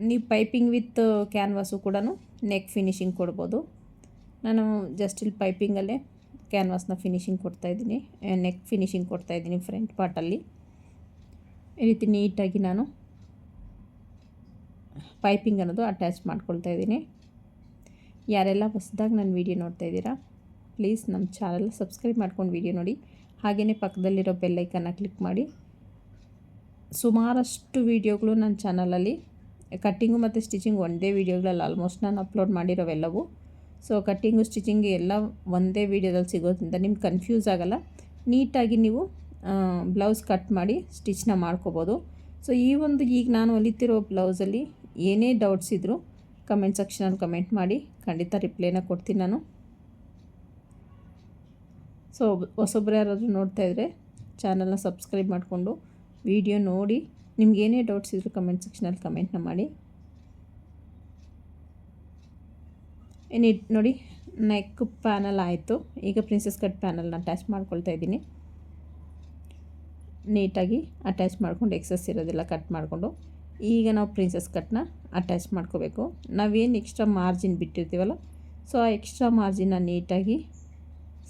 ನೀವು ಪೈಪಿಂಗ್ ವಿತ್ ಕ್ಯಾನ್ವಾಸು ಕೂಡ ನೆಕ್ ಫಿನಿಶಿಂಗ್ ಕೊಡ್ಬೋದು. ನಾನು ಜಸ್ಟ್ ಇಲ್ಲಿ ಪೈಪಿಂಗಲ್ಲೇ ಕ್ಯಾನ್ವಾಸ್ನ ಫಿನಿಶಿಂಗ್ ಕೊಡ್ತಾಯಿದ್ದೀನಿ, ನೆಕ್ ಫಿನಿಶಿಂಗ್ ಕೊಡ್ತಾಯಿದ್ದೀನಿ ಫ್ರಂಟ್ ಪಾರ್ಟಲ್ಲಿ. ಈ ರೀತಿ ನೀಟಾಗಿ ನಾನು ಪೈಪಿಂಗ್ ಅನ್ನೋದು ಅಟ್ಯಾಚ್ ಮಾಡ್ಕೊಳ್ತಾ ಇದ್ದೀನಿ. ಯಾರೆಲ್ಲ ಹೊಸದಾಗಿ ನನ್ನ ವೀಡಿಯೋ ನೋಡ್ತಾ ಇದ್ದೀರಾ, ಪ್ಲೀಸ್ ನಮ್ಮ ಚಾನಲ್ ಸಬ್ಸ್ಕ್ರೈಬ್ ಮಾಡ್ಕೊಂಡು ವೀಡಿಯೋ ನೋಡಿ. ಹಾಗೆಯೇ ಪಕ್ಕದಲ್ಲಿರೋ ಬೆಲ್ಲೈಕನ್ನ ಕ್ಲಿಕ್ ಮಾಡಿ. ಸುಮಾರಷ್ಟು ವೀಡಿಯೋಗಳು ನನ್ನ ಚಾನಲಲ್ಲಿ ಕಟ್ಟಿಂಗು ಮತ್ತು ಸ್ಟಿಚಿಂಗ್ ಒಂದೇ ವೀಡಿಯೋಗಳಲ್ಲಿ ಆಲ್ಮೋಸ್ಟ್ ನಾನು ಅಪ್ಲೋಡ್ ಮಾಡಿರೋವೆಲ್ಲವು. ಸೊ ಕಟ್ಟಿಂಗು ಸ್ಟಿಚಿಂಗ್ ಎಲ್ಲ ಒಂದೇ ವೀಡಿಯೋದಲ್ಲಿ ಸಿಗೋದ್ರಿಂದ ನಿಮ್ಗೆ ಕನ್ಫ್ಯೂಸ್ ಆಗೋಲ್ಲ. ನೀಟಾಗಿ ನೀವು ಬ್ಲೌಸ್ ಕಟ್ ಮಾಡಿ ಸ್ಟಿಚ್ನ ಮಾಡ್ಕೋಬೋದು. ಸೊ ಈಗ ನಾನು ಹೊಲಿತಿರೋ ಬ್ಲೌಸಲ್ಲಿ ಏನೇ ಡೌಟ್ಸ್ ಇದ್ದರೂ ಕಮೆಂಟ್ ಸೆಕ್ಷನಲ್ಲಿ ಕಮೆಂಟ್ ಮಾಡಿ, ಖಂಡಿತ ರಿಪ್ಲೈನ ಕೊಡ್ತೀನಿ ನಾನು. ಸೊ ಹೊಸೊಬ್ಬರು ಯಾರಾದರೂ ನೋಡ್ತಾಯಿದ್ರೆ ಚಾನಲ್ನ ಸಬ್ಸ್ಕ್ರೈಬ್ ಮಾಡಿಕೊಂಡು ವಿಡಿಯೋ ನೋಡಿ. ನಿಮ್ಗೇನೇ ಡೌಟ್ಸ್ ಇದ್ದರೂ ಕಮೆಂಟ್ ಸೆಕ್ಷನಲ್ಲಿ ಕಮೆಂಟ್ನ ಮಾಡಿ. ನೋಡಿ, ನೆಕ್ ಪ್ಯಾನಲ್ ಆಯಿತು. ಈಗ ಪ್ರಿನ್ಸಸ್ ಕಟ್ ಪ್ಯಾನಲ್ನ ಅಟ್ಯಾಚ್ ಮಾಡ್ಕೊಳ್ತಾ ಇದ್ದೀನಿ. ನೀಟಾಗಿ ಅಟ್ಯಾಚ್ ಮಾಡ್ಕೊಂಡು ಎಕ್ಸಸ್ ಇರೋದೆಲ್ಲ ಕಟ್ ಮಾಡಿಕೊಂಡು ಈಗ ನಾವು ಪ್ರಿನ್ಸಸ್ ಕಟ್ನ ಅಟ್ಯಾಚ್ ಮಾಡ್ಕೋಬೇಕು. ನಾವೇನು ಎಕ್ಸ್ಟ್ರಾ ಮಾರ್ಜಿನ್ ಬಿಟ್ಟಿರ್ತೀವಲ್ಲ, ಸೊ ಆ ಎಕ್ಸ್ಟ್ರಾ ಮಾರ್ಜಿನ್ನ ನೀಟಾಗಿ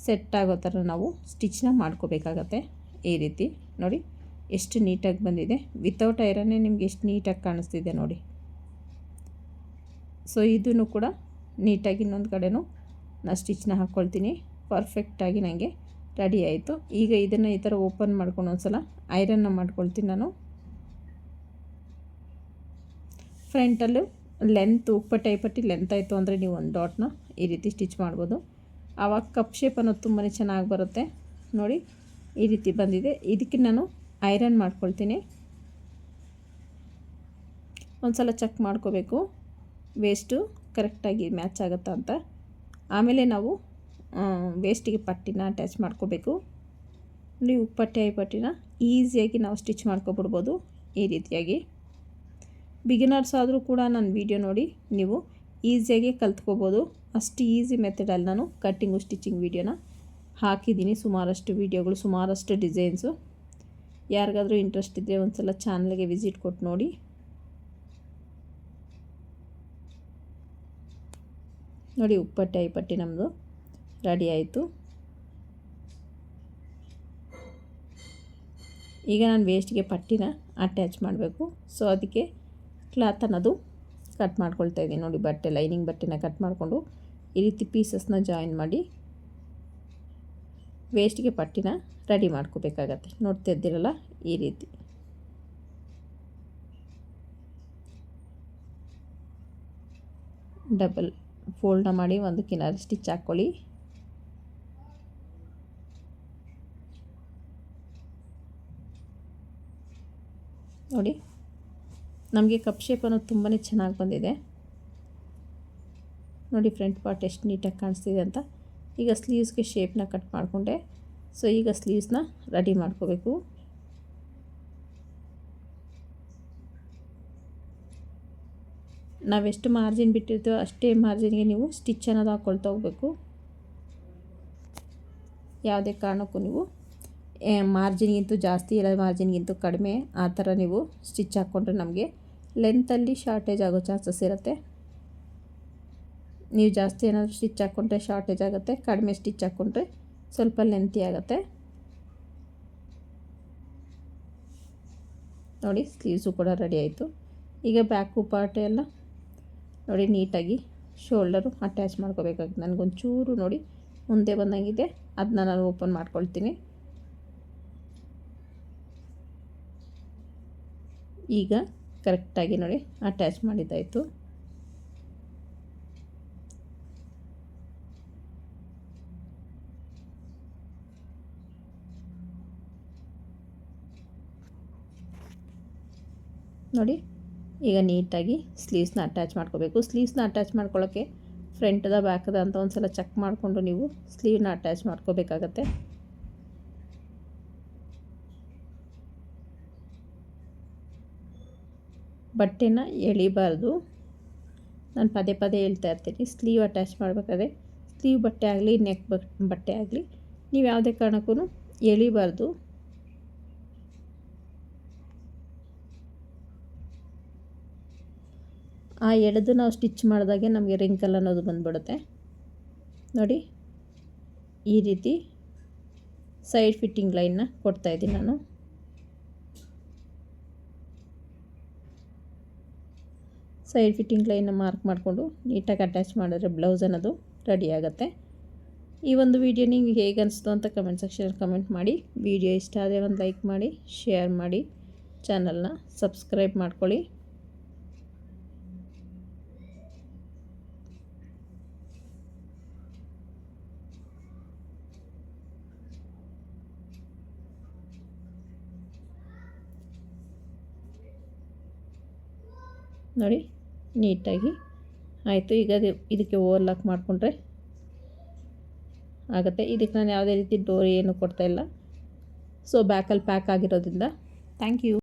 ಸೆಟ್ ಆಗೋ ಥರ ನಾವು ಸ್ಟಿಚ್ನ ಮಾಡ್ಕೋಬೇಕಾಗತ್ತೆ. ಈ ರೀತಿ ನೋಡಿ ಎಷ್ಟು ನೀಟಾಗಿ ಬಂದಿದೆ. ವಿತೌಟ್ ಐರನ್ನೇ ನಿಮ್ಗೆ ಎಷ್ಟು ನೀಟಾಗಿ ಕಾಣಿಸ್ತಿದೆ ನೋಡಿ. ಸೊ ಇದನ್ನು ಕೂಡ ನೀಟಾಗಿ ಇನ್ನೊಂದು ಕಡೆನೂ ನಾನು ಸ್ಟಿಚ್ನ ಹಾಕ್ಕೊಳ್ತೀನಿ. ಪರ್ಫೆಕ್ಟಾಗಿ ನನಗೆ ರೆಡಿ ಆಯಿತು. ಈಗ ಇದನ್ನು ಈ ಥರ ಓಪನ್ ಮಾಡ್ಕೊಂಡು ಒಂದು ಸಲ ಐರನ್ನ ಮಾಡ್ಕೊಳ್ತೀನಿ ನಾನು. ಫ್ರಂಟಲ್ಲೂ ಲೆಂತ್ ಉಪ್ಪಟ್ಟಿ ಲೆಂತ್ ಆಯಿತು ಅಂದರೆ ನೀವು ಒಂದು ಡಾಟ್ನ ಈ ರೀತಿ ಸ್ಟಿಚ್ ಮಾಡ್ಬೋದು. ಆವಾಗ ಕಪ್ ಶೇಪ್ ಅನ್ನೋದು ತುಂಬಾ ಚೆನ್ನಾಗಿ ಬರುತ್ತೆ. ನೋಡಿ, ಈ ರೀತಿ ಬಂದಿದೆ. ಇದಕ್ಕೆ ನಾನು ಐರನ್ ಮಾಡ್ಕೊಳ್ತೀನಿ. ಒಂದು ಸಲ ಚೆಕ್ ಮಾಡ್ಕೋಬೇಕು ವೇಸ್ಟು ಕರೆಕ್ಟಾಗಿ ಮ್ಯಾಚ್ ಆಗುತ್ತಾ ಅಂತ. ಆಮೇಲೆ ನಾವು ವೇಸ್ಟಿಗೆ ಪಟ್ಟಿನ ಅಟ್ಯಾಚ್ ಮಾಡ್ಕೋಬೇಕು. ನೀವು ಪಟ್ಟಿನ ಈಸಿಯಾಗಿ ನಾವು ಸ್ಟಿಚ್ ಮಾಡ್ಕೊಬಿಡ್ಬೋದು ಈ ರೀತಿಯಾಗಿ. ಬಿಗಿನರ್ಸ್ ಆದರೂ ಕೂಡ ನನ್ನ ವೀಡಿಯೋ ನೋಡಿ ನೀವು ಈಸಿಯಾಗಿ ಕಲ್ತ್ಕೋಬೋದು. ಅಷ್ಟು ಈಸಿ ಮೆಥಡಲ್ಲಿ ನಾನು ಕಟ್ಟಿಂಗು ಸ್ಟಿಚಿಂಗ್ ವೀಡಿಯೋನ ಹಾಕಿದ್ದೀನಿ. ಸುಮಾರಷ್ಟು ವೀಡಿಯೋಗಳು, ಸುಮಾರಷ್ಟು ಡಿಸೈನ್ಸು. ಯಾರಿಗಾದರೂ ಇಂಟ್ರೆಸ್ಟ್ ಇದ್ದರೆ ಒಂದು ಸಲ ಚಾನಲ್ಗೆ ವಿಸಿಟ್ ಕೊಟ್ಟು ನೋಡಿ. ನೋಡಿ ಉಪ್ಪಟ್ಟೆ ಐಪಟ್ಟಿ ನಮ್ಮದು ರೆಡಿ ಆಯಿತು. ಈಗ ನಾನು ವೇಸ್ಟ್ಗೆ ಪಟ್ಟಿನ ಅಟ್ಯಾಚ್ ಮಾಡಬೇಕು. ಸೊ ಅದಕ್ಕೆ ಕ್ಲಾತ್ ಅನ್ನೋದು ಕಟ್ ಮಾಡ್ಕೊಳ್ತಾ ಇದ್ದೀನಿ. ನೋಡಿ ಬಟ್ಟೆ ಲೈನಿಂಗ್ ಬಟ್ಟೆನ ಕಟ್ ಮಾಡಿಕೊಂಡು ಈ ರೀತಿ ಪೀಸಸ್ನ ಜಾಯಿನ್ ಮಾಡಿ ವೇಸ್ಟ್ಗೆ ಪಟ್ಟಿನ ರೆಡಿ ಮಾಡ್ಕೋಬೇಕಾಗತ್ತೆ. ನೋಡ್ತಾ ಇದ್ದೀರಲ್ಲ ಈ ರೀತಿ. ಡಬಲ್ ಫೋಲ್ಡ್ನ ಮಾಡಿ ಒಂದು ಕಿನಾರಿ ಸ್ಟಿಚ್ ಹಾಕ್ಕೊಳ್ಳಿ. ನೋಡಿ ನಮಗೆ ಕಪ್ ಶೇಪ್ ಅನ್ನೋದು ತುಂಬಾ ಚೆನ್ನಾಗಿ ಬಂದಿದೆ. ನೋಡಿ ಫ್ರಂಟ್ ಪಾರ್ಟ್ ಎಷ್ಟು ನೀಟಾಗಿ ಕಾಣಿಸ್ತಿದೆ ಅಂತ. ಈಗ ಸ್ಲೀವ್ಸ್ಗೆ ಶೇಪ್ನ ಕಟ್ ಮಾಡಿಕೊಂಡೆ. ಸೊ ಈಗ ಸ್ಲೀವ್ಸ್ನ ರೆಡಿ ಮಾಡ್ಕೋಬೇಕು. ನಾವೆಷ್ಟು ಮಾರ್ಜಿನ್ ಬಿಟ್ಟಿರ್ತೀವೋ ಅಷ್ಟೇ ಮಾರ್ಜಿನ್ಗೆ ನೀವು ಸ್ಟಿಚ್ ಅನ್ನೋದು ಹಾಕ್ಕೊಳ್ತಾ ಹೋಗಬೇಕು. ಯಾವುದೇ ಕಾರಣಕ್ಕೂ ನೀವು ಮಾರ್ಜಿನ್ಗಿಂತೂ ಜಾಸ್ತಿ ಇಲ್ಲ ಮಾರ್ಜಿನ್ಗಿಂತೂ ಕಡಿಮೆ ಆ ಥರ ನೀವು ಸ್ಟಿಚ್ ಹಾಕ್ಕೊಂಡ್ರೆ ನಮಗೆ ಲೆಂತಲ್ಲಿ ಶಾರ್ಟೇಜ್ ಆಗೋ ಚಾನ್ಸಸ್ ಇರುತ್ತೆ. ನೀವು ಜಾಸ್ತಿ ಏನಾದರೂ ಸ್ಟಿಚ್ ಹಾಕ್ಕೊಂಡ್ರೆ ಶಾರ್ಟೇಜ್ ಆಗುತ್ತೆ, ಕಡಿಮೆ ಸ್ಟಿಚ್ ಹಾಕ್ಕೊಂಡ್ರೆ ಸ್ವಲ್ಪ ಲೆಂತಿ ಆಗುತ್ತೆ. ನೋಡಿ ಸ್ಲೀವ್ಸು ಕೂಡ ರೆಡಿ ಆಯಿತು. ಈಗ ಬ್ಯಾಕು ಪಾರ್ಟ್ ಎಲ್ಲ ನೋಡಿ ನೀಟಾಗಿ ಶೋಲ್ಡರು ಅಟ್ಯಾಚ್ ಮಾಡ್ಕೋಬೇಕಾಗುತ್ತೆ. ನನಗೊಂಚೂರು ನೋಡಿ ಮುಂದೆ ಬಂದಂಗಿದೆ, ಅದನ್ನ ನಾನು ಓಪನ್ ಮಾಡ್ಕೊಳ್ತೀನಿ. ಈಗ ಕರೆಕ್ಟಾಗಿ ನೋಡಿ ಅಟ್ಯಾಚ್ ಮಾಡಿದ್ದಾಯಿತು. ನೋಡಿ ಈಗ ನೀಟಾಗಿ ಸ್ಲೀವ್ಸ್ನ ಅಟ್ಯಾಚ್ ಮಾಡ್ಕೋಬೇಕು. ಸ್ಲೀವ್ಸ್ನ ಅಟ್ಯಾಚ್ ಮಾಡ್ಕೊಳ್ಳೋಕ್ಕೆ ಫ್ರಂಟ್ದ ಬ್ಯಾಕ್ದ ಅಂತ ಒಂದು ಸಲ ಚೆಕ್ ಮಾಡಿಕೊಂಡು ನೀವು ಸ್ಲೀವ್ನ ಅಟ್ಯಾಚ್ ಮಾಡ್ಕೋಬೇಕಾಗತ್ತೆ. ಬಟ್ಟೆನ ಎಳಿಬಾರ್ದು. ನಾನು ಪದೇ ಪದೇ ಹೇಳ್ತಾ ಇರ್ತೀನಿ, ಸ್ಲೀವ್ ಅಟ್ಯಾಚ್ ಮಾಡಬೇಕಾದ್ರೆ ಸ್ಲೀವ್ ಬಟ್ಟೆ ಆಗಲಿ ನೆಕ್ ಬಟ್ಟೆ ಆಗಲಿ ನೀವು ಯಾವುದೇ ಕಾರಣಕ್ಕೂ ಎಳಿಬಾರ್ದು. ಆ ಎಳೆದು ನಾವು ಸ್ಟಿಚ್ ಮಾಡಿದಾಗೆ ನಮಗೆ ರಿಂಕಲ್ ಅನ್ನೋದು ಬಂದ್ಬಿಡುತ್ತೆ. ನೋಡಿ ಈ ರೀತಿ ಸೈಡ್ ಫಿಟ್ಟಿಂಗ್ ಲೈನ್ನ ಕೊಡ್ತಾಯಿದ್ದೀನಿ ನಾನು. ಸೈಡ್ ಫಿಟ್ಟಿಂಗ್ ಲೈನ್ನ ಮಾರ್ಕ್ ಮಾಡಿಕೊಂಡು ನೀಟಾಗಿ ಅಟ್ಯಾಚ್ ಮಾಡಿದ್ರೆ ಬ್ಲೌಸ್ ಅನ್ನೋದು ರೆಡಿ ಆಗುತ್ತೆ. ಈ ಒಂದು ವಿಡಿಯೋ ನಿಮಗೆ ಹೇಗೆ ಅನಿಸ್ತು ಅಂತ ಕಮೆಂಟ್ ಸೆಕ್ಷನಲ್ಲಿ ಕಮೆಂಟ್ ಮಾಡಿ. ವಿಡಿಯೋ ಇಷ್ಟ ಆದರೆ ಒಂದು ಲೈಕ್ ಮಾಡಿ, ಶೇರ್ ಮಾಡಿ, ಚಾನಲ್ನ ಸಬ್ಸ್ಕ್ರೈಬ್ ಮಾಡ್ಕೊಳ್ಳಿ. ನೋಡಿ ನೀಟಾಗಿ ಆಯಿತು. ಈಗ ಇದಕ್ಕೆ ಓವರ್ಲಾಕ್ ಮಾಡಿಕೊಂಡ್ರೆ ಆಗುತ್ತೆ. ಇದಕ್ಕೆ ನಾನು ಯಾವುದೇ ರೀತಿ ಡೋರ್ ಏನು ಕೊಡ್ತಾಯಿಲ್ಲ. ಸೊ ಬ್ಯಾಕಲ್ಲಿ ಪ್ಯಾಕ್ ಆಗಿರೋದ್ರಿಂದ ಥ್ಯಾಂಕ್ ಯು.